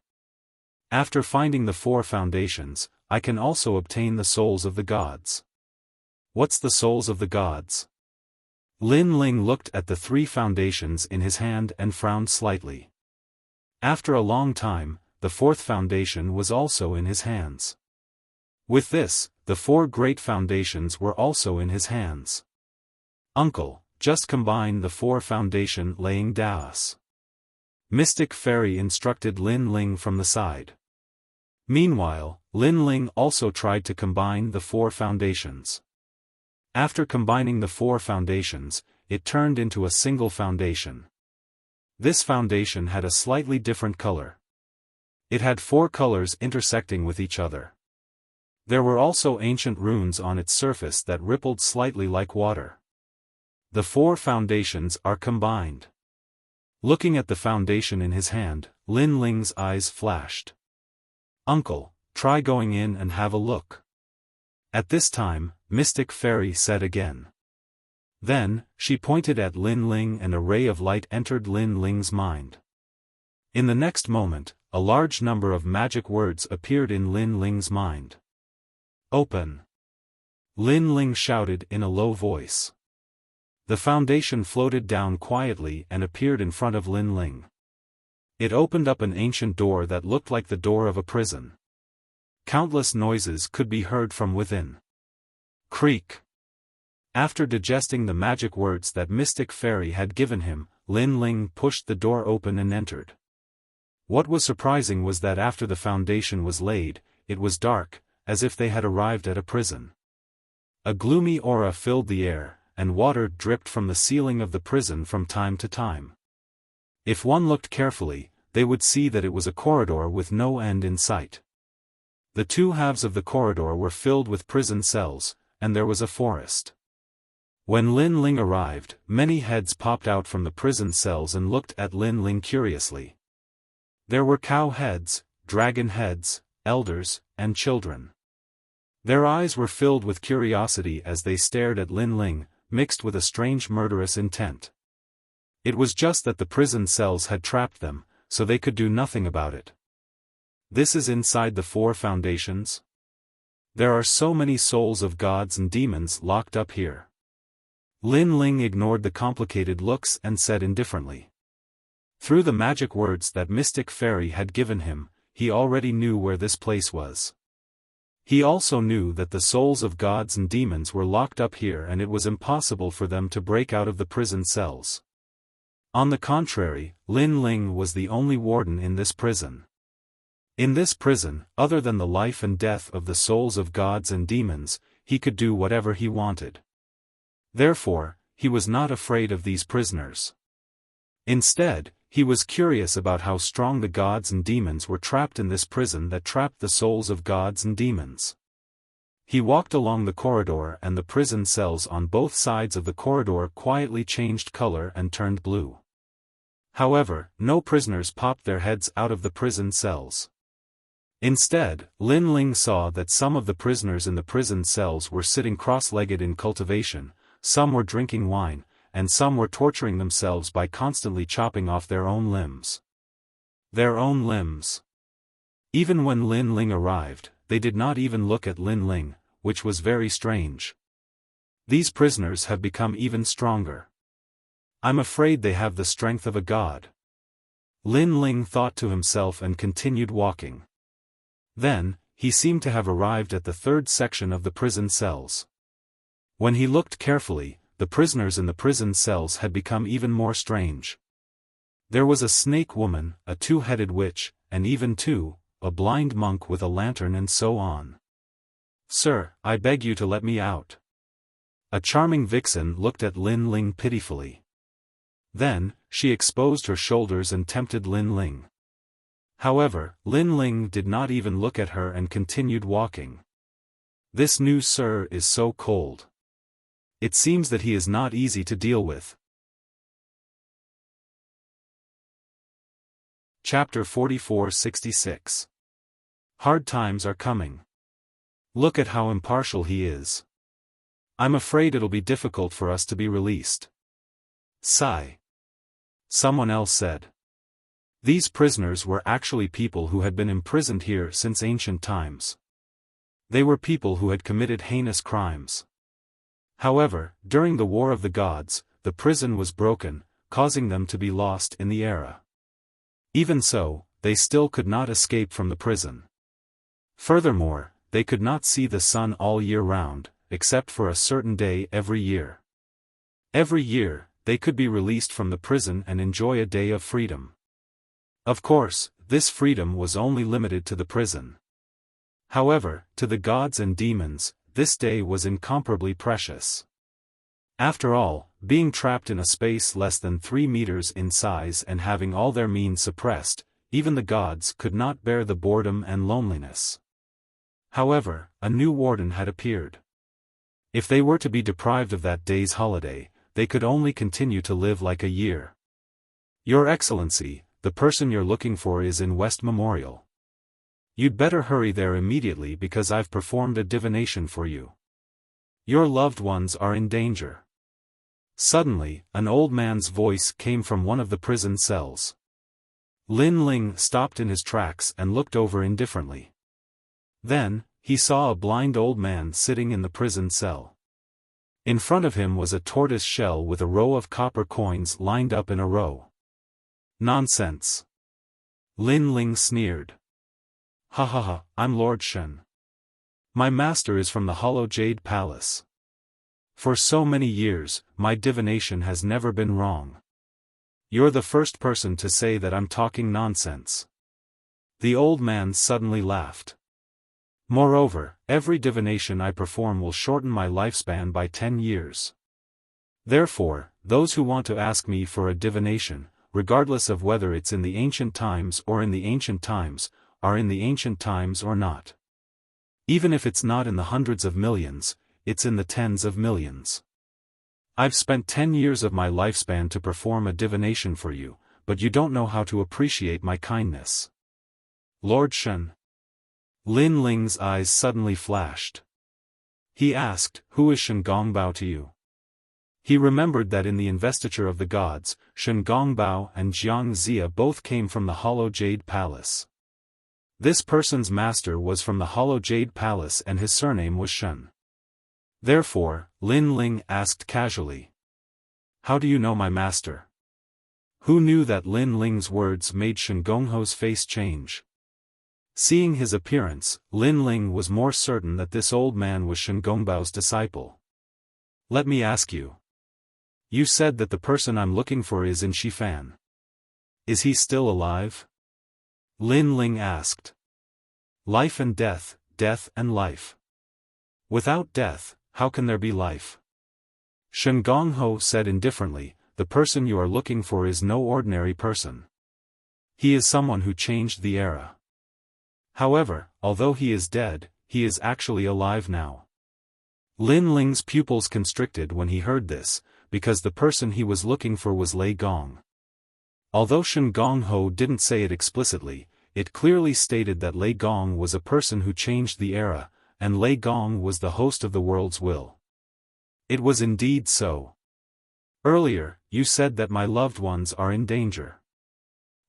"After finding the 4 foundations, I can also obtain the souls of the gods." "What's the souls of the gods?" Lin Ling looked at the 3 foundations in his hand and frowned slightly. After a long time, the 4th foundation was also in his hands. With this, the 4 great foundations were also in his hands. "Uncle, just combine the 4 foundation laying das," Mystic Fairy instructed Lin Ling from the side. Meanwhile, Lin Ling also tried to combine the 4 foundations. After combining the 4 foundations, it turned into a single foundation. This foundation had a slightly different color. It had 4 colors intersecting with each other. There were also ancient runes on its surface that rippled slightly like water. The 4 foundations are combined. Looking at the foundation in his hand, Lin Ling's eyes flashed. "Uncle, try going in and have a look." At this time, Mystic Fairy said again. Then, she pointed at Lin Ling and a ray of light entered Lin Ling's mind. In the next moment, a large number of magic words appeared in Lin Ling's mind. "Open!" Lin Ling shouted in a low voice. The foundation floated down quietly and appeared in front of Lin Ling. It opened up an ancient door that looked like the door of a prison. Countless noises could be heard from within. Creak. After digesting the magic words that Mystic Fairy had given him, Lin Ling pushed the door open and entered. What was surprising was that after the foundation was laid, it was dark, as if they had arrived at a prison. A gloomy aura filled the air, and water dripped from the ceiling of the prison from time to time. If one looked carefully, they would see that it was a corridor with no end in sight. The two halves of the corridor were filled with prison cells, and there was a forest. When Lin Ling arrived, many heads popped out from the prison cells and looked at Lin Ling curiously. There were cow heads, dragon heads, elders, and children. Their eyes were filled with curiosity as they stared at Lin Ling, mixed with a strange murderous intent. It was just that the prison cells had trapped them, so they could do nothing about it. This is inside the 4 foundations? There are so many souls of gods and demons locked up here. Lin Ling ignored the complicated looks and said indifferently. Through the magic words that Mystic Fairy had given him, he already knew where this place was. He also knew that the souls of gods and demons were locked up here and it was impossible for them to break out of the prison cells. On the contrary, Lin Ling was the only warden in this prison. In this prison, other than the life and death of the souls of gods and demons, he could do whatever he wanted. Therefore, he was not afraid of these prisoners. Instead, he was curious about how strong the gods and demons were trapped in this prison that trapped the souls of gods and demons. He walked along the corridor and the prison cells on both sides of the corridor quietly changed color and turned blue. However, no prisoners popped their heads out of the prison cells. Instead, Lin Ling saw that some of the prisoners in the prison cells were sitting cross-legged in cultivation, some were drinking wine, and some were torturing themselves by constantly chopping off their own limbs. Their own limbs. Even when Lin Ling arrived, they did not even look at Lin Ling, which was very strange. These prisoners have become even stronger. I'm afraid they have the strength of a god. Lin Ling thought to himself and continued walking. Then, he seemed to have arrived at the 3rd section of the prison cells. When he looked carefully, the prisoners in the prison cells had become even more strange. There was a snake woman, a 2-headed witch, and even a blind monk with a lantern and so on. "Sir, I beg you to let me out." A charming vixen looked at Lin Ling pitifully. Then, she exposed her shoulders and tempted Lin Ling. However, Lin Ling did not even look at her and continued walking. "This new sir is so cold. It seems that he is not easy to deal with." Chapter 4466. Hard times are coming. Look at how impartial he is. I'm afraid it'll be difficult for us to be released. Sigh. Someone else said. These prisoners were actually people who had been imprisoned here since ancient times. They were people who had committed heinous crimes. However, during the War of the Gods, the prison was broken, causing them to be lost in the era. Even so, they still could not escape from the prison. Furthermore, they could not see the sun all year round, except for a certain day every year. Every year, they could be released from the prison and enjoy a day of freedom. Of course, this freedom was only limited to the prison. However, to the gods and demons, this day was incomparably precious. After all, being trapped in a space less than 3 meters in size and having all their means suppressed, even the gods could not bear the boredom and loneliness. However, a new warden had appeared. If they were to be deprived of that day's holiday, they could only continue to live like a year. "Your Excellency, the person you're looking for is in West Memorial. You'd better hurry there immediately because I've performed a divination for you. Your loved ones are in danger." Suddenly, an old man's voice came from one of the prison cells. Lin Ling stopped in his tracks and looked over indifferently. Then, he saw a blind old man sitting in the prison cell. In front of him was a tortoise shell with a row of copper coins lined up in a row. "Nonsense. Lin Ling sneered. Ha ha ha, I'm Lord Shen. My master is from the Hollow Jade Palace. For so many years, my divination has never been wrong. You're the first person to say that I'm talking nonsense. The old man suddenly laughed. Moreover, every divination I perform will shorten my lifespan by 10 years. Therefore, those who want to ask me for a divination, regardless of whether it's in the ancient times or in the ancient times, are in the ancient times or not. Even if it's not in the hundreds of millions, it's in the tens of millions. I've spent 10 years of my lifespan to perform a divination for you, but you don't know how to appreciate my kindness. Lord Shen. Lin Ling's eyes suddenly flashed. He asked, who is Shen Gongbao to you? He remembered that in the investiture of the gods, Shen Gongbao and Jiang Zia both came from the Hollow Jade Palace. This person's master was from the Hollow Jade Palace and his surname was Shen. Therefore, Lin Ling asked casually. How do you know my master? Who knew that Lin Ling's words made Shen Gongho's face change? Seeing his appearance, Lin Ling was more certain that this old man was Shen Gongbao's disciple. Let me ask you. You said that the person I'm looking for is in Xiaofan. Is he still alive? Lin Ling asked. Life and death, death and life. Without death, how can there be life? Shen Gongho said indifferently, the person you are looking for is no ordinary person. He is someone who changed the era. However, although he is dead, he is actually alive now. Lin Ling's pupils constricted when he heard this, because the person he was looking for was Lei Gong. Although Shen Gongho didn't say it explicitly, it clearly stated that Lei Gong was a person who changed the era, and Lei Gong was the host of the world's will. It was indeed so. Earlier, you said that my loved ones are in danger.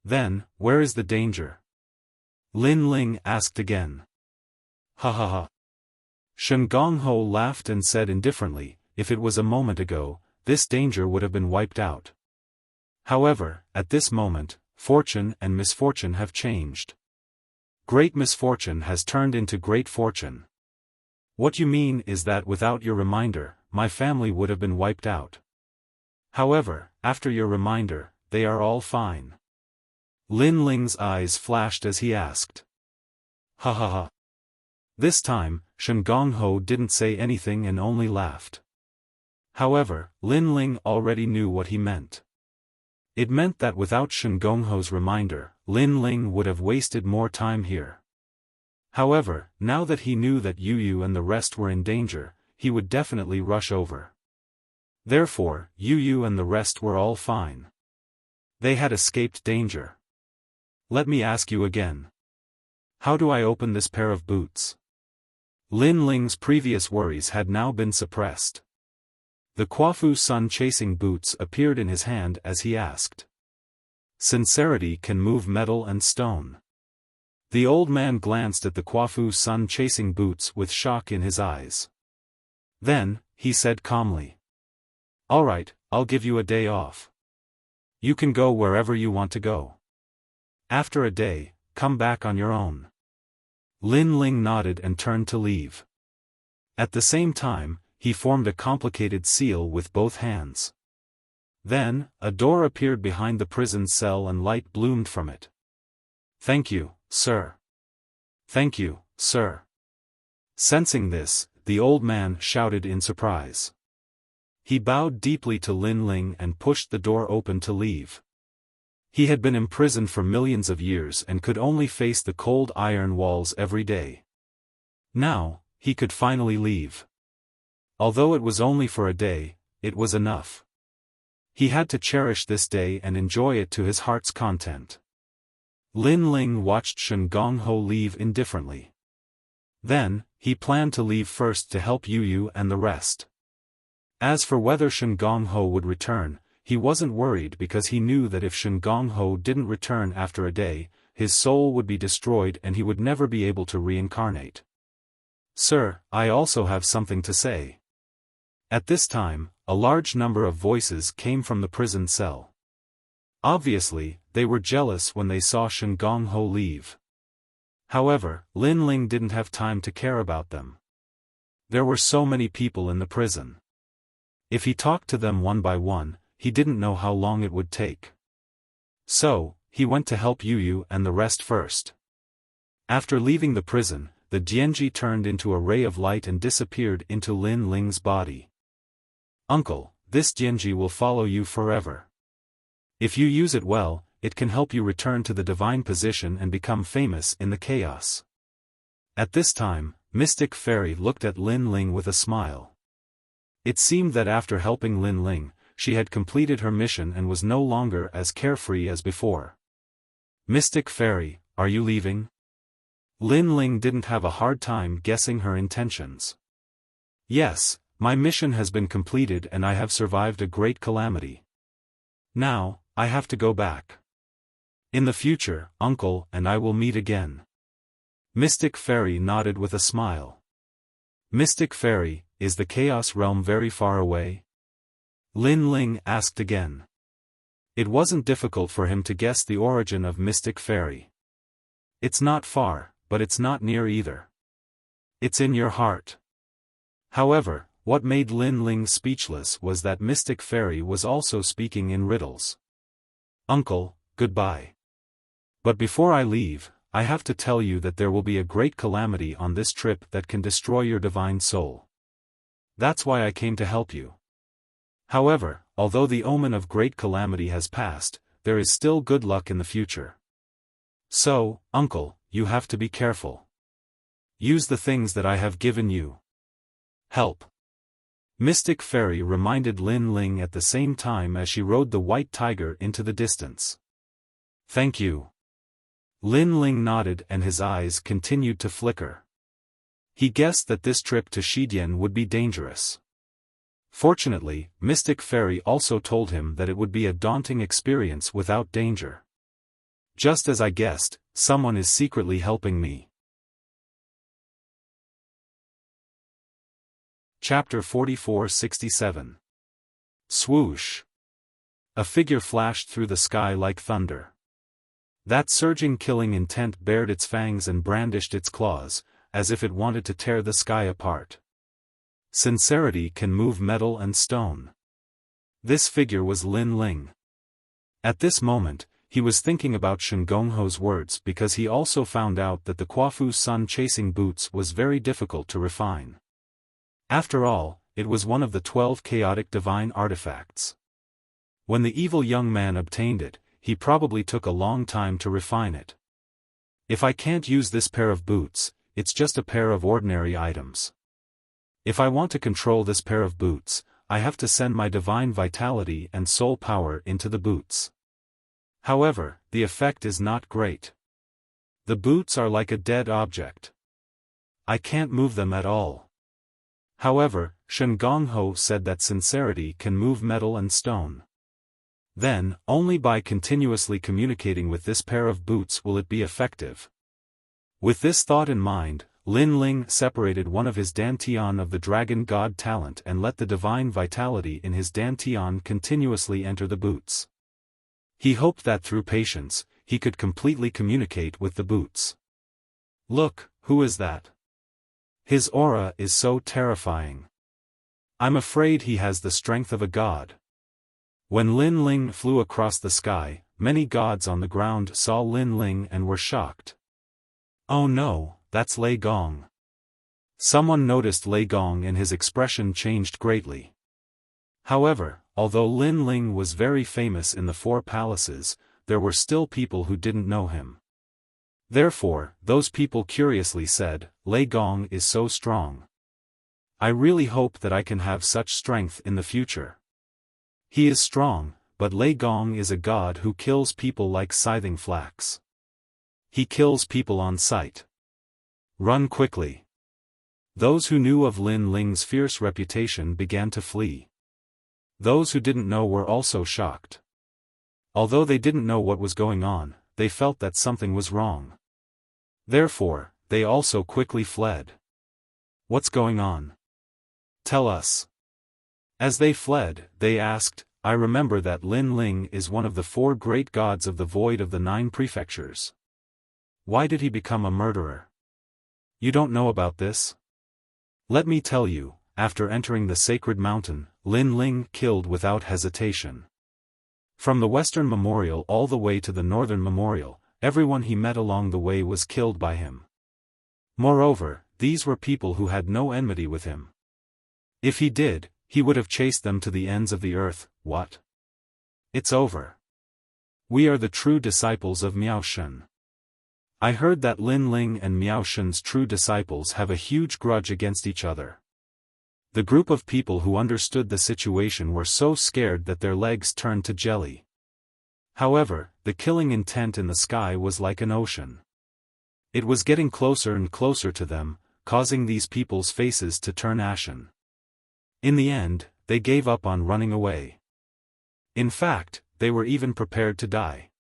Then, where is the danger? Lin Ling asked again. Ha ha ha. Shen Gongho laughed and said indifferently, if it was a moment ago, this danger would have been wiped out. However, at this moment, fortune and misfortune have changed. Great misfortune has turned into great fortune. What you mean is that without your reminder, my family would have been wiped out. However, after your reminder, they are all fine. Lin Ling's eyes flashed as he asked. Ha ha ha. This time, Shen Gongho didn't say anything and only laughed. However, Lin Ling already knew what he meant. It meant that without Shen Gongho's reminder, Lin Ling would have wasted more time here. However, now that he knew that Yu and the rest were in danger, he would definitely rush over. Therefore, Yu and the rest were all fine. They had escaped danger. Let me ask you again. How do I open this pair of boots? Lin Ling's previous worries had now been suppressed. The Quafu sun-chasing boots appeared in his hand as he asked. Sincerity can move metal and stone. The old man glanced at the Quafu sun-chasing boots with shock in his eyes. Then, he said calmly. All right, I'll give you a day off. You can go wherever you want to go. After a day, come back on your own. Lin Ling nodded and turned to leave. At the same time, he formed a complicated seal with both hands. Then, a door appeared behind the prison cell and light bloomed from it. Thank you, sir. Thank you, sir. Sensing this, the old man shouted in surprise. He bowed deeply to Lin Ling and pushed the door open to leave. He had been imprisoned for millions of years and could only face the cold iron walls every day. Now, he could finally leave. Although it was only for a day, it was enough. He had to cherish this day and enjoy it to his heart's content. Lin Ling watched Shen Gongho leave indifferently. Then, he planned to leave first to help Yu and the rest. As for whether Shen Gongho would return, he wasn't worried because he knew that if Shen Gongho didn't return after a day, his soul would be destroyed and he would never be able to reincarnate. Sir, I also have something to say. At this time, a large number of voices came from the prison cell. Obviously, they were jealous when they saw Shen Gongho leave. However, Lin Ling didn't have time to care about them. There were so many people in the prison. If he talked to them one by one, he didn't know how long it would take. So, he went to help Yu and the rest first. After leaving the prison, the Dianji turned into a ray of light and disappeared into Lin Ling's body. Uncle, this Dianji will follow you forever. If you use it well, it can help you return to the divine position and become famous in the chaos. At this time, Mystic Fairy looked at Lin Ling with a smile. It seemed that after helping Lin Ling, she had completed her mission and was no longer as carefree as before. Mystic Fairy, are you leaving? Lin Ling didn't have a hard time guessing her intentions. Yes, my mission has been completed and I have survived a great calamity. Now, I have to go back. In the future, Uncle and I will meet again. Mystic Fairy nodded with a smile. Mystic Fairy, is the Chaos Realm very far away? Lin Ling asked again. It wasn't difficult for him to guess the origin of Mystic Fairy. It's not far, but it's not near either. It's in your heart. However, what made Lin Ling speechless was that Mystic Fairy was also speaking in riddles. Uncle, goodbye. But before I leave, I have to tell you that there will be a great calamity on this trip that can destroy your divine soul. That's why I came to help you. However, although the omen of great calamity has passed, there is still good luck in the future. So, Uncle, you have to be careful. Use the things that I have given you. Help. Mystic Fairy reminded Lin Ling at the same time as she rode the white tiger into the distance. Thank you. Lin Ling nodded and his eyes continued to flicker. He guessed that this trip to Shidian would be dangerous. Fortunately, Mystic Fairy also told him that it would be a daunting experience without danger. Just as I guessed, someone is secretly helping me. Chapter 44-67. Swoosh. A figure flashed through the sky like thunder. That surging killing intent bared its fangs and brandished its claws, as if it wanted to tear the sky apart. Sincerity can move metal and stone. This figure was Lin Ling. At this moment, he was thinking about Shen Gongho's words because he also found out that the Quafu sun chasing boots was very difficult to refine. After all, it was one of the 12 chaotic divine artifacts. When the evil young man obtained it, he probably took a long time to refine it. If I can't use this pair of boots, it's just a pair of ordinary items. If I want to control this pair of boots, I have to send my divine vitality and soul power into the boots. However, the effect is not great. The boots are like a dead object. I can't move them at all. However, Shen Gongho said that sincerity can move metal and stone. Then, only by continuously communicating with this pair of boots will it be effective. With this thought in mind, Lin Ling separated one of his dantian of the dragon god talent and let the divine vitality in his dantian continuously enter the boots. He hoped that through patience, he could completely communicate with the boots. Look, who is that? His aura is so terrifying. I'm afraid he has the strength of a god. When Lin Ling flew across the sky, many gods on the ground saw Lin Ling and were shocked. Oh no, that's Lei Gong. Someone noticed Lei Gong and his expression changed greatly. However, although Lin Ling was very famous in the four palaces, there were still people who didn't know him. Therefore, those people curiously said, Lei Gong is so strong. I really hope that I can have such strength in the future. He is strong, but Lei Gong is a god who kills people like scything flax. He kills people on sight. Run quickly. Those who knew of Lin Ling's fierce reputation began to flee. Those who didn't know were also shocked. Although they didn't know what was going on, they felt that something was wrong. Therefore, they also quickly fled. What's going on? Tell us. As they fled, they asked, I remember that Lin Ling is one of the 4 great gods of the void of the 9 prefectures. Why did he become a murderer? You don't know about this? Let me tell you, after entering the sacred mountain, Lin Ling killed without hesitation. From the Western Memorial all the way to the Northern Memorial, everyone he met along the way was killed by him. Moreover, these were people who had no enmity with him. If he did, he would have chased them to the ends of the earth. What? It's over. We are the true disciples of Miao Shen. I heard that Lin Ling and Miao Shen's true disciples have a huge grudge against each other. The group of people who understood the situation were so scared that their legs turned to jelly. However, the killing intent in the sky was like an ocean. It was getting closer and closer to them, causing these people's faces to turn ashen. In the end, they gave up on running away. In fact, they were even prepared to die.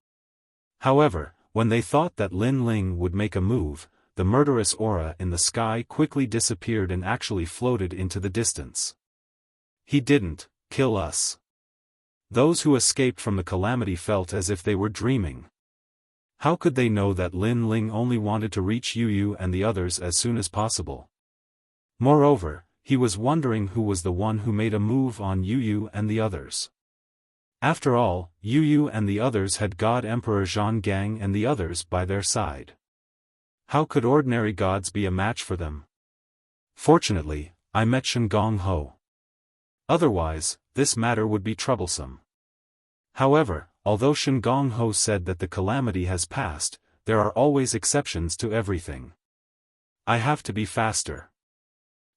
However, when they thought that Lin Ling would make a move, the murderous aura in the sky quickly disappeared and actually floated into the distance. He didn't kill us. Those who escaped from the calamity felt as if they were dreaming. How could they know that Lin Ling only wanted to reach Yu and the others as soon as possible? Moreover, he was wondering who was the one who made a move on Yu and the others. After all, Yu and the others had God Emperor Zhang Gang and the others by their side. How could ordinary gods be a match for them? Fortunately, I met Shen Gong Ho. Otherwise, this matter would be troublesome. However, although Shen Gong Ho said that the calamity has passed, there are always exceptions to everything. I have to be faster.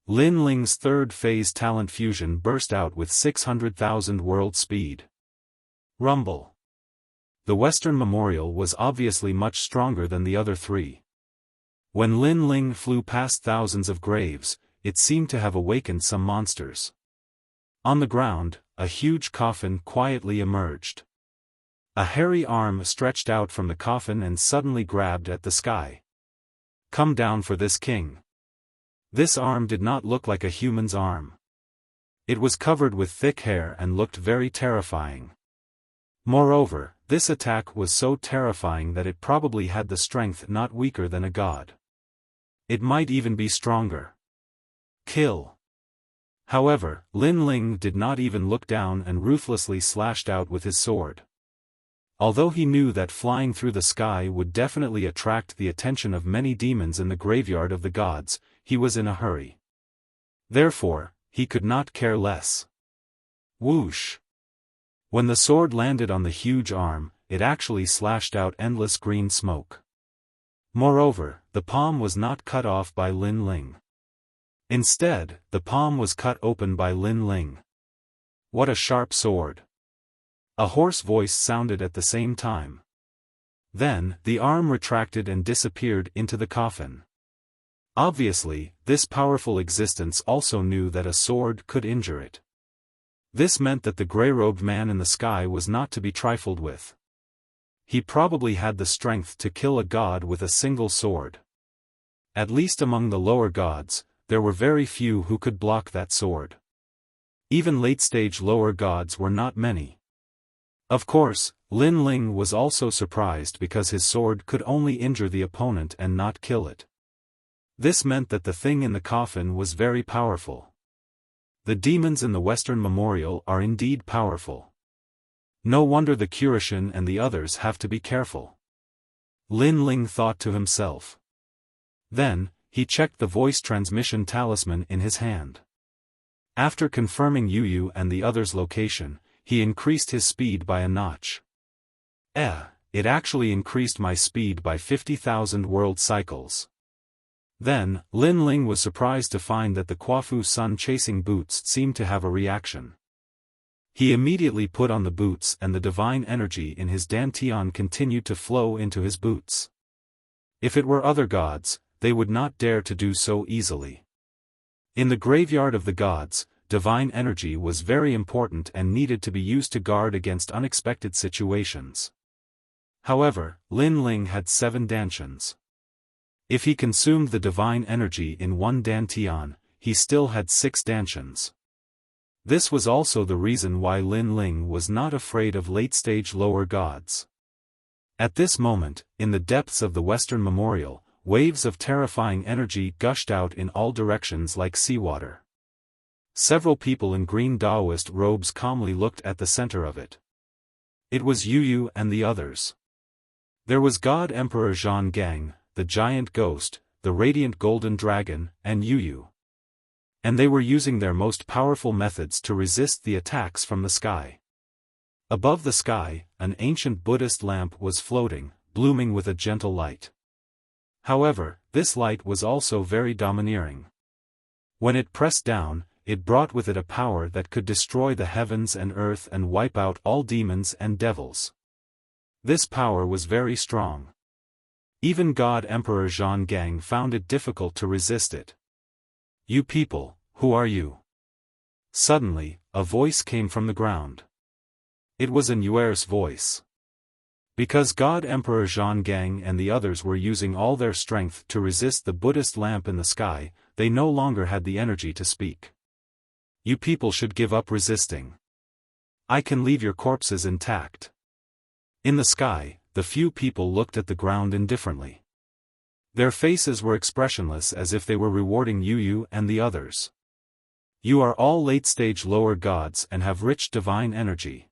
Lin Ling's 3rd phase talent fusion burst out with 600,000 world speed. Rumble. The Western Memorial was obviously much stronger than the other 3. When Lin Ling flew past thousands of graves, it seemed to have awakened some monsters. On the ground, a huge coffin quietly emerged. A hairy arm stretched out from the coffin and suddenly grabbed at the sky. Come down for this king. This arm did not look like a human's arm. It was covered with thick hair and looked very terrifying. Moreover, this attack was so terrifying that it probably had the strength not weaker than a god. It might even be stronger. Kill. However, Lin Ling did not even look down and ruthlessly slashed out with his sword. Although he knew that flying through the sky would definitely attract the attention of many demons in the graveyard of the gods, he was in a hurry. Therefore, he could not care less. Whoosh! When the sword landed on the huge arm, it actually slashed out endless green smoke. Moreover, the palm was not cut off by Lin Ling. Instead, the palm was cut open by Lin Ling. What a sharp sword! A hoarse voice sounded at the same time. Then, the arm retracted and disappeared into the coffin. Obviously, this powerful existence also knew that a sword could injure it. This meant that the grey-robed man in the sky was not to be trifled with. He probably had the strength to kill a god with a single sword. At least among the lower gods, there were very few who could block that sword. Even late-stage lower gods were not many. Of course, Lin Ling was also surprised because his sword could only injure the opponent and not kill it. This meant that the thing in the coffin was very powerful. The demons in the Western Memorial are indeed powerful. No wonder the Kurishin and the others have to be careful. Lin Ling thought to himself. Then, he checked the voice transmission talisman in his hand. After confirming Yu and the others' location, he increased his speed by a notch. It actually increased my speed by 50,000 world cycles. Then, Lin Ling was surprised to find that the Quafu sun-chasing boots seemed to have a reaction. He immediately put on the boots and the divine energy in his dantian continued to flow into his boots. If it were other gods, they would not dare to do so easily. In the graveyard of the gods, divine energy was very important and needed to be used to guard against unexpected situations. However, Lin Ling had 7 dantians. If he consumed the divine energy in one dantian, he still had 6 dantians. This was also the reason why Lin Ling was not afraid of late-stage lower gods. At this moment, in the depths of the Western Memorial, waves of terrifying energy gushed out in all directions like seawater. Several people in green Taoist robes calmly looked at the center of it. It was Yu and the others. There was God Emperor Zhang Gang, the giant ghost, the radiant golden dragon, and Yu. And they were using their most powerful methods to resist the attacks from the sky. Above the sky, an ancient Buddhist lamp was floating, blooming with a gentle light. However, this light was also very domineering. When it pressed down, it brought with it a power that could destroy the heavens and earth and wipe out all demons and devils. This power was very strong. Even God Emperor Zhang Gang found it difficult to resist it. "You people, who are you?" Suddenly, a voice came from the ground. It was an Yuer's voice. Because God Emperor Zhang Gang and the others were using all their strength to resist the Buddhist lamp in the sky, they no longer had the energy to speak. "You people should give up resisting. I can leave your corpses intact." In the sky, the few people looked at the ground indifferently. Their faces were expressionless as if they were rewarding Yu and the others. "You are all late-stage lower gods and have rich divine energy.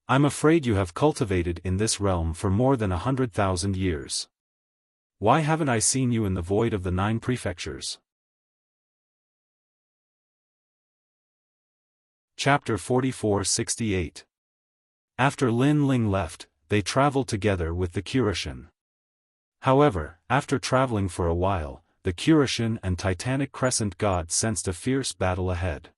I'm afraid you have cultivated in this realm for more than 100,000 years. Why haven't I seen you in the void of the 9 prefectures?" Chapter 44-68. After Lin Ling left, they traveled together with the Kurishin. However, after traveling for a while, the Kurishin and Titanic Crescent God sensed a fierce battle ahead.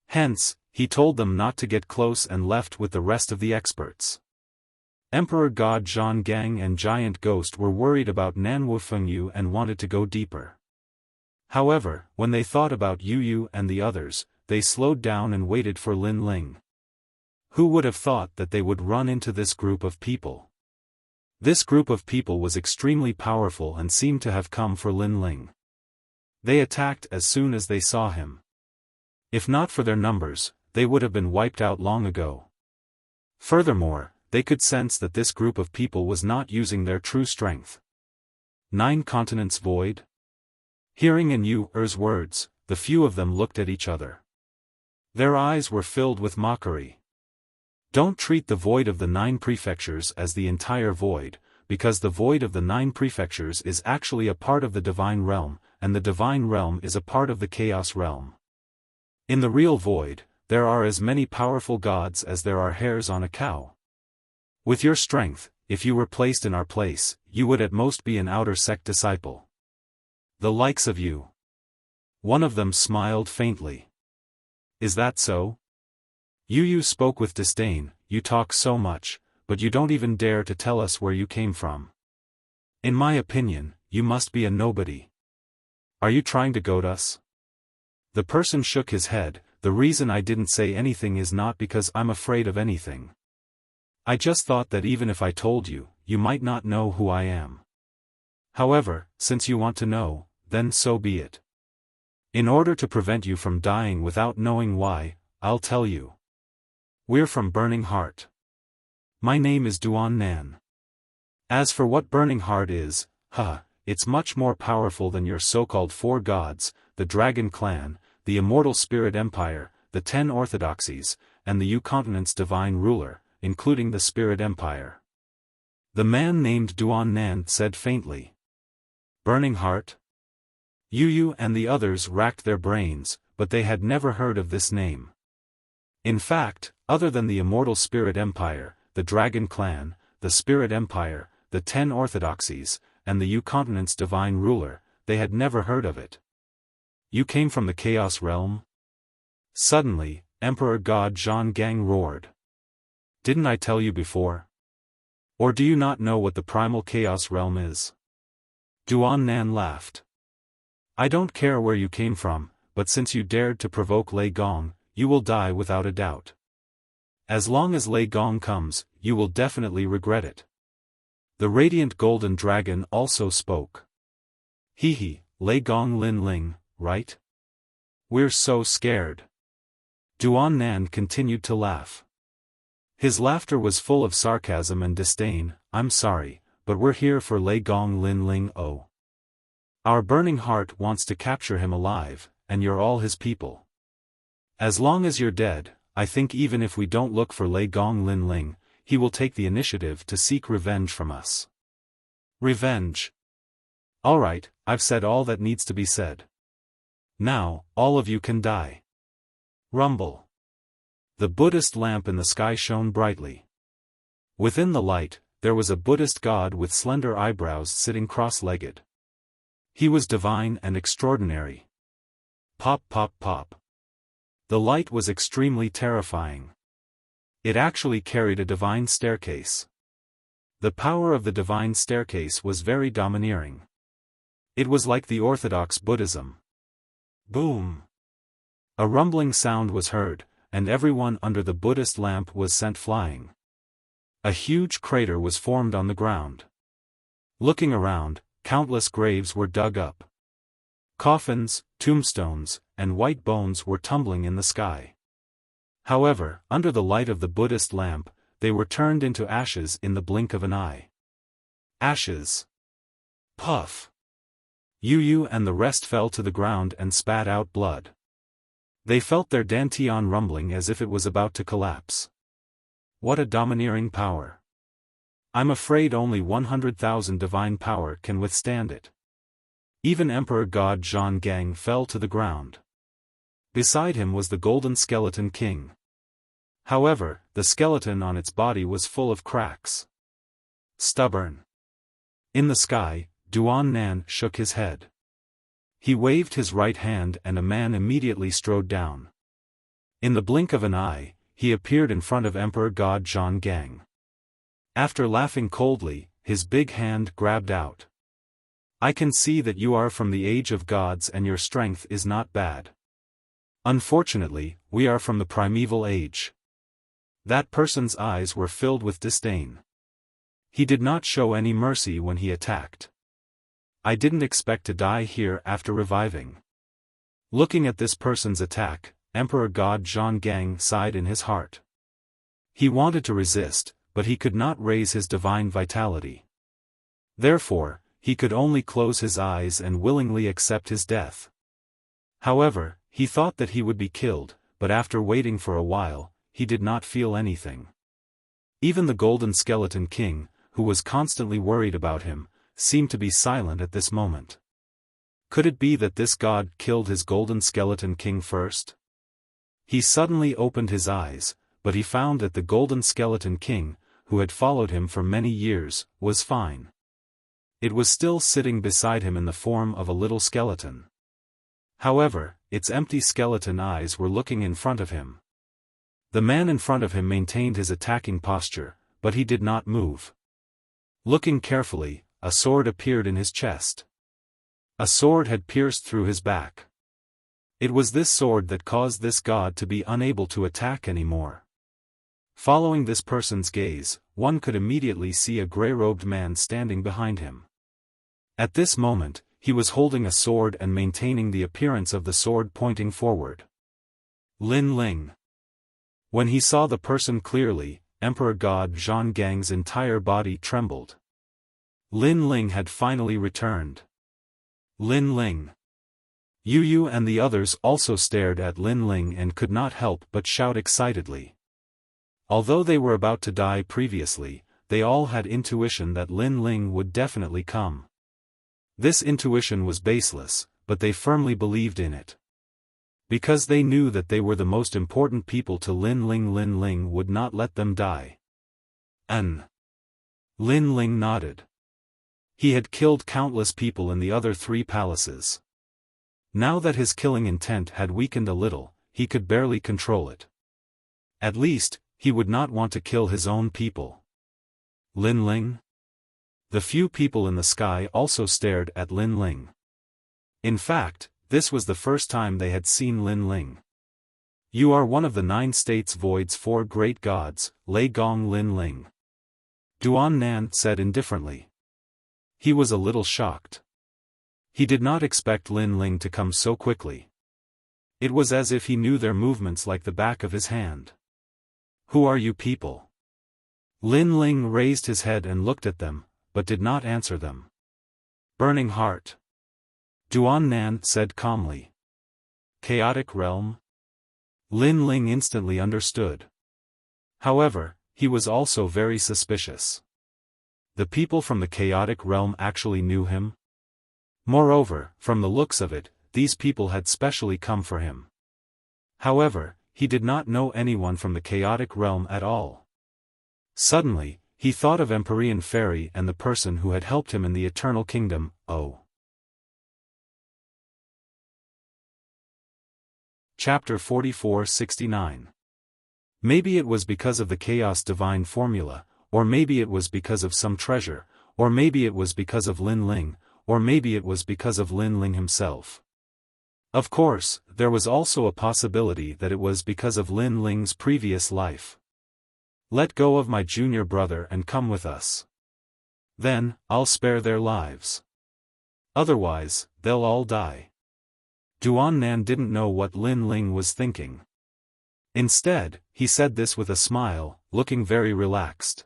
Hence, he told them not to get close and left with the rest of the experts. Emperor God Zhang Gang and Giant Ghost were worried about Nanwu Fengyu and wanted to go deeper. However, when they thought about Yu and the others, they slowed down and waited for Lin Ling. Who would have thought that they would run into this group of people? This group of people was extremely powerful and seemed to have come for Lin Ling. They attacked as soon as they saw him. If not for their numbers, they would have been wiped out long ago. Furthermore, they could sense that this group of people was not using their true strength. 9 continents void? Hearing in Yu's words, the few of them looked at each other. Their eyes were filled with mockery. Don't treat the void of the 9 prefectures as the entire void, because the void of the 9 prefectures is actually a part of the divine realm, and the divine realm is a part of the chaos realm. In the real void, there are as many powerful gods as there are hairs on a cow. With your strength, if you were placed in our place, you would at most be an outer sect disciple. The likes of you. One of them smiled faintly. Is that so? Yu spoke with disdain. You talk so much, but you don't even dare to tell us where you came from. In my opinion, you must be a nobody. Are you trying to goad us? The person shook his head. The reason I didn't say anything is not because I'm afraid of anything. I just thought that even if I told you, you might not know who I am. However, since you want to know, then so be it. In order to prevent you from dying without knowing why, I'll tell you. We're from Burning Heart. My name is Duan Nan. As for what Burning Heart is, it's much more powerful than your so-called 4 gods, the Dragon Clan, the Immortal Spirit Empire, the 10 Orthodoxies, and the U-Continent's divine ruler, including the Spirit Empire. The man named Duan Nan said faintly. Burning Heart? Yu and the others racked their brains, but they had never heard of this name. In fact, other than the Immortal Spirit Empire, the Dragon Clan, the Spirit Empire, the 10 Orthodoxies, and the U-Continent's divine ruler, they had never heard of it. You came from the Chaos Realm? Suddenly, Emperor God Zhang Gang roared. Didn't I tell you before? Or do you not know what the primal Chaos Realm is? Duan Nan laughed. I don't care where you came from, but since you dared to provoke Lei Gong, you will die without a doubt. As long as Lei Gong comes, you will definitely regret it. The radiant golden dragon also spoke. Lei Gong Lin Ling, right? We're so scared. Duan Nan continued to laugh. His laughter was full of sarcasm and disdain. I'm sorry, but we're here for Lei Gong Lin Ling O. Our burning heart wants to capture him alive, and you're all his people. As long as you're dead, I think even if we don't look for Lei Gong Lin Ling, he will take the initiative to seek revenge from us. Revenge. Alright, I've said all that needs to be said. Now, all of you can die. Rumble. The Buddhist lamp in the sky shone brightly. Within the light, there was a Buddhist god with slender eyebrows sitting cross-legged. He was divine and extraordinary. Pop pop pop. The light was extremely terrifying. It actually carried a divine staircase. The power of the divine staircase was very domineering. It was like the orthodox Buddhism. Boom! A rumbling sound was heard, and everyone under the Buddhist lamp was sent flying. A huge crater was formed on the ground. Looking around, countless graves were dug up. Coffins, tombstones, and white bones were tumbling in the sky. However, under the light of the Buddhist lamp, they were turned into ashes in the blink of an eye. Ashes. Puff. Yu and the rest fell to the ground and spat out blood. They felt their dantian rumbling as if it was about to collapse. What a domineering power. I'm afraid only 100,000 divine power can withstand it. Even Emperor God Zhang Gang fell to the ground. Beside him was the Golden Skeleton King. However, the skeleton on its body was full of cracks. Stubborn. In the sky, Duan Nan shook his head. He waved his right hand and a man immediately strode down. In the blink of an eye, he appeared in front of Emperor God Zhang Gang. After laughing coldly, his big hand grabbed out. I can see that you are from the age of gods and your strength is not bad. Unfortunately, we are from the primeval age. That person's eyes were filled with disdain. He did not show any mercy when he attacked. I didn't expect to die here after reviving. Looking at this person's attack, Emperor God Zhang Gang sighed in his heart. He wanted to resist, but he could not raise his divine vitality. Therefore, he could only close his eyes and willingly accept his death. However, he thought that he would be killed, but after waiting for a while, he did not feel anything. Even the Golden Skeleton King, who was constantly worried about him, seemed to be silent at this moment. Could it be that this god killed his Golden Skeleton King first? He suddenly opened his eyes, but he found that the Golden Skeleton King, who had followed him for many years, was fine. It was still sitting beside him in the form of a little skeleton. However, its empty skeleton eyes were looking in front of him. The man in front of him maintained his attacking posture, but he did not move. Looking carefully, a sword appeared in his chest. A sword had pierced through his back. It was this sword that caused this god to be unable to attack anymore. Following this person's gaze, one could immediately see a gray-robed man standing behind him. At this moment, he was holding a sword and maintaining the appearance of the sword pointing forward. Lin Ling. When he saw the person clearly, Emperor God Zhang Gang's entire body trembled. Lin Ling had finally returned. Lin Ling. Yu and the others also stared at Lin Ling and could not help but shout excitedly. Although they were about to die previously, they all had intuition that Lin Ling would definitely come. This intuition was baseless, but they firmly believed in it. Because they knew that they were the most important people to Lin Ling would not let them die. Lin Ling nodded. He had killed countless people in the other 3 palaces. Now that his killing intent had weakened a little, he could barely control it. At least, he would not want to kill his own people. Lin Ling? The few people in the sky also stared at Lin Ling. In fact, this was the first time they had seen Lin Ling. You are one of the 9 states void's 4 great gods, Lei Gong Lin Ling. Duan Nan said indifferently. He was a little shocked. He did not expect Lin Ling to come so quickly. It was as if he knew their movements like the back of his hand. "Who are you people?" Lin Ling raised his head and looked at them, but did not answer them. "Burning Heart." Duan Nan said calmly. "Chaotic Realm?" Lin Ling instantly understood. However, he was also very suspicious. The people from the chaotic realm actually knew him? Moreover, from the looks of it, these people had specially come for him. However, he did not know anyone from the chaotic realm at all. Suddenly, he thought of Empyrean Fairy and the person who had helped him in the Eternal Kingdom. Chapter 44-69. Maybe it was because of the Chaos Divine Formula, or maybe it was because of some treasure, or maybe it was because of Lin Ling, or maybe it was because of Lin Ling himself. Of course, there was also a possibility that it was because of Lin Ling's previous life. "Let go of my junior brother and come with us. Then, I'll spare their lives. Otherwise, they'll all die." Duan Nan didn't know what Lin Ling was thinking. Instead, he said this with a smile, looking very relaxed.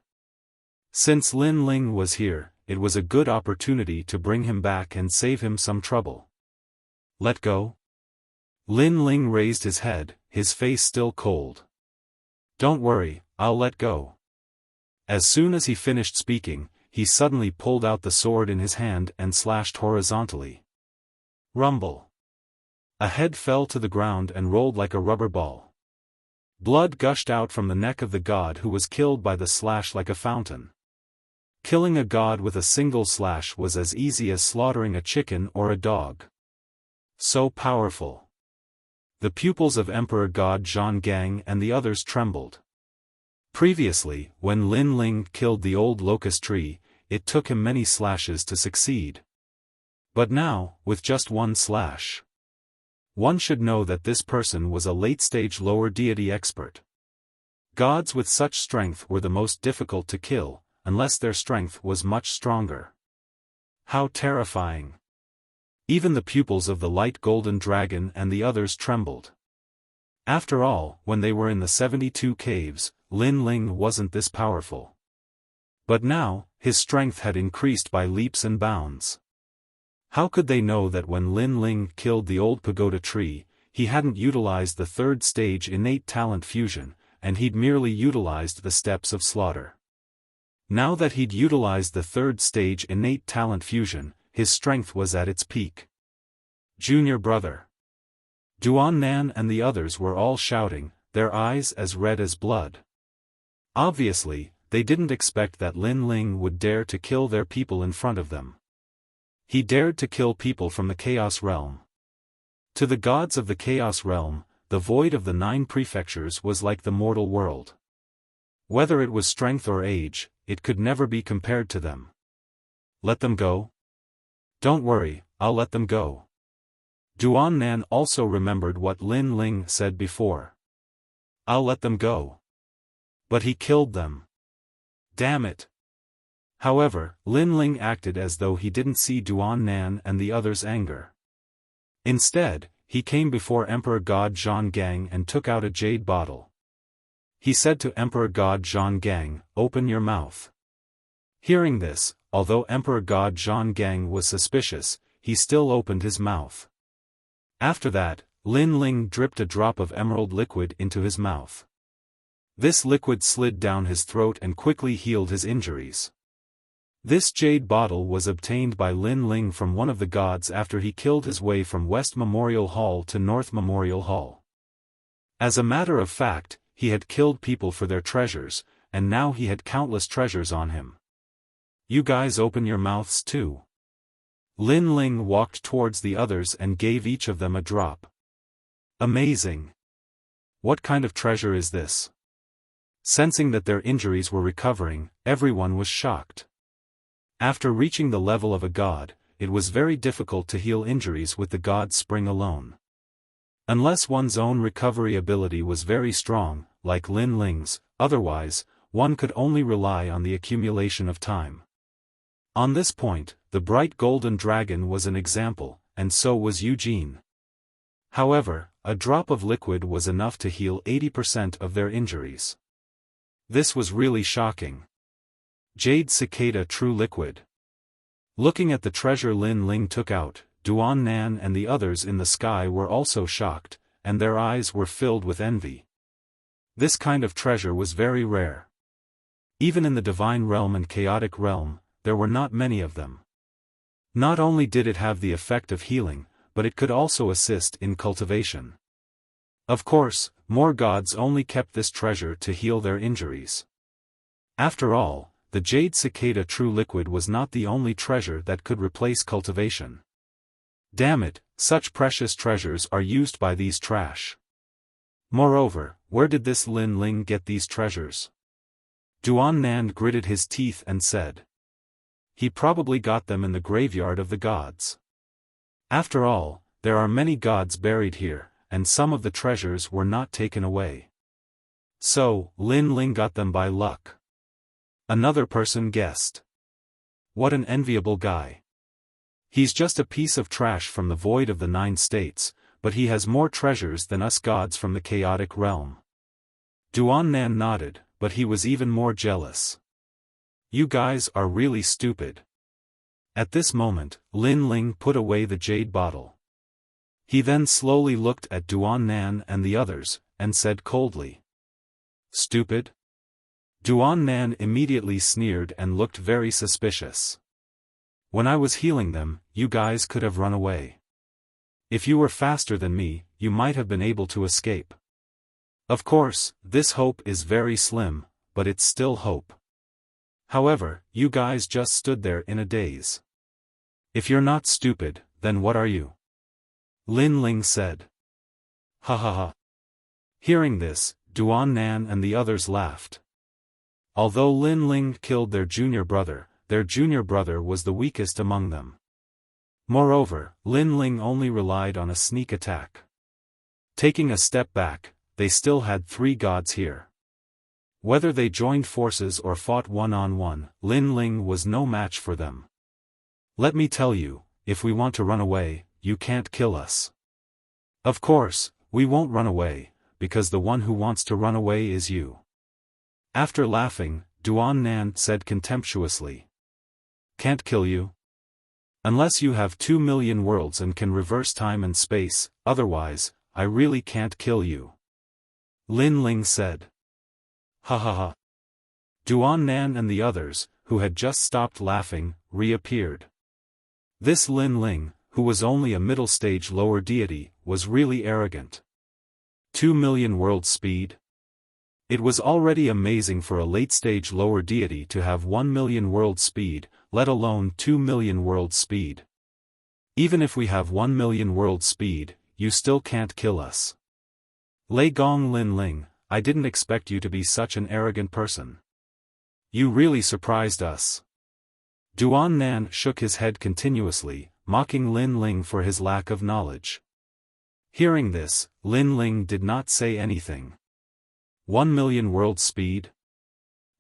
Since Lin Ling was here, it was a good opportunity to bring him back and save him some trouble. "Let go?" Lin Ling raised his head, his face still cold. "Don't worry, I'll let go." As soon as he finished speaking, he suddenly pulled out the sword in his hand and slashed horizontally. Rumble. A head fell to the ground and rolled like a rubber ball. Blood gushed out from the neck of the god who was killed by the slash like a fountain. Killing a god with a single slash was as easy as slaughtering a chicken or a dog. So powerful. The pupils of Emperor God Zhang Gang and the others trembled. Previously, when Lin Ling killed the old locust tree, it took him many slashes to succeed. But now, with just one slash. One should know that this person was a late-stage lower deity expert. Gods with such strength were the most difficult to kill, unless their strength was much stronger. How terrifying! Even the pupils of the light golden dragon and the others trembled. After all, when they were in the 72 caves, Lin Ling wasn't this powerful. But now, his strength had increased by leaps and bounds. How could they know that when Lin Ling killed the old pagoda tree, he hadn't utilized the third stage innate talent fusion, and he'd merely utilized the steps of slaughter? Now that he'd utilized the third stage innate talent fusion, his strength was at its peak. "Junior brother!" Duan Nan and the others were all shouting, their eyes as red as blood. Obviously, they didn't expect that Lin Ling would dare to kill their people in front of them. He dared to kill people from the Chaos Realm. To the gods of the Chaos Realm, the void of the 9 prefectures was like the mortal world. Whether it was strength or age, it could never be compared to them. "Let them go?" "Don't worry, I'll let them go." Duan Nan also remembered what Lin Ling said before. "I'll let them go." But he killed them. Damn it. However, Lin Ling acted as though he didn't see Duan Nan and the others' anger. Instead, he came before Emperor God Zhang Gang and took out a jade bottle. He said to Emperor God Zhang Gang, "Open your mouth." Hearing this, although Emperor God Zhang Gang was suspicious, he still opened his mouth. After that, Lin Ling dripped a drop of emerald liquid into his mouth. This liquid slid down his throat and quickly healed his injuries. This jade bottle was obtained by Lin Ling from one of the gods after he killed his way from West Memorial Hall to North Memorial Hall. As a matter of fact, he had killed people for their treasures, and now he had countless treasures on him. "You guys open your mouths too." Lin Ling walked towards the others and gave each of them a drop. Amazing! What kind of treasure is this? Sensing that their injuries were recovering, everyone was shocked. After reaching the level of a god, it was very difficult to heal injuries with the god's spring alone. Unless one's own recovery ability was very strong, like Lin Ling's, otherwise, one could only rely on the accumulation of time. On this point, the bright golden dragon was an example, and so was Eugene. However, a drop of liquid was enough to heal 80% of their injuries. This was really shocking. Jade Cicada True Liquid. Looking at the treasure Lin Ling took out, Duan Nan and the others in the sky were also shocked, and their eyes were filled with envy. This kind of treasure was very rare. Even in the divine realm and chaotic realm, there were not many of them. Not only did it have the effect of healing, but it could also assist in cultivation. Of course, more gods only kept this treasure to heal their injuries. After all, the Jade Cicada True Liquid was not the only treasure that could replace cultivation. Damn it, such precious treasures are used by these trash. Moreover, where did this Lin Ling get these treasures? Duan Nan gritted his teeth and said. He probably got them in the graveyard of the gods. After all, there are many gods buried here, and some of the treasures were not taken away. So, Lin Ling got them by luck. Another person guessed. What an enviable guy. He's just a piece of trash from the void of the 9 states, but he has more treasures than us gods from the chaotic realm. Duan Nan nodded, but he was even more jealous. You guys are really stupid. At this moment, Lin Ling put away the jade bottle. He then slowly looked at Duan Nan and the others, and said coldly. Stupid? Duan Nan immediately sneered and looked very suspicious. When I was healing them, you guys could have run away. If you were faster than me, you might have been able to escape. Of course, this hope is very slim, but it's still hope. However, you guys just stood there in a daze. If you're not stupid, then what are you? Lin Ling said. Ha ha ha. Hearing this, Duan Nan and the others laughed. Although Lin Ling killed their junior brother was the weakest among them. Moreover, Lin Ling only relied on a sneak attack. Taking a step back, they still had 3 gods here. Whether they joined forces or fought one-on-one, Lin Ling was no match for them. Let me tell you, if we want to run away, you can't kill us. Of course, we won't run away, because the one who wants to run away is you. After laughing, Duan Nan said contemptuously. Can't kill you? Unless you have 2 million worlds and can reverse time and space, otherwise, I really can't kill you. Lin Ling said. Ha ha ha. Duan Nan and the others, who had just stopped laughing, reappeared. This Lin Ling, who was only a middle-stage lower deity, was really arrogant. 2 million world speed? It was already amazing for a late-stage lower deity to have 1 million world speed, let alone 2 million world speed. Even if we have 1 million world speed, you still can't kill us. Lei Gong Lin Ling, I didn't expect you to be such an arrogant person. You really surprised us. Duan Nan shook his head continuously, mocking Lin Ling for his lack of knowledge. Hearing this, Lin Ling did not say anything. 1 million world speed?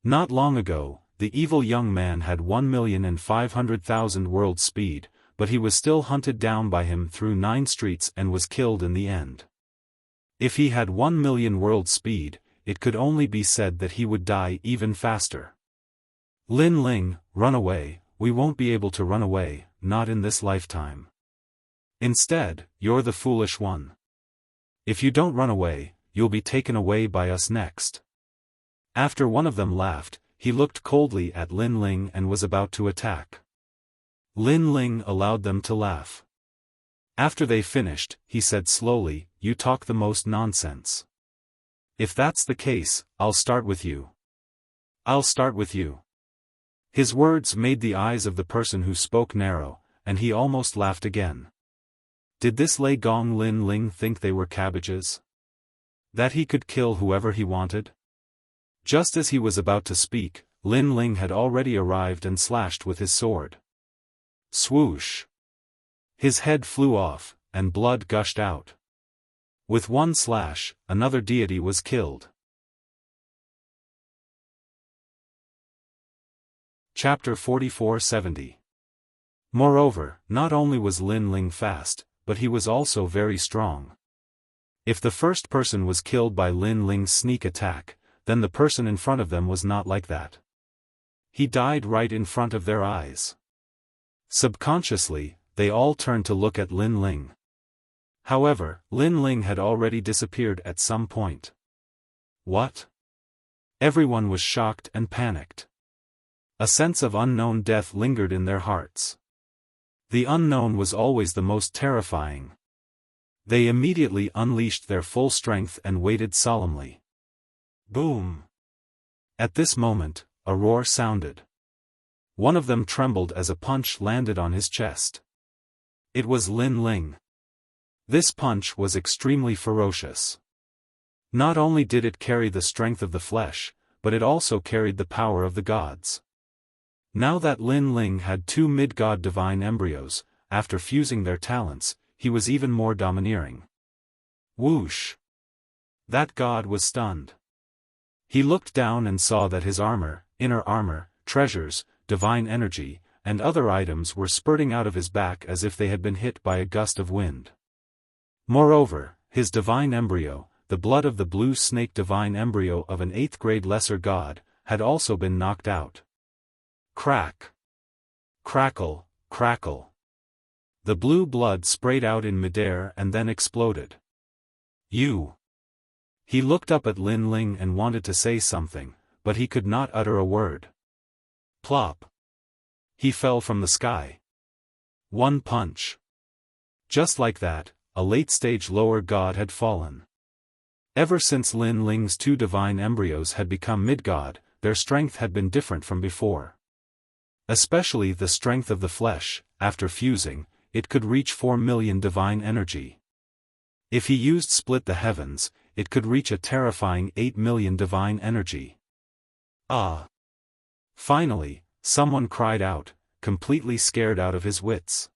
Not long ago, the evil young man had 1,500,000 world speed, but he was still hunted down by him through 9 streets and was killed in the end. If he had 1 million world speed, it could only be said that he would die even faster. Lin Ling, run away, we won't be able to run away, not in this lifetime. Instead, you're the foolish one. If you don't run away, you'll be taken away by us next. After one of them laughed, he looked coldly at Lin Ling and was about to attack. Lin Ling allowed them to laugh. After they finished, he said slowly, you talk the most nonsense. If that's the case, I'll start with you. I'll start with you. His words made the eyes of the person who spoke narrow, and he almost laughed again. Did this Lei Gong Lin Ling think they were cabbages? That he could kill whoever he wanted? Just as he was about to speak, Lin Ling had already arrived and slashed with his sword. Swoosh! His head flew off, and blood gushed out. With one slash, another deity was killed. Chapter 4470. Moreover, not only was Lin Ling fast, but he was also very strong. If the first person was killed by Lin Ling's sneak attack, then the person in front of them was not like that. He died right in front of their eyes. Subconsciously, they all turned to look at Lin Ling. However, Lin Ling had already disappeared at some point. What? Everyone was shocked and panicked. A sense of unknown death lingered in their hearts. The unknown was always the most terrifying. They immediately unleashed their full strength and waited solemnly. Boom! At this moment, a roar sounded. One of them trembled as a punch landed on his chest. It was Lin Ling. This punch was extremely ferocious. Not only did it carry the strength of the flesh, but it also carried the power of the gods. Now that Lin Ling had 2 mid-god divine embryos, after fusing their talents, he was even more domineering. Whoosh! That god was stunned. He looked down and saw that his armor, inner armor, treasures, divine energy, and other items were spurting out of his back as if they had been hit by a gust of wind. Moreover, his divine embryo, the blood of the blue snake divine embryo of an 8th grade lesser god, had also been knocked out. Crack! Crackle, crackle. The blue blood sprayed out in midair and then exploded. You! He looked up at Lin Ling and wanted to say something, but he could not utter a word. Plop! He fell from the sky. One punch. Just like that, a late-stage lower god had fallen. Ever since Lin Ling's 2 divine embryos had become mid-god, their strength had been different from before. Especially the strength of the flesh. After fusing, it could reach 4 million divine energy. If he used Split the Heavens, it could reach a terrifying 8 million divine energy. Ah! Finally, someone cried out, completely scared out of his wits.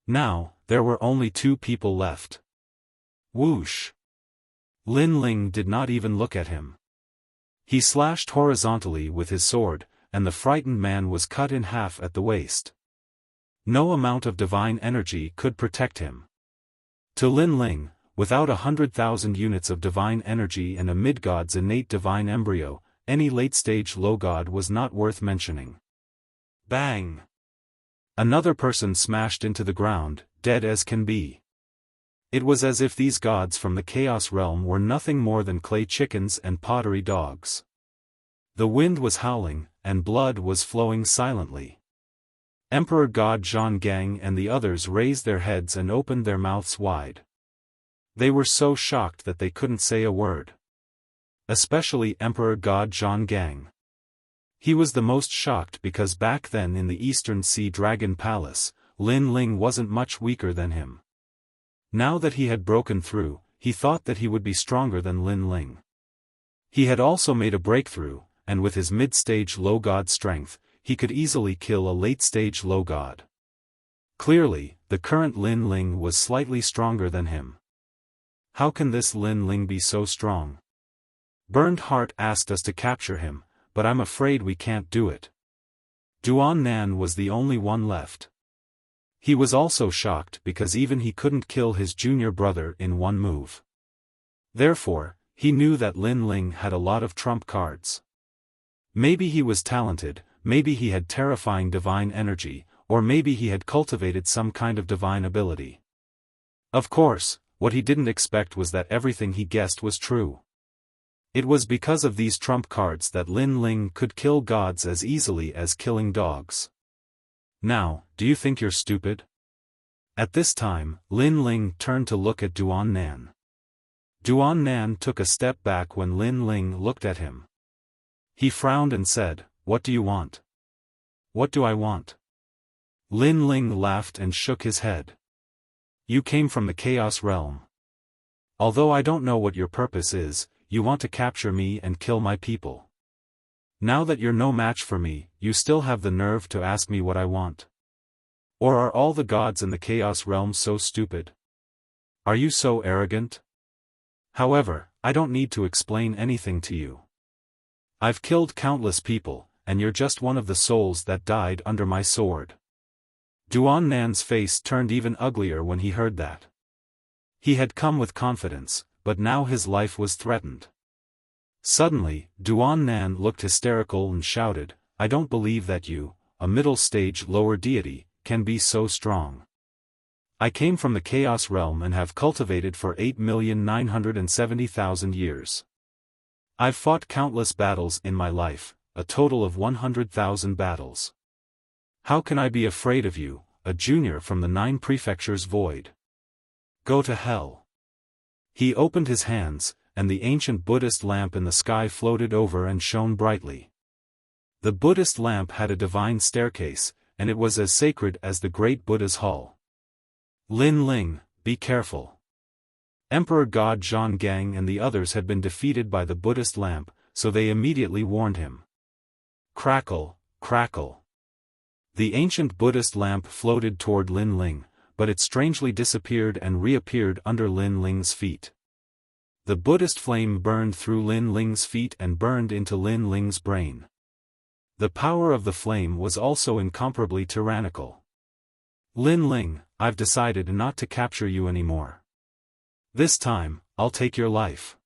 Now, there were only 2 people left. Whoosh! Lin Ling did not even look at him. He slashed horizontally with his sword, and the frightened man was cut in half at the waist. No amount of divine energy could protect him. To Lin Ling, without 100,000 units of divine energy and a mid-god's innate divine embryo, any late-stage low-god was not worth mentioning. Bang! Another person smashed into the ground, dead as can be. It was as if these gods from the Chaos Realm were nothing more than clay chickens and pottery dogs. The wind was howling, and blood was flowing silently. Emperor God Zhang Gang and the others raised their heads and opened their mouths wide. They were so shocked that they couldn't say a word. Especially Emperor God Zhang Gang. He was the most shocked because back then in the Eastern Sea Dragon Palace, Lin Ling wasn't much weaker than him. Now that he had broken through, he thought that he would be stronger than Lin Ling. He had also made a breakthrough, and with his mid-stage low-god strength, he could easily kill a late-stage low-god. Clearly, the current Lin Ling was slightly stronger than him. How can this Lin Ling be so strong? Burned Heart asked us to capture him, but I'm afraid we can't do it. Duan Nan was the only one left. He was also shocked because even he couldn't kill his junior brother in one move. Therefore, he knew that Lin Ling had a lot of trump cards. Maybe he was talented, maybe he had terrifying divine energy, or maybe he had cultivated some kind of divine ability. Of course, what he didn't expect was that everything he guessed was true. It was because of these trump cards that Lin Ling could kill gods as easily as killing dogs. Now, do you think you're stupid? At this time, Lin Ling turned to look at Duan Nan. Duan Nan took a step back when Lin Ling looked at him. He frowned and said, "What do you want?" "What do I want?" Lin Ling laughed and shook his head. "You came from the Chaos Realm. Although I don't know what your purpose is, you want to capture me and kill my people. Now that you're no match for me, you still have the nerve to ask me what I want. Or are all the gods in the Chaos Realm so stupid? Are you so arrogant? However, I don't need to explain anything to you. I've killed countless people, and you're just one of the souls that died under my sword." Duan Nan's face turned even uglier when he heard that. He had come with confidence, but now his life was threatened. Suddenly, Duan Nan looked hysterical and shouted, "I don't believe that you, a middle-stage lower deity, can be so strong. I came from the Chaos Realm and have cultivated for 8,970,000 years. I've fought countless battles in my life, a total of 100,000 battles. How can I be afraid of you, a junior from the 9 prefectures void? Go to hell." He opened his hands, and the ancient Buddhist lamp in the sky floated over and shone brightly. The Buddhist lamp had a divine staircase, and it was as sacred as the great Buddha's hall. "Lin Ling, be careful." Emperor God Zhonggang and the others had been defeated by the Buddhist lamp, so they immediately warned him. Crackle, crackle. The ancient Buddhist lamp floated toward Lin Ling, but it strangely disappeared and reappeared under Lin Ling's feet. The Buddhist flame burned through Lin Ling's feet and burned into Lin Ling's brain. The power of the flame was also incomparably tyrannical. "Lin Ling, I've decided not to capture you anymore. This time, I'll take your life."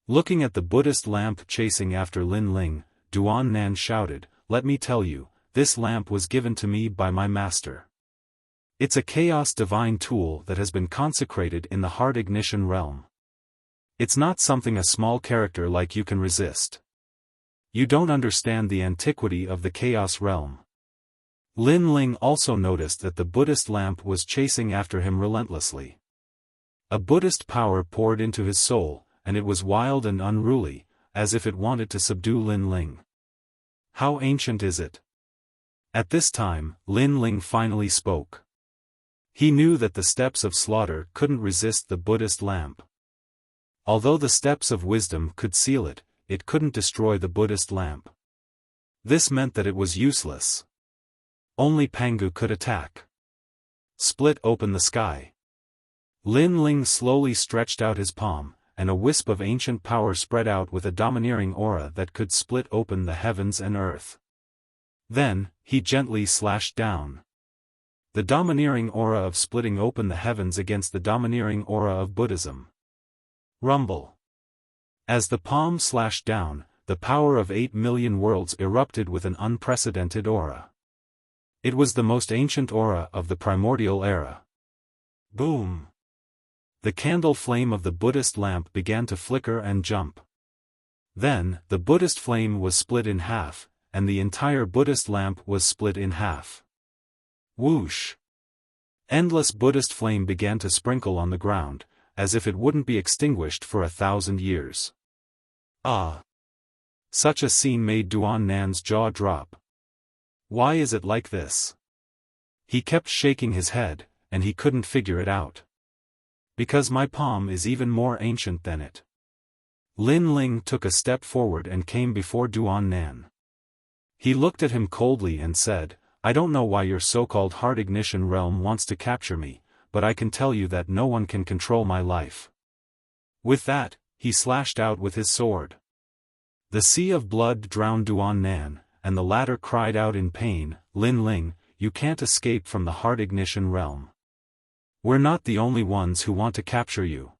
Looking at the Buddhist lamp chasing after Lin Ling, Duan Nan shouted, "Let me tell you, this lamp was given to me by my master. It's a chaos divine tool that has been consecrated in the heart ignition realm. It's not something a small character like you can resist. You don't understand the antiquity of the chaos realm." Lin Ling also noticed that the Buddhist lamp was chasing after him relentlessly. A Buddhist power poured into his soul, and it was wild and unruly, as if it wanted to subdue Lin Ling. "How ancient is it?" At this time, Lin Ling finally spoke. He knew that the steps of slaughter couldn't resist the Buddhist lamp. Although the steps of wisdom could seal it, it couldn't destroy the Buddhist lamp. This meant that it was useless. Only Pangu could attack. Split open the sky. Lin Ling slowly stretched out his palm, and a wisp of ancient power spread out with a domineering aura that could split open the heavens and earth. Then, he gently slashed down. The domineering aura of splitting open the heavens against the domineering aura of Buddhism. Rumble. As the palm slashed down, the power of 8 million worlds erupted with an unprecedented aura. It was the most ancient aura of the primordial era. Boom! The candle flame of the Buddhist lamp began to flicker and jump. Then, the Buddhist flame was split in half, and the entire Buddhist lamp was split in half. Whoosh! Endless Buddhist flame began to sprinkle on the ground, as if it wouldn't be extinguished for 1,000 years. Ah! Such a scene made Duan Nan's jaw drop. Why is it like this? He kept shaking his head, and he couldn't figure it out. Because my palm is even more ancient than it. Lin Ling took a step forward and came before Duan Nan. He looked at him coldly and said, "I don't know why your so-called heart ignition realm wants to capture me, but I can tell you that no one can control my life." With that, he slashed out with his sword. The sea of blood drowned Duan Nan, and the latter cried out in pain, "Lin Ling, you can't escape from the heart ignition realm. We're not the only ones who want to capture you."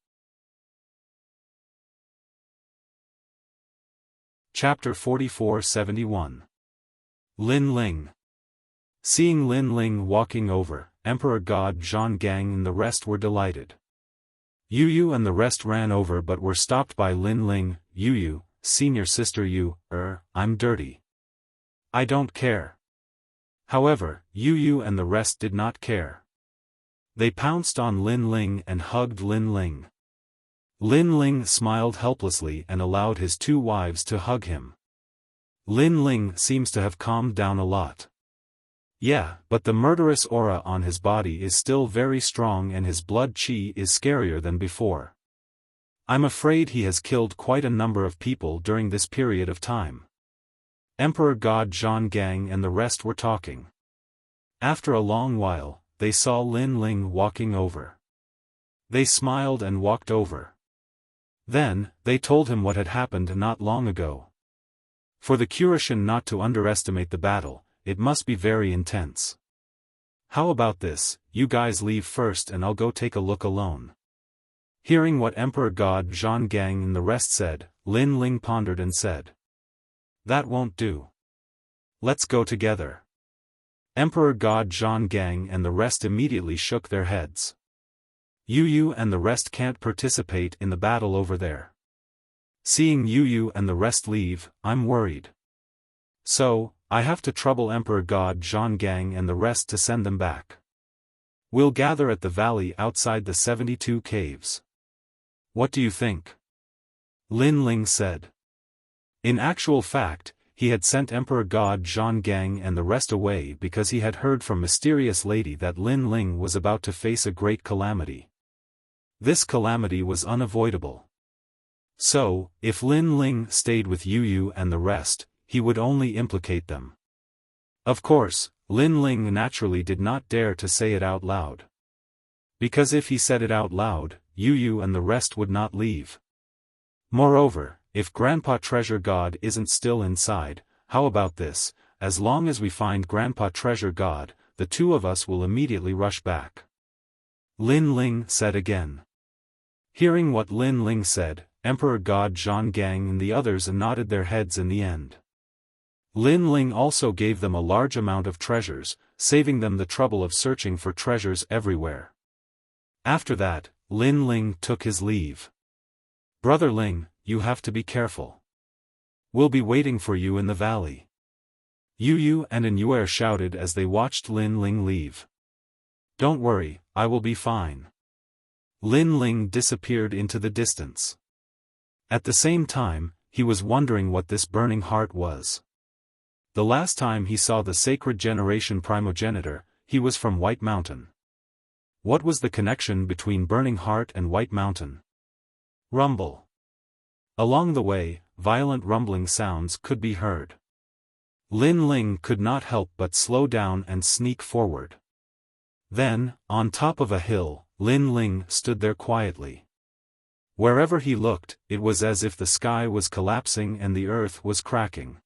Chapter 4471. Lin Ling. Seeing Lin Ling walking over, Emperor God Zhonggang and the rest were delighted. Yu Yu and the rest ran over but were stopped by Lin Ling. "Yu Yu, senior sister Yu, I'm dirty. I don't care." However, Yu Yu and the rest did not care. They pounced on Lin Ling and hugged Lin Ling. Lin Ling smiled helplessly and allowed his 2 wives to hug him. Lin Ling seems to have calmed down a lot. Yeah, but the murderous aura on his body is still very strong and his blood chi is scarier than before. I'm afraid he has killed quite a number of people during this period of time. Emperor God Zhonggang and the rest were talking. After a long while, they saw Lin Ling walking over. They smiled and walked over. Then, they told him what had happened not long ago. For the Kurishin not to underestimate the battle, it must be very intense. How about this, you guys leave first and I'll go take a look alone. Hearing what Emperor God Zhang Gang and the rest said, Lin Ling pondered and said, "That won't do. Let's go together." Emperor God Zhang Gang and the rest immediately shook their heads. "Yu and the rest can't participate in the battle over there. Seeing Yu and the rest leave, I'm worried. So, I have to trouble Emperor God Zhang Gang and the rest to send them back. We'll gather at the valley outside the 72 caves. What do you think?" Lin Ling said. In actual fact, he had sent Emperor God Zhang Gang and the rest away because he had heard from mysterious lady that Lin Ling was about to face a great calamity. This calamity was unavoidable. So, if Lin Ling stayed with Yu and the rest, he would only implicate them. Of course, Lin Ling naturally did not dare to say it out loud. Because if he said it out loud, Yu and the rest would not leave. Moreover, if Grandpa Treasure God isn't still inside, how about this? As long as we find Grandpa Treasure God, the two of us will immediately rush back. Lin Ling said again. Hearing what Lin Ling said, Emperor God Zhang Gang and the others nodded their heads in the end. Lin Ling also gave them a large amount of treasures, saving them the trouble of searching for treasures everywhere. After that, Lin Ling took his leave. "Brother Ling, you have to be careful. We'll be waiting for you in the valley." Yu and An'Yuer shouted as they watched Lin Ling leave. "Don't worry, I will be fine." Lin Ling disappeared into the distance. At the same time, he was wondering what this burning heart was. The last time he saw the sacred generation primogenitor, he was from White Mountain. What was the connection between Burning Heart and White Mountain? Rumble. Along the way, violent rumbling sounds could be heard. Lin Ling could not help but slow down and sneak forward. Then, on top of a hill, Lin Ling stood there quietly. Wherever he looked, it was as if the sky was collapsing and the earth was cracking.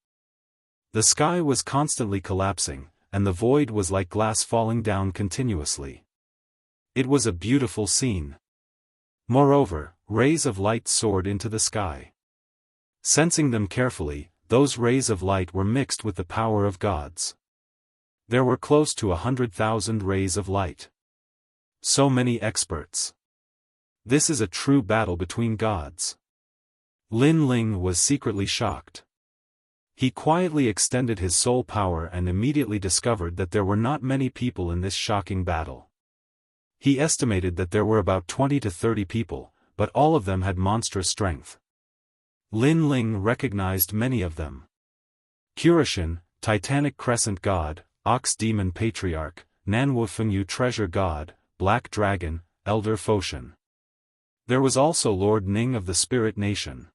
The sky was constantly collapsing, and the void was like glass falling down continuously. It was a beautiful scene. Moreover, rays of light soared into the sky. Sensing them carefully, those rays of light were mixed with the power of gods. There were close to 100,000 rays of light. So many experts. This is a true battle between gods. Lin Ling was secretly shocked. He quietly extended his soul power and immediately discovered that there were not many people in this shocking battle. He estimated that there were about 20 to 30 people, but all of them had monstrous strength. Lin Ling recognized many of them. Kurishin, Titanic Crescent God, Ox Demon Patriarch, Nanwu Fengyu Treasure God, Black Dragon, Elder Foshan. There was also Lord Ning of the Spirit Nation.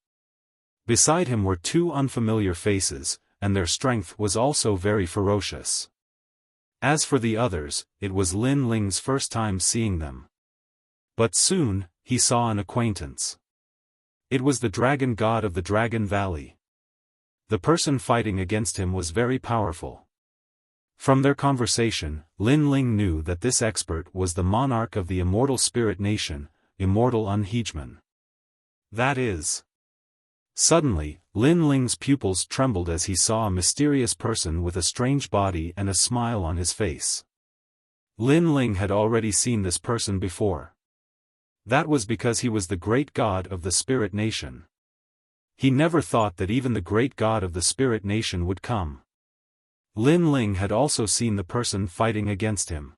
Beside him were two unfamiliar faces, and their strength was also very ferocious. As for the others, it was Lin Ling's first time seeing them. But soon, he saw an acquaintance. It was the Dragon God of the Dragon Valley. The person fighting against him was very powerful. From their conversation, Lin Ling knew that this expert was the monarch of the Immortal Spirit Nation, Immortal Unheejman. That is. Suddenly, Lin Ling's pupils trembled as he saw a mysterious person with a strange body and a smile on his face. Lin Ling had already seen this person before. That was because he was the great god of the Spirit Nation. He never thought that even the great god of the Spirit Nation would come. Lin Ling had also seen the person fighting against him.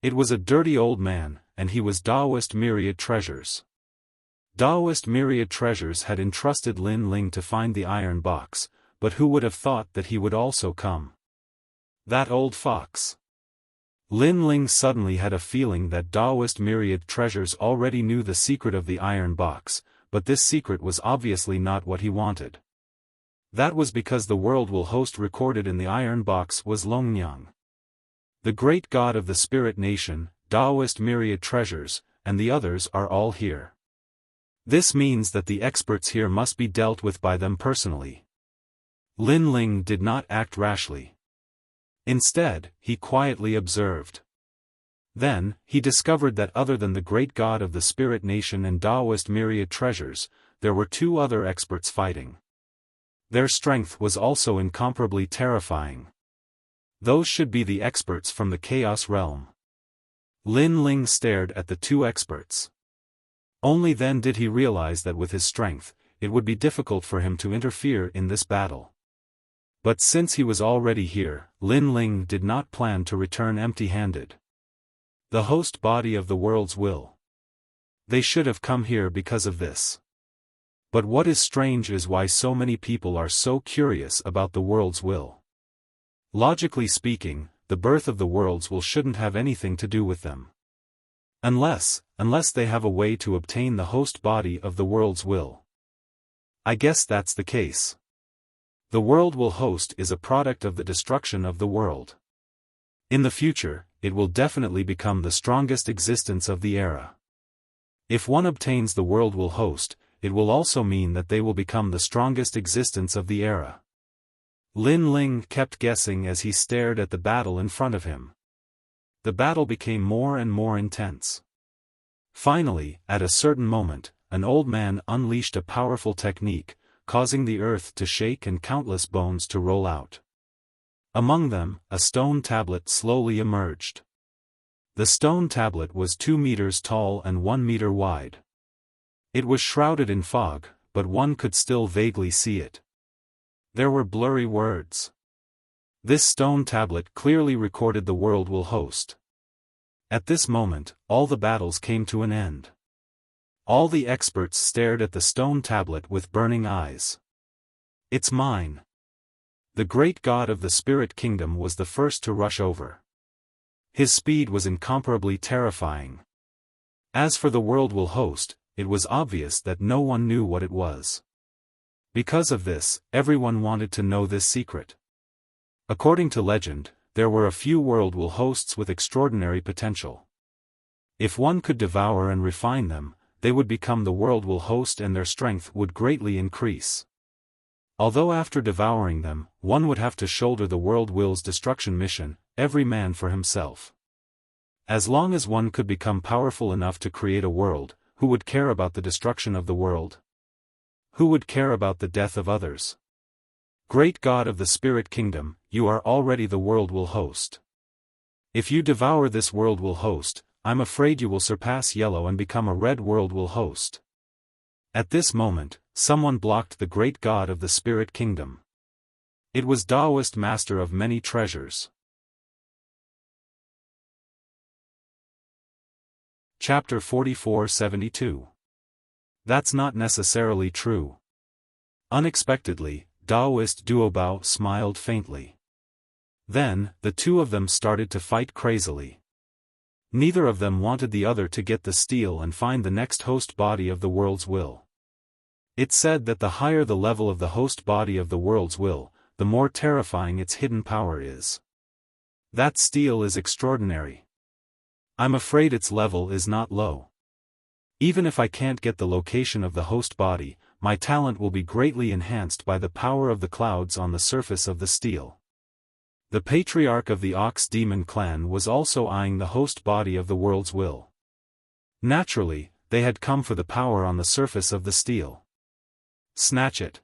It was a dirty old man, and he was Daoist Myriad Treasures. Daoist Myriad Treasures had entrusted Lin Ling to find the iron box, but who would have thought that he would also come? That old fox. Lin Ling suddenly had a feeling that Daoist Myriad Treasures already knew the secret of the iron box, but this secret was obviously not what he wanted. That was because the world will host recorded in the iron box was Longnyang. The great god of the Spirit Nation, Daoist Myriad Treasures, and the others are all here. This means that the experts here must be dealt with by them personally. Lin Ling did not act rashly. Instead, he quietly observed. Then, he discovered that other than the great god of the spirit nation and Taoist myriad treasures, there were two other experts fighting. Their strength was also incomparably terrifying. Those should be the experts from the Chaos Realm. Lin Ling stared at the two experts. Only then did he realize that with his strength, it would be difficult for him to interfere in this battle. But since he was already here, Lin Ling did not plan to return empty-handed. The host body of the world's will. They should have come here because of this. But what is strange is why so many people are so curious about the world's will. Logically speaking, the birth of the world's will shouldn't have anything to do with them. Unless they have a way to obtain the host body of the world's will. I guess that's the case. The world will host is a product of the destruction of the world. In the future, it will definitely become the strongest existence of the era. If one obtains the world will host, it will also mean that they will become the strongest existence of the era. Lin Ling kept guessing as he stared at the battle in front of him. The battle became more and more intense. Finally, at a certain moment, an old man unleashed a powerful technique, causing the earth to shake and countless bones to roll out. Among them, a stone tablet slowly emerged. The stone tablet was 2 meters tall and 1 meter wide. It was shrouded in fog, but one could still vaguely see it. There were blurry words. This stone tablet clearly recorded the world will host. At this moment, all the battles came to an end. All the experts stared at the stone tablet with burning eyes. It's mine. The great god of the spirit kingdom was the first to rush over. His speed was incomparably terrifying. As for the world will host, it was obvious that no one knew what it was. Because of this, everyone wanted to know this secret. According to legend, there were a few world will hosts with extraordinary potential. If one could devour and refine them, they would become the world will host and their strength would greatly increase. Although after devouring them, one would have to shoulder the world will's destruction mission, every man for himself. As long as one could become powerful enough to create a world, who would care about the destruction of the world? Who would care about the death of others? Great God of the spirit kingdom, you are already the world will host. If you devour this world will host, I'm afraid you will surpass yellow and become a red world will host. At this moment, someone blocked the great god of the spirit kingdom. It was Taoist master of many treasures. Chapter 44-72. That's not necessarily true. Unexpectedly, Taoist Duobao smiled faintly. Then, the two of them started to fight crazily. Neither of them wanted the other to get the steel and find the next host body of the world's will. It's said that the higher the level of the host body of the world's will, the more terrifying its hidden power is. That steel is extraordinary. I'm afraid its level is not low. Even if I can't get the location of the host body, my talent will be greatly enhanced by the power of the clouds on the surface of the steel. The patriarch of the Ox Demon clan was also eyeing the host body of the world's will. Naturally, they had come for the power on the surface of the steel. Snatch it.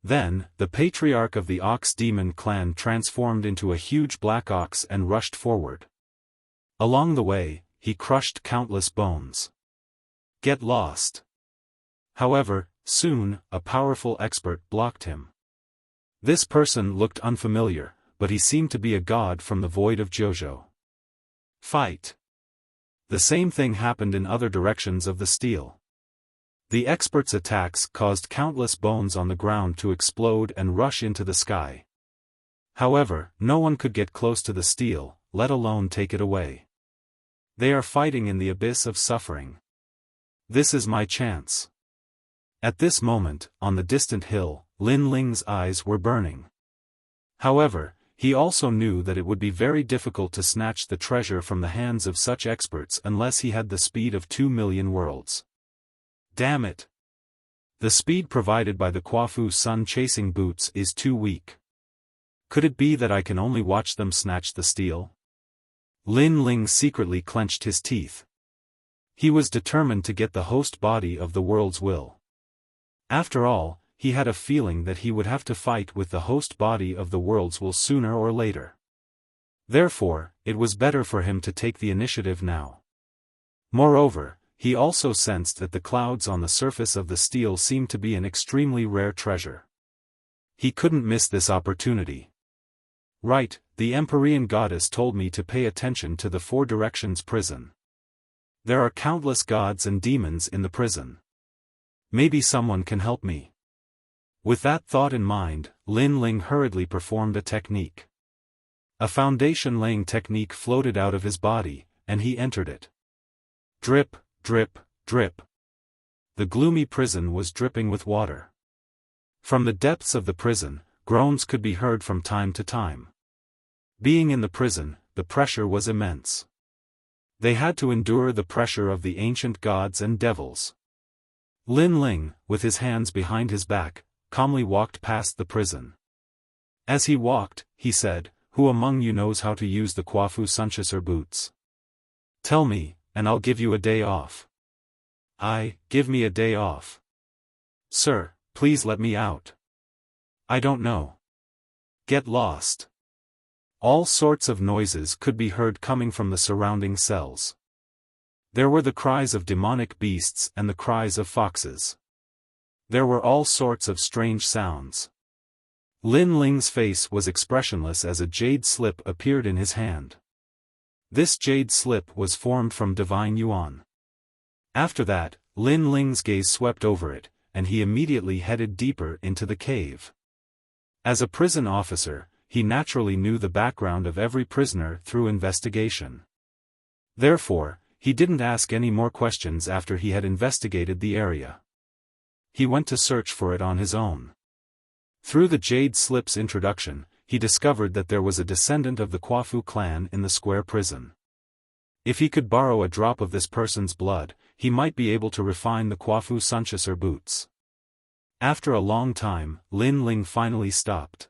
Then, the patriarch of the Ox Demon clan transformed into a huge black ox and rushed forward. Along the way, he crushed countless bones. Get lost. However, soon, a powerful expert blocked him. This person looked unfamiliar, but he seemed to be a god from the void of Jojo. Fight. The same thing happened in other directions of the steel. The expert's attacks caused countless bones on the ground to explode and rush into the sky. However, no one could get close to the steel, let alone take it away. They are fighting in the abyss of suffering. This is my chance. At this moment, on the distant hill, Lin Ling's eyes were burning. However, he also knew that it would be very difficult to snatch the treasure from the hands of such experts unless he had the speed of 2 million worlds. Damn it! The speed provided by the Quafu sun-chasing boots is too weak. Could it be that I can only watch them snatch the steel? Lin Ling secretly clenched his teeth. He was determined to get the host body of the world's will. After all, he had a feeling that he would have to fight with the host body of the world's will sooner or later. Therefore, it was better for him to take the initiative now. Moreover, he also sensed that the clouds on the surface of the steel seemed to be an extremely rare treasure. He couldn't miss this opportunity. Right, the Empyrean goddess told me to pay attention to the Four Directions prison. There are countless gods and demons in the prison. Maybe someone can help me. With that thought in mind, Lin Ling hurriedly performed a technique. A foundation-laying technique floated out of his body, and he entered it. Drip, drip, drip. The gloomy prison was dripping with water. From the depths of the prison, groans could be heard from time to time. Being in the prison, the pressure was immense. They had to endure the pressure of the ancient gods and devils. Lin Ling, with his hands behind his back, calmly walked past the prison. As he walked, he said, "Who among you knows how to use the Kwafu Sunchaser boots? Tell me, and I'll give you a day off." Give me a day off. Sir, please let me out. I don't know. Get lost. All sorts of noises could be heard coming from the surrounding cells. There were the cries of demonic beasts and the cries of foxes. There were all sorts of strange sounds. Lin Ling's face was expressionless as a jade slip appeared in his hand. This jade slip was formed from divine yuan. After that, Lin Ling's gaze swept over it, and he immediately headed deeper into the cave. As a prison officer, he naturally knew the background of every prisoner through investigation. Therefore, he didn't ask any more questions after he had investigated the area. He went to search for it on his own. Through the Jade Slip's introduction, he discovered that there was a descendant of the Kwafu clan in the square prison. If he could borrow a drop of this person's blood, he might be able to refine the Kwafu Sunchaser boots. After a long time, Lin Ling finally stopped.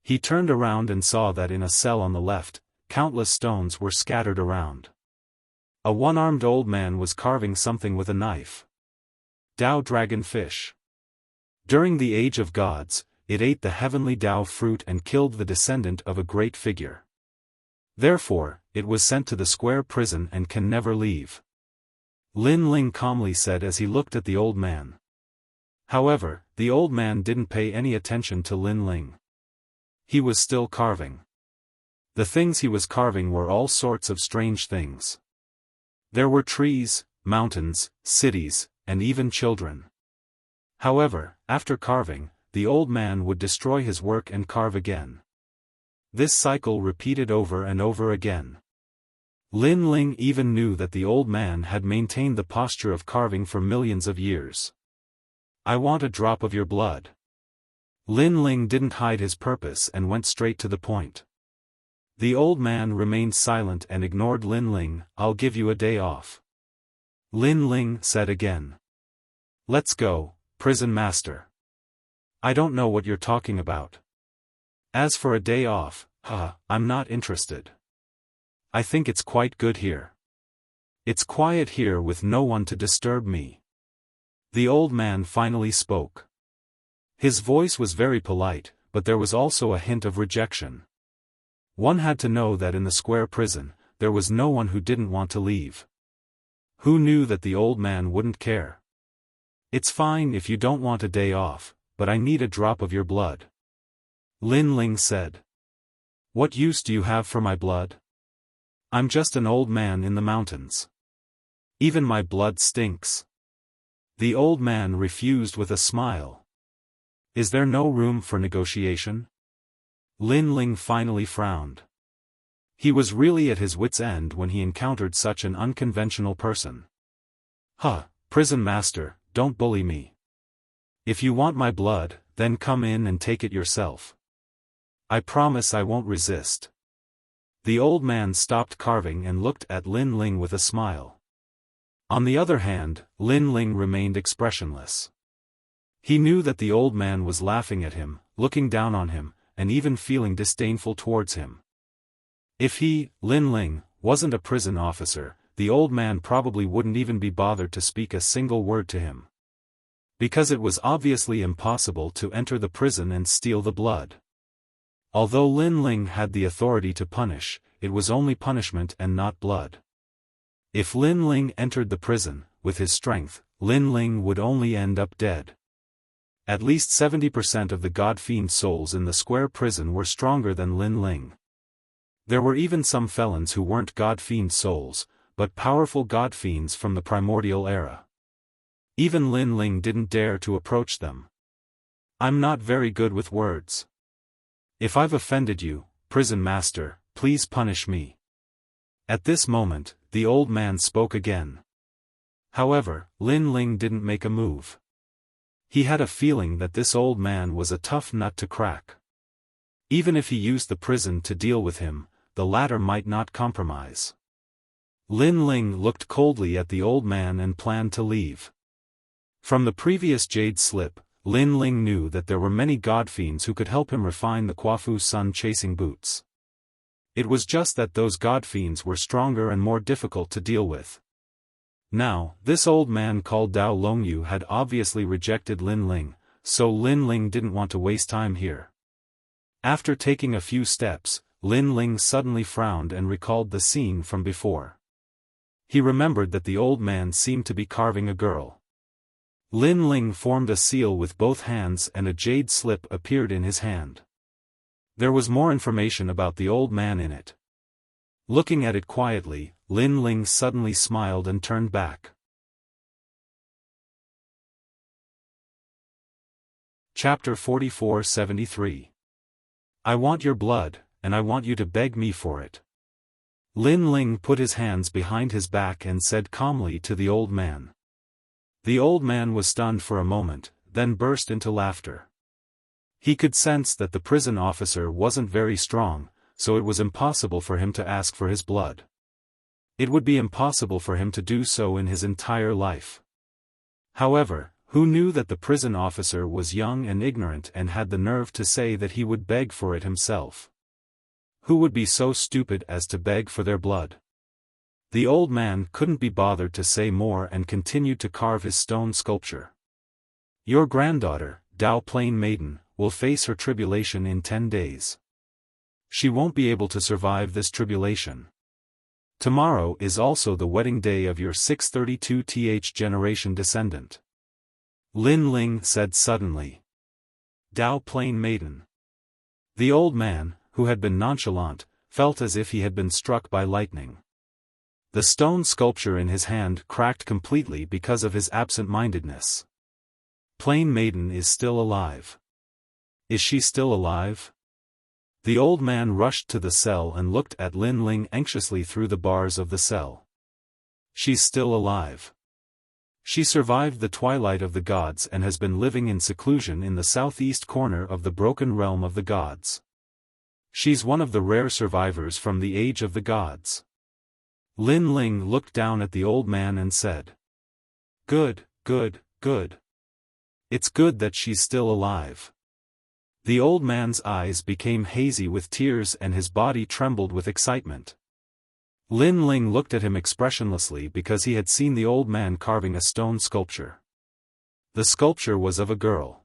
He turned around and saw that in a cell on the left, countless stones were scattered around. A one-armed old man was carving something with a knife. Dao dragon fish. During the Age of Gods, it ate the heavenly Dao fruit and killed the descendant of a great figure. Therefore, it was sent to the square prison and can never leave. Lin Ling calmly said as he looked at the old man. However, the old man didn't pay any attention to Lin Ling. He was still carving. The things he was carving were all sorts of strange things. There were trees, mountains, cities, and even children. However, after carving, the old man would destroy his work and carve again. This cycle repeated over and over again. Lin Ling even knew that the old man had maintained the posture of carving for millions of years. "I want a drop of your blood." Lin Ling didn't hide his purpose and went straight to the point. The old man remained silent and ignored Lin Ling. "I'll give you a day off." Lin Ling said again. "Let's go, prison master. I don't know what you're talking about. As for a day off, I'm not interested. I think it's quite good here. It's quiet here with no one to disturb me." The old man finally spoke. His voice was very polite, but there was also a hint of rejection. One had to know that in the square prison, there was no one who didn't want to leave. Who knew that the old man wouldn't care? "It's fine if you don't want a day off, but I need a drop of your blood," Lin Ling said. "What use do you have for my blood? I'm just an old man in the mountains. Even my blood stinks." The old man refused with a smile. "Is there no room for negotiation?" Lin Ling finally frowned. He was really at his wit's end when he encountered such an unconventional person. Prison master, don't bully me. If you want my blood, then come in and take it yourself. I promise I won't resist." The old man stopped carving and looked at Lin Ling with a smile. On the other hand, Lin Ling remained expressionless. He knew that the old man was laughing at him, looking down on him, and even feeling disdainful towards him. If he, Lin Ling, wasn't a prison officer, the old man probably wouldn't even be bothered to speak a single word to him. Because it was obviously impossible to enter the prison and steal the blood. Although Lin Ling had the authority to punish, it was only punishment and not blood. If Lin Ling entered the prison, with his strength, Lin Ling would only end up dead. At least 70% of the God-fiend souls in the square prison were stronger than Lin Ling. There were even some felons who weren't God-fiend souls, but powerful God-fiends from the primordial era. Even Lin Ling didn't dare to approach them. I'm not very good with words. If I've offended you, prison master, please punish me. At this moment, the old man spoke again. However, Lin Ling didn't make a move. He had a feeling that this old man was a tough nut to crack. Even if he used the prison to deal with him, the latter might not compromise. Lin Ling looked coldly at the old man and planned to leave. From the previous jade slip, Lin Ling knew that there were many godfiends who could help him refine the Quafu sun chasing boots. It was just that those godfiends were stronger and more difficult to deal with. Now, this old man called Dao Longyu had obviously rejected Lin Ling, so Lin Ling didn't want to waste time here. After taking a few steps, Lin Ling suddenly frowned and recalled the scene from before. He remembered that the old man seemed to be carving a girl. Lin Ling formed a seal with both hands and a jade slip appeared in his hand. There was more information about the old man in it. Looking at it quietly, Lin Ling suddenly smiled and turned back. Chapter 44-73. I want your blood, and I want you to beg me for it. Lin Ling put his hands behind his back and said calmly to the old man. The old man was stunned for a moment, then burst into laughter. He could sense that the prison officer wasn't very strong, so it was impossible for him to ask for his blood. It would be impossible for him to do so in his entire life. However, who knew that the prison officer was young and ignorant and had the nerve to say that he would beg for it himself? Who would be so stupid as to beg for their blood? The old man couldn't be bothered to say more and continued to carve his stone sculpture. Your granddaughter, Dao Plain Maiden, will face her tribulation in 10 days. She won't be able to survive this tribulation. Tomorrow is also the wedding day of your 632th generation descendant. Lin Ling said suddenly. Dao Plain Maiden. The old man, who had been nonchalant, felt as if he had been struck by lightning. The stone sculpture in his hand cracked completely because of his absent-mindedness. Plain Maiden is still alive. Is she still alive? The old man rushed to the cell and looked at Lin Ling anxiously through the bars of the cell. She's still alive. She survived the twilight of the gods and has been living in seclusion in the southeast corner of the broken realm of the gods. She's one of the rare survivors from the age of the gods. Lin Ling looked down at the old man and said. Good, good, good. It's good that she's still alive. The old man's eyes became hazy with tears and his body trembled with excitement. Lin Ling looked at him expressionlessly because he had seen the old man carving a stone sculpture. The sculpture was of a girl.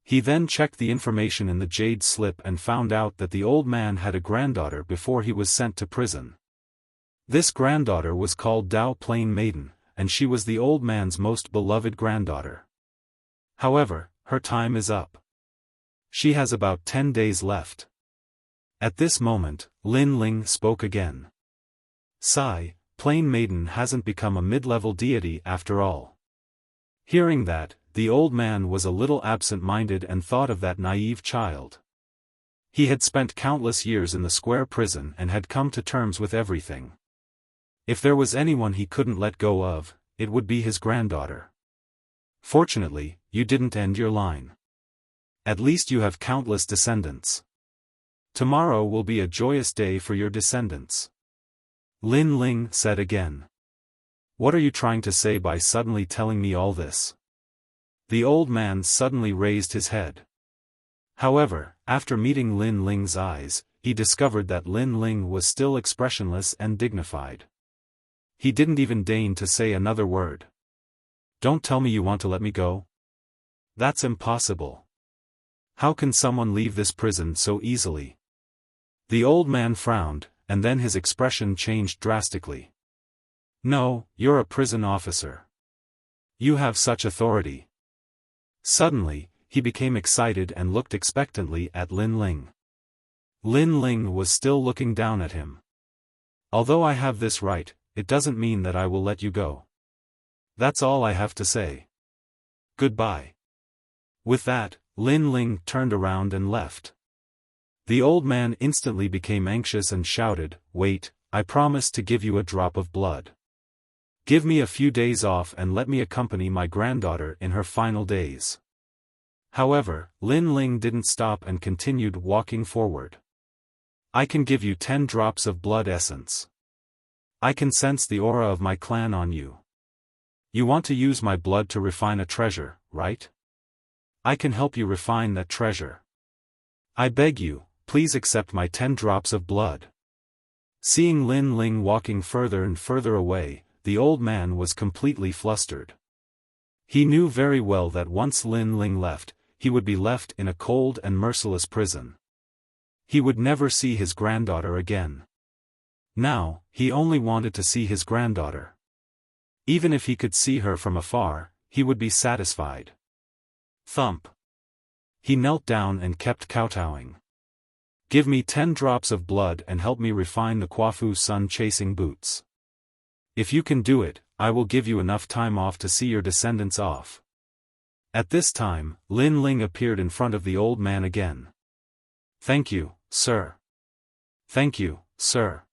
He then checked the information in the jade slip and found out that the old man had a granddaughter before he was sent to prison. This granddaughter was called Dao Plain Maiden, and she was the old man's most beloved granddaughter. However, her time is up. She has about 10 days left. At this moment, Lin Ling spoke again. Sigh, Plain Maiden hasn't become a mid-level deity after all. Hearing that, the old man was a little absent-minded and thought of that naive child. He had spent countless years in the square prison and had come to terms with everything. If there was anyone he couldn't let go of, it would be his granddaughter. Fortunately, you didn't end your line. At least you have countless descendants. Tomorrow will be a joyous day for your descendants. Lin Ling said again. What are you trying to say by suddenly telling me all this? The old man suddenly raised his head. However, after meeting Lin Ling's eyes, he discovered that Lin Ling was still expressionless and dignified. He didn't even deign to say another word. "Don't tell me you want to let me go? That's impossible. How can someone leave this prison so easily?" The old man frowned, and then his expression changed drastically. "No, you're a prison officer. You have such authority." Suddenly, he became excited and looked expectantly at Lin Ling. Lin Ling was still looking down at him. "Although I have this right, it doesn't mean that I will let you go. That's all I have to say. Goodbye." With that, Lin Ling turned around and left. The old man instantly became anxious and shouted, "Wait, I promise to give you a drop of blood. Give me a few days off and let me accompany my granddaughter in her final days." However, Lin Ling didn't stop and continued walking forward. "I can give you 10 drops of blood essence. I can sense the aura of my clan on you. You want to use my blood to refine a treasure, right? I can help you refine that treasure. I beg you, please accept my 10 drops of blood." Seeing Lin Ling walking further and further away, the old man was completely flustered. He knew very well that once Lin Ling left, he would be left in a cold and merciless prison. He would never see his granddaughter again. Now, he only wanted to see his granddaughter. Even if he could see her from afar, he would be satisfied. Thump. He knelt down and kept kowtowing. "Give me 10 drops of blood and help me refine the Quafu sun-chasing boots. If you can do it, I will give you enough time off to see your descendants off." At this time, Lin Ling appeared in front of the old man again. "Thank you, sir. Thank you, sir."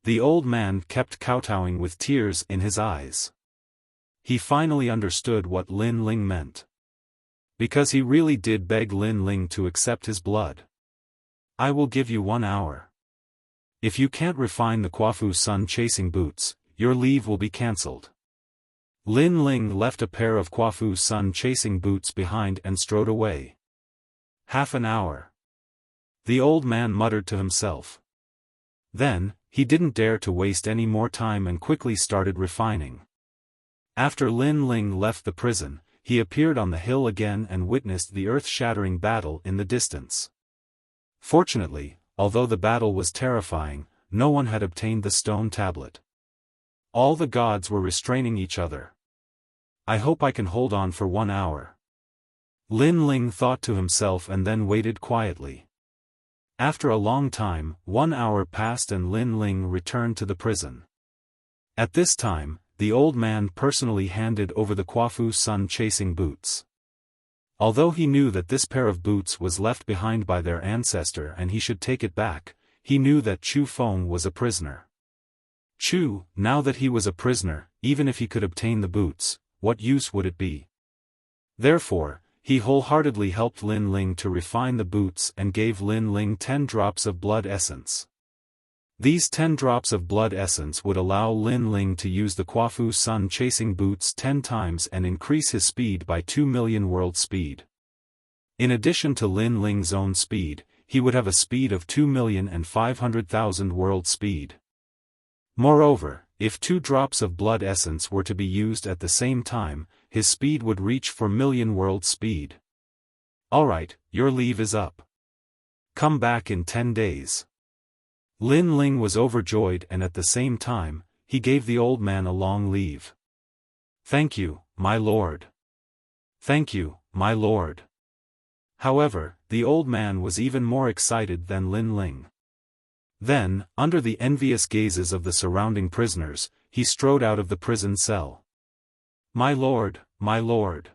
The old man kept kowtowing with tears in his eyes. He finally understood what Lin Ling meant. Because he really did beg Lin Ling to accept his blood. "I will give you 1 hour. If you can't refine the Quafu sun-chasing boots, your leave will be cancelled." Lin Ling left a pair of Quafu sun-chasing boots behind and strode away. "Half an hour." The old man muttered to himself. Then, he didn't dare to waste any more time and quickly started refining. After Lin Ling left the prison, he appeared on the hill again and witnessed the earth-shattering battle in the distance. Fortunately, although the battle was terrifying, no one had obtained the stone tablet. All the gods were restraining each other. "I hope I can hold on for 1 hour." Lin Ling thought to himself and then waited quietly. After a long time, 1 hour passed and Lin Ling returned to the prison. At this time, the old man personally handed over the Quafu sun-chasing boots. Although he knew that this pair of boots was left behind by their ancestor and he should take it back, he knew that Chu Feng was a prisoner. Chu, now that he was a prisoner, even if he could obtain the boots, what use would it be? Therefore, he wholeheartedly helped Lin Ling to refine the boots and gave Lin Ling 10 drops of blood essence. These 10 drops of blood essence would allow Lin Ling to use the Quafu sun-chasing boots 10 times and increase his speed by 2 million world speed. In addition to Lin Ling's own speed, he would have a speed of 2,500,000 world speed. Moreover, if 2 drops of blood essence were to be used at the same time, his speed would reach 4 million world speed. "Alright, your leave is up. Come back in 10 days. Lin Ling was overjoyed and at the same time, he gave the old man a long leave. "Thank you, my lord. Thank you, my lord." However, the old man was even more excited than Lin Ling. Then, under the envious gazes of the surrounding prisoners, he strode out of the prison cell. "My lord, my lord."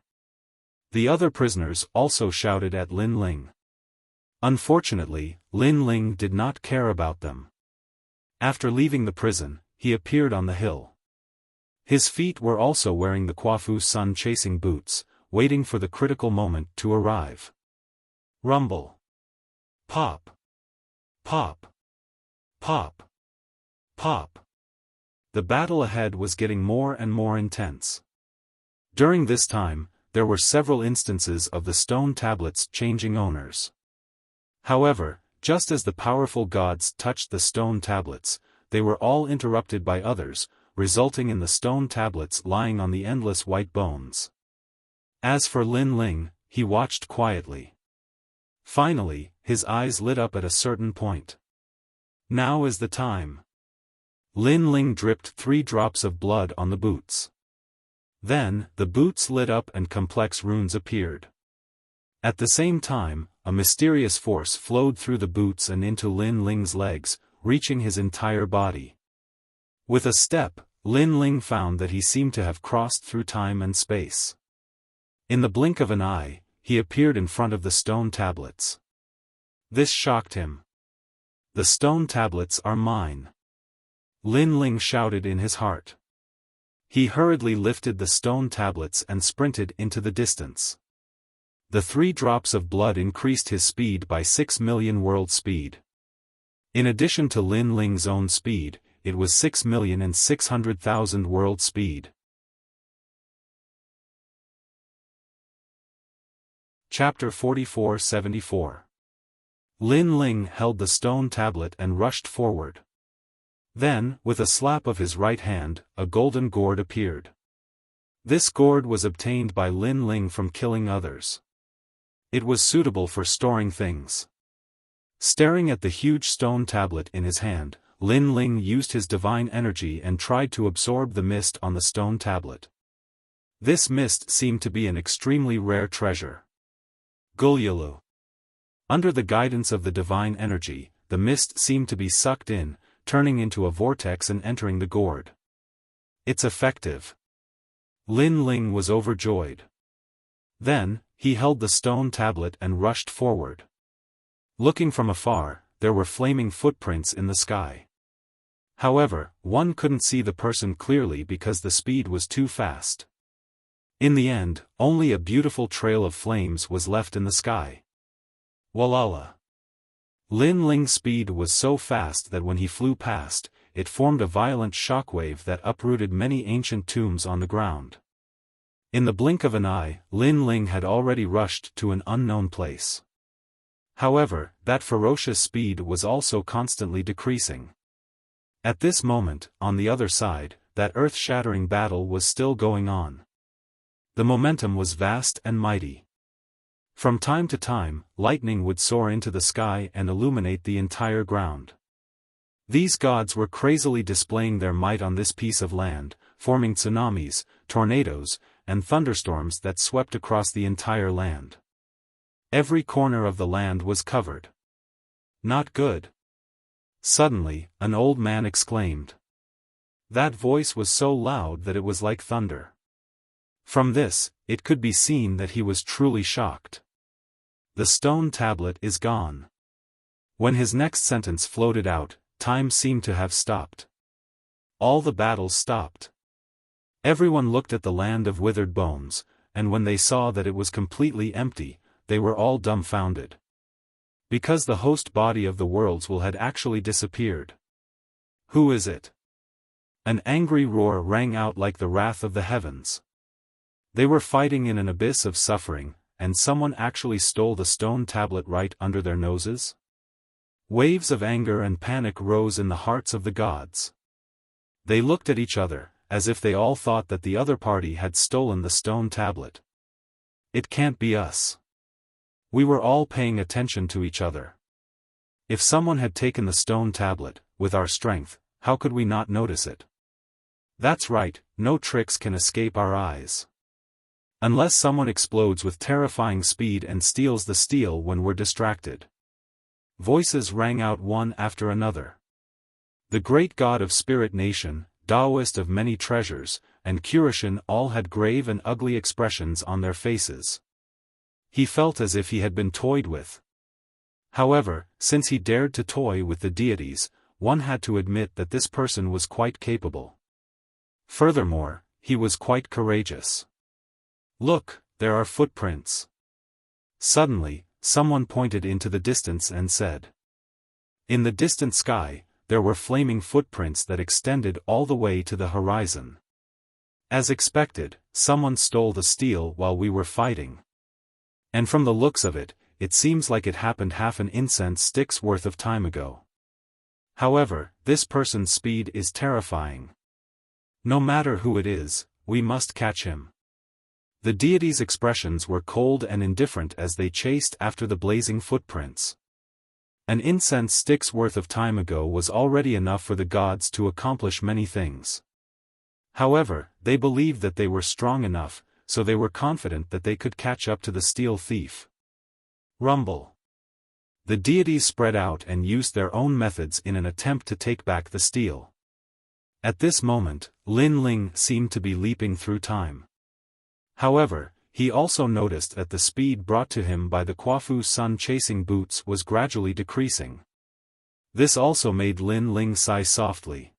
The other prisoners also shouted at Lin Ling. Unfortunately, Lin Ling did not care about them. After leaving the prison, he appeared on the hill. His feet were also wearing the Quafu sun-chasing boots, waiting for the critical moment to arrive. Rumble. Pop. Pop. Pop. Pop. The battle ahead was getting more and more intense. During this time, there were several instances of the stone tablets changing owners. However, Just as the powerful gods touched the stone tablets, they were all interrupted by others, resulting in the stone tablets lying on the endless white bones. As for Lin Ling, he watched quietly. Finally, his eyes lit up at a certain point. Now is the time. Lin Ling dripped 3 drops of blood on the boots. Then, the boots lit up and complex runes appeared. At the same time, a mysterious force flowed through the boots and into Lin Ling's legs, reaching his entire body. With a step, Lin Ling found that he seemed to have crossed through time and space. In the blink of an eye, he appeared in front of the stone tablets. This shocked him. "The stone tablets are mine," Lin Ling shouted in his heart. He hurriedly lifted the stone tablets and sprinted into the distance. The 3 drops of blood increased his speed by 6 million world speed. In addition to Lin Ling's own speed, it was 6,600,000 world speed. Chapter 44-74. Lin Ling held the stone tablet and rushed forward. Then, with a slap of his right hand, a golden gourd appeared. This gourd was obtained by Lin Ling from killing others. It was suitable for storing things. Staring at the huge stone tablet in his hand, Lin Ling used his divine energy and tried to absorb the mist on the stone tablet. This mist seemed to be an extremely rare treasure. Gulyalu. Under the guidance of the divine energy, the mist seemed to be sucked in, turning into a vortex and entering the gourd. It's effective. Lin Ling was overjoyed. Then, he held the stone tablet and rushed forward. Looking from afar, there were flaming footprints in the sky. However, one couldn't see the person clearly because the speed was too fast. In the end, only a beautiful trail of flames was left in the sky. Walala. Lin Ling's speed was so fast that when he flew past, it formed a violent shockwave that uprooted many ancient tombs on the ground. In the blink of an eye, Lin Ling had already rushed to an unknown place. However, that ferocious speed was also constantly decreasing. At this moment, on the other side, that earth-shattering battle was still going on. The momentum was vast and mighty. From time to time, lightning would soar into the sky and illuminate the entire ground. These gods were crazily displaying their might on this piece of land, forming tsunamis, tornadoes, and thunderstorms that swept across the entire land. Every corner of the land was covered. Not good. Suddenly, an old man exclaimed. That voice was so loud that it was like thunder. From this, it could be seen that he was truly shocked. The stone tablet is gone. When his next sentence floated out, time seemed to have stopped. All the battles stopped. Everyone looked at the land of withered bones, and when they saw that it was completely empty, they were all dumbfounded. Because the host body of the worlds had actually disappeared. Who is it? An angry roar rang out like the wrath of the heavens. They were fighting in an abyss of suffering, and someone actually stole the stone tablet right under their noses? Waves of anger and panic rose in the hearts of the gods. They looked at each other, as if they all thought that the other party had stolen the stone tablet. It can't be us. We were all paying attention to each other. If someone had taken the stone tablet, with our strength, how could we not notice it? That's right, no tricks can escape our eyes. Unless someone explodes with terrifying speed and steals the steel when we're distracted. Voices rang out one after another. The great god of Spirit Nation, Taoist of many treasures, and Kurishin all had grave and ugly expressions on their faces. He felt as if he had been toyed with. However, since he dared to toy with the deities, one had to admit that this person was quite capable. Furthermore, he was quite courageous. Look, there are footprints. Suddenly, someone pointed into the distance and said. In the distant sky, there were flaming footprints that extended all the way to the horizon. As expected, someone stole the steel while we were fighting. And from the looks of it, it seems like it happened half an incense stick's worth of time ago. However, this person's speed is terrifying. No matter who it is, we must catch him." The deity's expressions were cold and indifferent as they chased after the blazing footprints. An incense stick's worth of time ago was already enough for the gods to accomplish many things. However, they believed that they were strong enough, so they were confident that they could catch up to the steel thief. Rumble. The deities spread out and used their own methods in an attempt to take back the steel. At this moment, Lin Ling seemed to be leaping through time. However, he also noticed that the speed brought to him by the Quafu Sun chasing boots was gradually decreasing. This also made Lin Ling sigh softly.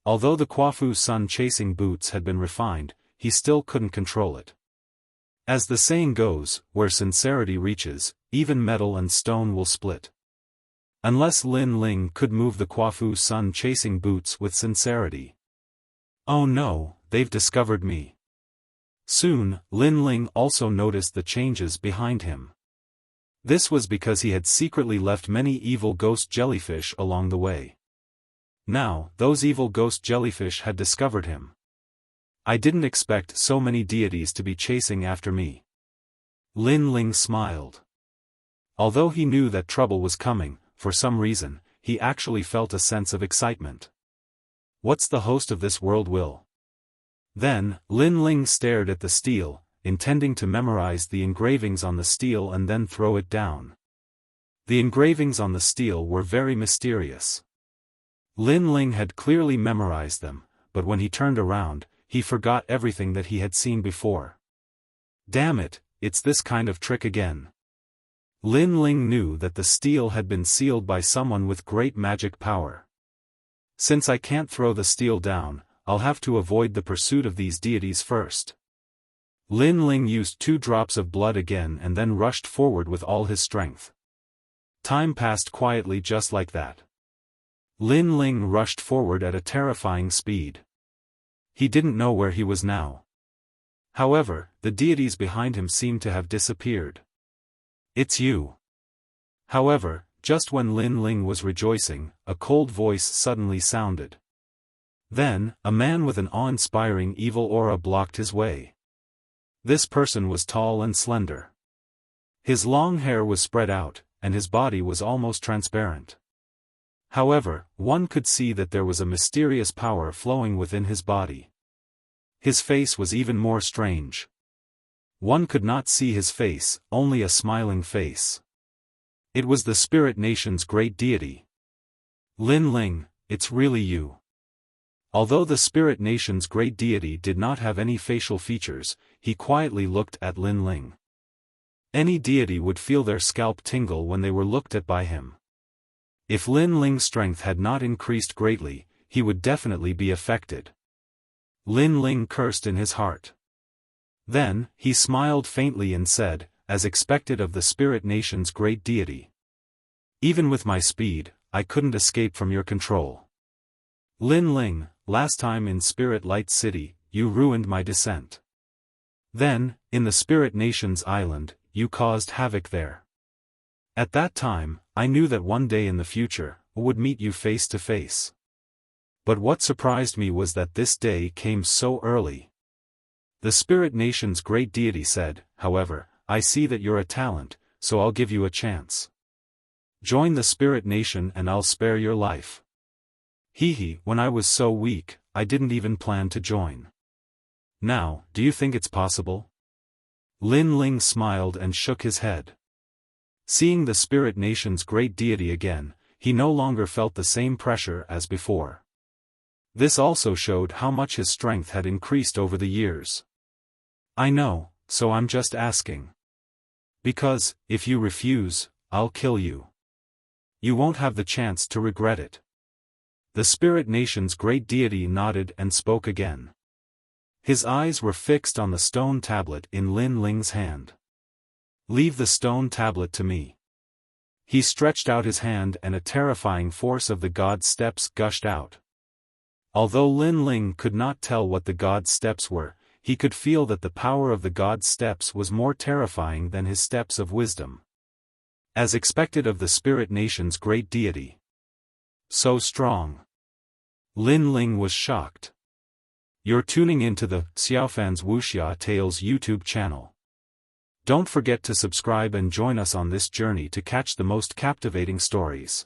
Although the Quafu Sun chasing boots had been refined, he still couldn't control it. As the saying goes, where sincerity reaches, even metal and stone will split. Unless Lin Ling could move the Quafu Sun chasing boots with sincerity. Oh no, they've discovered me. Soon, Lin Ling also noticed the changes behind him. This was because he had secretly left many evil ghost jellyfish along the way. Now, those evil ghost jellyfish had discovered him. I didn't expect so many deities to be chasing after me. Lin Ling smiled. Although he knew that trouble was coming, for some reason, he actually felt a sense of excitement. What's the host of this world will? Then, Lin Ling stared at the steel, intending to memorize the engravings on the steel and then throw it down. The engravings on the steel were very mysterious. Lin Ling had clearly memorized them, but when he turned around, he forgot everything that he had seen before. Damn it, it's this kind of trick again. Lin Ling knew that the steel had been sealed by someone with great magic power. Since I can't throw the steel down, I'll have to avoid the pursuit of these deities first. Lin Ling used 2 drops of blood again and then rushed forward with all his strength. Time passed quietly just like that. Lin Ling rushed forward at a terrifying speed. He didn't know where he was now. However, the deities behind him seemed to have disappeared. It's you. However, just when Lin Ling was rejoicing, a cold voice suddenly sounded. Then, a man with an awe-inspiring evil aura blocked his way. This person was tall and slender. His long hair was spread out, and his body was almost transparent. However, one could see that there was a mysterious power flowing within his body. His face was even more strange. One could not see his face, only a smiling face. It was the Spirit Nation's great deity. Lin Ling, it's really you. Although the Spirit Nation's great deity did not have any facial features, he quietly looked at Lin Ling. Any deity would feel their scalp tingle when they were looked at by him. If Lin Ling's strength had not increased greatly, he would definitely be affected. Lin Ling cursed in his heart. Then, he smiled faintly and said, as expected of the Spirit Nation's great deity. Even with my speed, I couldn't escape from your control. Lin Ling, last time in Spirit Light City, you ruined my descent. Then, in the Spirit Nation's island, you caused havoc there. At that time, I knew that one day in the future, I would meet you face to face. But what surprised me was that this day came so early. The Spirit Nation's great deity said, however, I see that you're a talent, so I'll give you a chance. Join the Spirit Nation and I'll spare your life. When I was so weak, I didn't even plan to join. Now, do you think it's possible? Lin Ling smiled and shook his head. Seeing the Spirit Nation's great deity again, he no longer felt the same pressure as before. This also showed how much his strength had increased over the years. I know, so I'm just asking. Because, if you refuse, I'll kill you. You won't have the chance to regret it. The Spirit Nation's great deity nodded and spoke again. His eyes were fixed on the stone tablet in Lin Ling's hand. Leave the stone tablet to me. He stretched out his hand and a terrifying force of the god's steps gushed out. Although Lin Ling could not tell what the god's steps were, he could feel that the power of the god's steps was more terrifying than his steps of wisdom. As expected of the spirit nation's great deity. So strong. Lin Ling was shocked. You're tuning into the Xiaofan's Wuxia Tales YouTube channel. Don't forget to subscribe and join us on this journey to catch the most captivating stories.